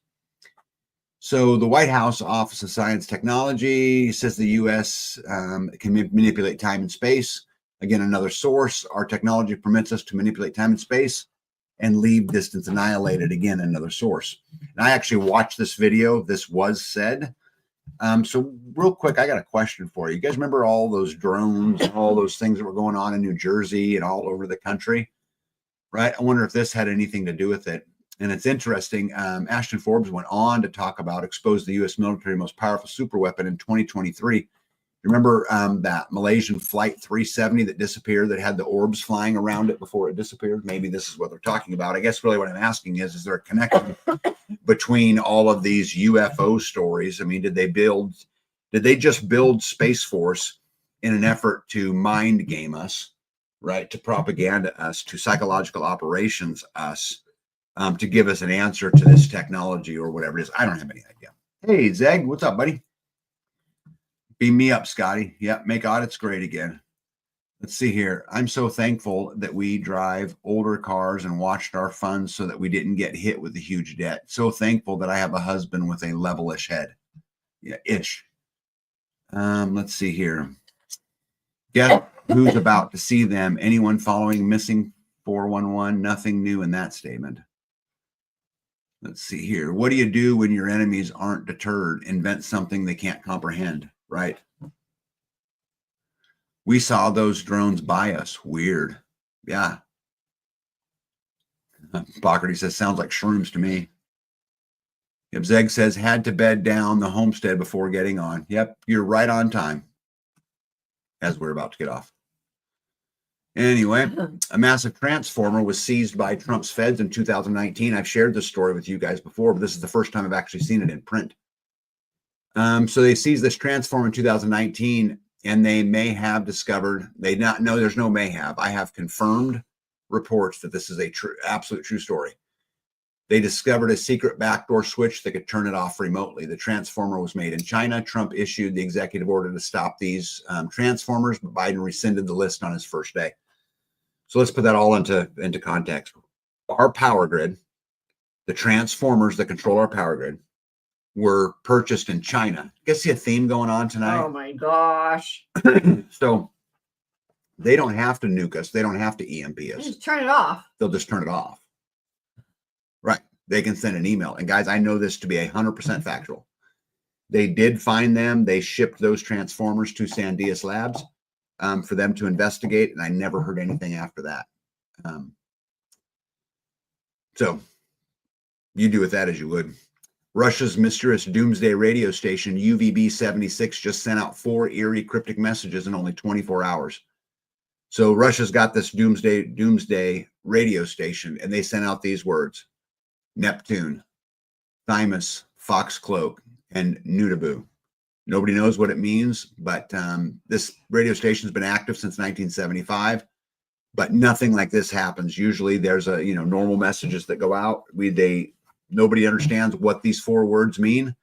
So the White House Office of Science Technology says the U.S. Can manipulate time and space. Again, another source. Our technology permits us to manipulate time and space and leave distance annihilated. Again, another source. And I actually watched this video. This was said. So real quick, I got a question for you. You guys remember all those drones, all those things that were going on in New Jersey and all over the country, right? I wonder if this had anything to do with it. And it's interesting. Ashton Forbes went on to talk about expose the U.S. military most powerful super weapon in 2023. Remember that Malaysian Flight 370 that disappeared, that had the orbs flying around it before it disappeared? Maybe this is what they're talking about. I guess really what I'm asking is there a connection between all of these UFO stories? I mean, did they just build Space Force in an effort to mind game us, right? To propaganda us, to psychological operations us, to give us an answer to this technology or whatever it is? I don't have any idea. Hey, Zeg, what's up, buddy? Beam me up, Scotty. Yep, make audits great again. Let's see here. I'm so thankful that we drive older cars and watched our funds so that we didn't get hit with a huge debt. So thankful that I have a husband with a levelish head. Yeah, ish. Let's see here. Guess who's about to see them? Anyone following missing 411? Nothing new in that statement. Let's see here. What do you do when your enemies aren't deterred? Invent something they can't comprehend, right? We saw those drones by us. Weird. Yeah. Bockerty says, sounds like shrooms to me. Yep, Zeg says, had to bed down the homestead before getting on. Yep, you're right on time as we're about to get off. Anyway, a massive transformer was seized by Trump's feds in 2019. I've shared this story with you guys before, but this is the first time I've actually seen it in print. So they seized this transformer in 2019, and they may have discovered, there's no may have. I have confirmed reports that this is a absolute true story. They discovered a secret backdoor switch that could turn it off remotely. The transformer was made in China. Trump issued the executive order to stop these transformers, but Biden rescinded the list on his first day. So let's put that all into context. Our power grid, the transformers that control our power grid, were purchased in China. You guys see a theme going on tonight? Oh my gosh. So they don't have to nuke us. They don't have to EMP us. Just turn it off. They'll just turn it off. Right. They can send an email. And guys, I know this to be 100% factual. They did find them. They shipped those transformers to Sandias Labs for them to investigate. And I never heard anything after that. So you do with that as you would. Russia's mysterious doomsday radio station, UVB-76, just sent out 4 eerie cryptic messages in only 24 hours. So Russia's got this doomsday radio station, and they sent out these words: Neptune, Thymus, Foxcloak, and Nudabu. Nobody knows what it means, but this radio station has been active since 1975. But nothing like this happens. Usually, there's normal messages that go out. Nobody understands what these 4 words mean,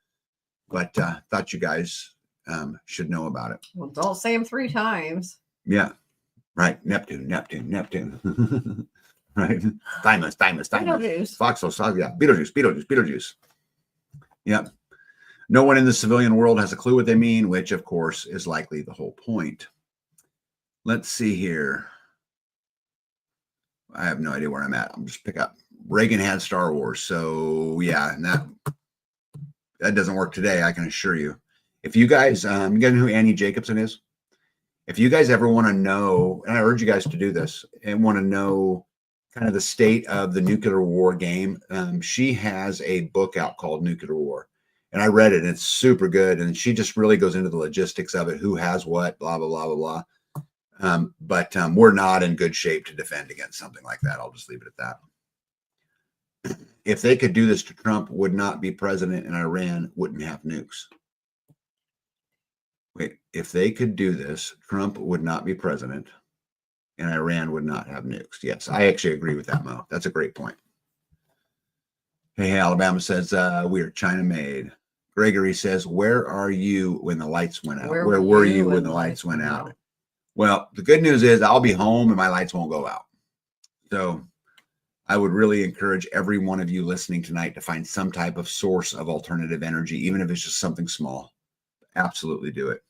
but thought you guys should know about it. Well, don't say them 3 times. Yeah, right. Neptune. Right. Thymus. Beetlejuice. Foxhole. Yeah. Beetlejuice. Yep. No one in the civilian world has a clue what they mean, which, of course, is likely the whole point. Let's see here. I have no idea where I'm at. I'm just pick up. Reagan had Star Wars. So, yeah, and that doesn't work today, I can assure you. If you guys, you guys know who Annie Jacobson is? If you guys ever want to know, and I urge you guys to do this, and want to know kind of the state of the nuclear war game, she has a book out called Nuclear War. And I read it, and it's super good. And she just really goes into the logistics of it, who has what, blah, blah, blah, blah, blah. But we're not in good shape to defend against something like that. I'll just leave it at that. If they could do this to Trump, would not be president, and Iran wouldn't have nukes. Wait, if they could do this, Trump would not be president, and Iran would not have nukes. Yes, I actually agree with that, Mo. That's a great point. Hey, Alabama says, we are China made. Gregory says, where are you when the lights went out? Where were you when the lights went out? Well, the good news is I'll be home and my lights won't go out. So I would really encourage every one of you listening tonight to find some type of source of alternative energy, even if it's just something small. Absolutely do it.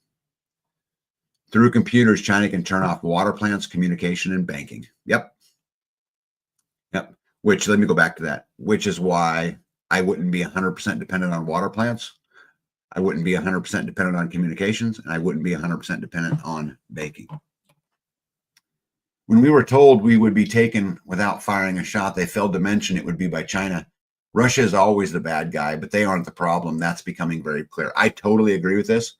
Through computers, China can turn off water plants, communication, and banking. Yep. Which, let me go back to that, which is why I wouldn't be 100% dependent on water plants. I wouldn't be 100% dependent on communications, and I wouldn't be 100% dependent on banking. When we were told we would be taken without firing a shot, they failed to mention it would be by China. Russia is always the bad guy, but they aren't the problem. That's becoming very clear. I totally agree with this.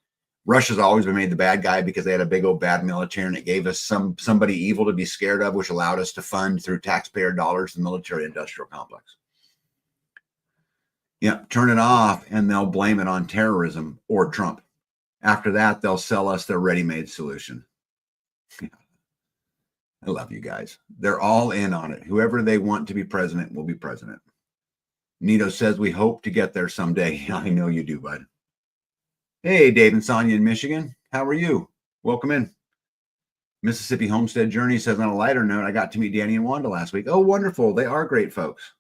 Russia's always been made the bad guy because they had a big old bad military, and it gave us somebody evil to be scared of, which allowed us to fund through taxpayer dollars the military-industrial complex. Yeah, turn it off, and they'll blame it on terrorism or Trump. After that, they'll sell us their ready-made solution. Yeah. I love you guys. They're all in on it. Whoever they want to be president will be president. Nito says, we hope to get there someday. I know you do, bud. Hey, Dave and Sonia in Michigan. How are you? Welcome in. Mississippi Homestead Journey says, on a lighter note, I got to meet Danny and Wanda last week. Oh, wonderful. They are great folks.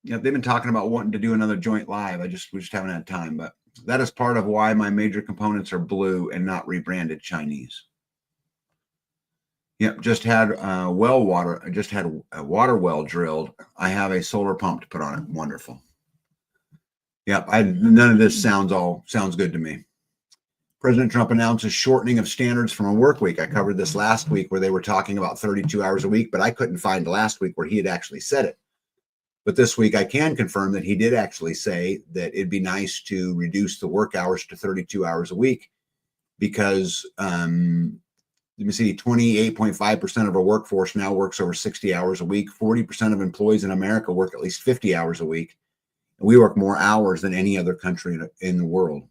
Yeah, they've been talking about wanting to do another joint live. we just haven't had time, but that is part of why my major components are blue and not rebranded Chinese. Yep, just had a water well drilled. I have a solar pump to put on it. Wonderful. Yep, none of this sounds good to me. President Trump announces shortening of standards from a work week. I covered this last week where they were talking about 32 hours a week, but I couldn't find last week where he had actually said it. But this week I can confirm that he did actually say that it'd be nice to reduce the work hours to 32 hours a week because, let me see, 28.5% of our workforce now works over 60 hours a week. 40% of employees in America work at least 50 hours a week. And we work more hours than any other country in the world.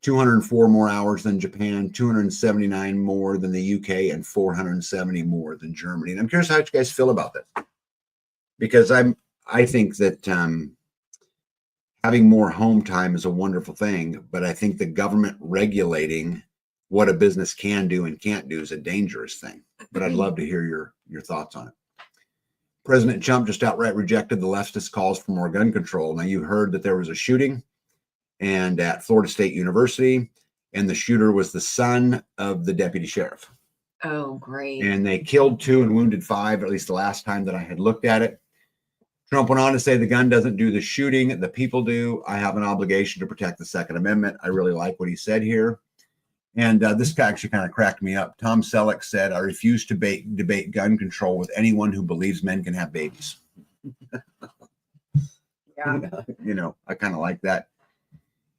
204 more hours than Japan, 279 more than the UK, and 470 more than Germany. And I'm curious how you guys feel about that. Because I think that having more home time is a wonderful thing, but I think the government regulating what a business can do and can't do is a dangerous thing. But I'd love to hear your thoughts on it. President Trump just outright rejected the leftist calls for more gun control. Now, you heard that there was a shooting and at Florida State University, and the shooter was the son of the deputy sheriff. Oh, great. And they killed 2 and wounded 5, at least the last time that I had looked at it. Trump went on to say the gun doesn't do the shooting, the people do. I have an obligation to protect the Second Amendment. I really like what he said here. And this guy actually kind of cracked me up. Tom Selleck said, I refuse to debate gun control with anyone who believes men can have babies. Yeah. You know, I kind of like that.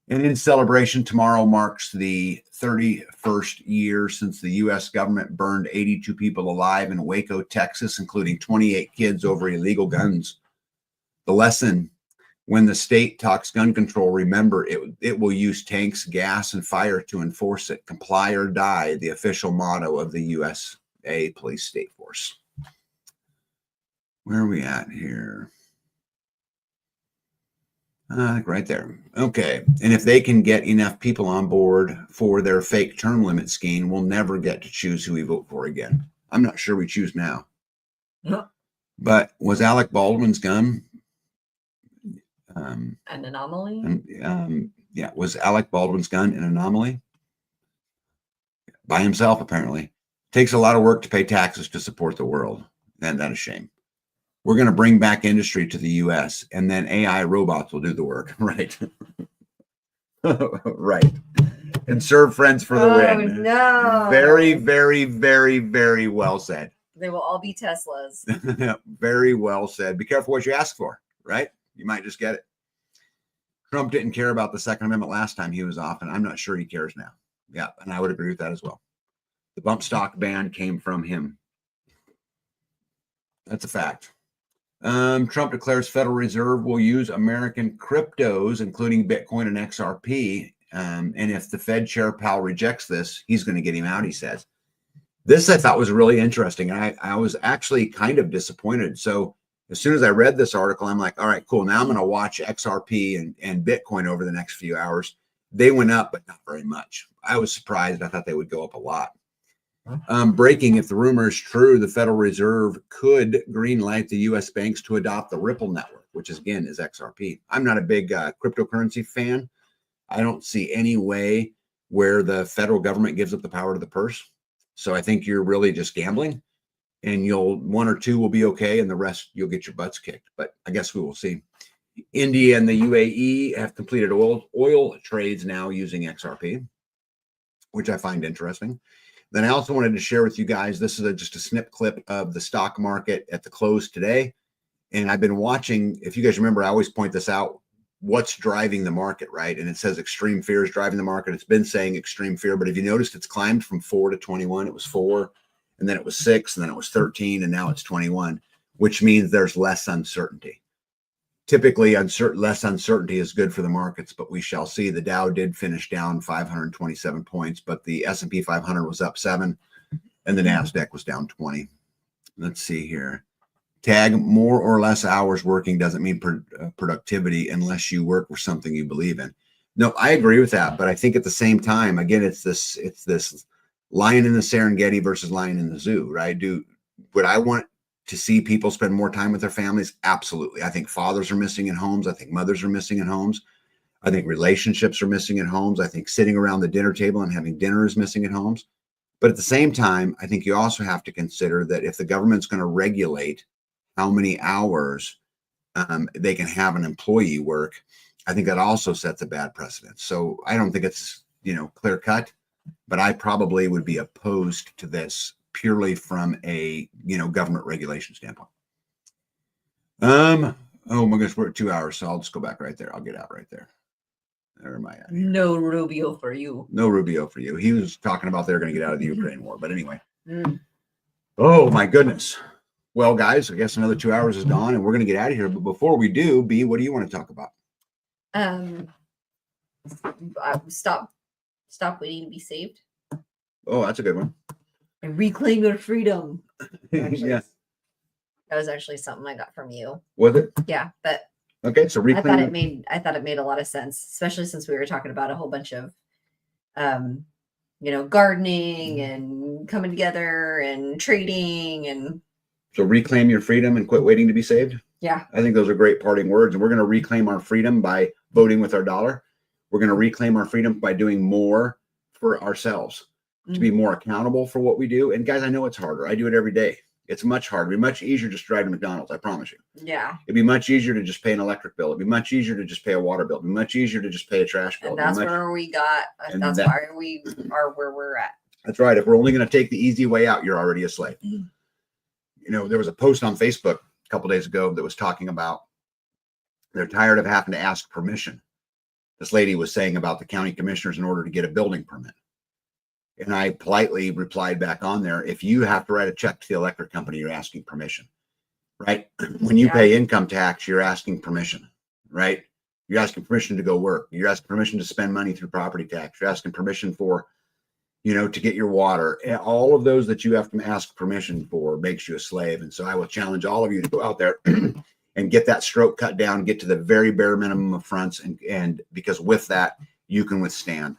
And in celebration, tomorrow marks the 31st year since the U.S. government burned 82 people alive in Waco, Texas, including 28 kids over illegal guns. The lesson: when the state talks gun control, remember it will use tanks, gas, and fire to enforce it. Comply or die, the official motto of the USA Police State Force. Where are we at here? Right there. Okay. And if they can get enough people on board for their fake term limit scheme, we'll never get to choose who we vote for again. I'm not sure we choose now. Huh. But was Alec Baldwin's gun? An anomaly? Yeah. Was Alec Baldwin's gun an anomaly? By himself, apparently. Takes a lot of work to pay taxes to support the world. And that's a shame. We're going to bring back industry to the US and then AI robots will do the work. Right. Right. And serve friends for the win. No. Very, very, very, very well said. They will all be Teslas. Very well said. Be careful what you ask for, right? You might just get it. Trump didn't care about the Second Amendment last time he was off, and I'm not sure he cares now. Yeah, and I would agree with that as well. The bump stock ban came from him. That's a fact. Trump declares Federal Reserve will use American cryptos, including Bitcoin and XRP. And if the Fed chair Powell rejects this, he's going to get him out, he says. This I thought was really interesting. And I was actually kind of disappointed. So as soon as I read this article, I'm like, all right, cool. Now I'm going to watch XRP and Bitcoin over the next few hours. They went up, but not very much. I was surprised. I thought they would go up a lot. Breaking, if the rumor is true, the Federal Reserve could greenlight the U.S. banks to adopt the Ripple network, which is XRP. I'm not a big cryptocurrency fan. I don't see any way where the federal government gives up the power to the purse. So I think you're really just gambling, and one or two will be okay, and the rest you'll get your butts kicked. But I guess we will see. India and the UAE have completed oil trades now using XRP, which I find interesting. Then I also wanted to share with you guys, this is just a snip clip of the stock market at the close today. And I've been watching, if you guys remember, I always point this out, what's driving the market, right? And it says extreme fear is driving the market. It's been saying extreme fear, but if you noticed, it's climbed from 4 to 21. It was 4, and then it was 6, and then it was 13, and now it's 21, which means there's less uncertainty. Typically, less uncertainty is good for the markets, but we shall see. The Dow did finish down 527 points, but the S&P 500 was up 7, and the NASDAQ was down 20. Let's see here. Tag, more or less hours working doesn't mean productivity unless you work for something you believe in. No, I agree with that, but I think at the same time, again, it's this lion in the Serengeti versus lion in the zoo, right? Would I want to see people spend more time with their families? Absolutely. I think fathers are missing in homes. I think mothers are missing in homes. I think relationships are missing in homes. I think sitting around the dinner table and having dinner is missing in homes. But at the same time, I think you also have to consider that if the government's going to regulate how many hours they can have an employee work, I think that also sets a bad precedent. So I don't think it's, clear cut, but I probably would be opposed to this purely from a, government regulation standpoint. Oh my gosh, we're at 2 hours, so I'll just go back right there. I'll get out right there. There am I at? No Rubio for you. No Rubio for you. He was talking about they're going to get out of the Ukraine war, but anyway. Oh my goodness. Well, guys, I guess another 2 hours is gone, and we're going to get out of here. But before we do, B, what do you want to talk about? Stop waiting to be saved. Oh, that's a good one. And reclaim your freedom. Yeah. That was actually something I got from you. Was it? Yeah, but okay. So I thought it made a lot of sense, especially since we were talking about a whole bunch of, gardening and coming together and trading and. So reclaim your freedom and quit waiting to be saved. Yeah. I think those are great parting words. And we're going to reclaim our freedom by voting with our dollar. We're going to reclaim our freedom by doing more for ourselves, to be more accountable for what we do. And guys, I know it's harder. I do it every day. It's much harder. It'd be much easier just to drive to McDonald's. I promise you. Yeah. It'd be much easier to just pay an electric bill. It'd be much easier to just pay a water bill. It'd be much easier to just pay a trash bill. And that's where we got. That's why we are where we're at. That's right. If we're only going to take the easy way out, you're already a slave. There was a post on Facebook a couple days ago that was talking about they're tired of having to ask permission. This lady was saying about the county commissioners in order to get a building permit. And I politely replied back on there, if you have to write a check to the electric company, you're asking permission, right? When you pay income tax, you're asking permission, right? You're asking permission to go work. You're asking permission to spend money through property tax. You're asking permission for, to get your water. All of those that you have to ask permission for makes you a slave. And so I will challenge all of you to go out there and get that stroke cut down, get to the very bare minimum of fronts. And because with that, you can withstand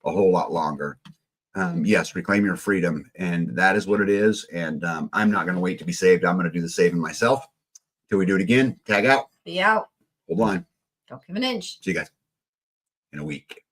a whole lot longer. Yes, reclaim your freedom. And that is what it is. And I'm not going to wait to be saved. I'm going to do the saving myself. Till we do it again, tag out. Be out. Hold on. Don't give an inch. See you guys in a week.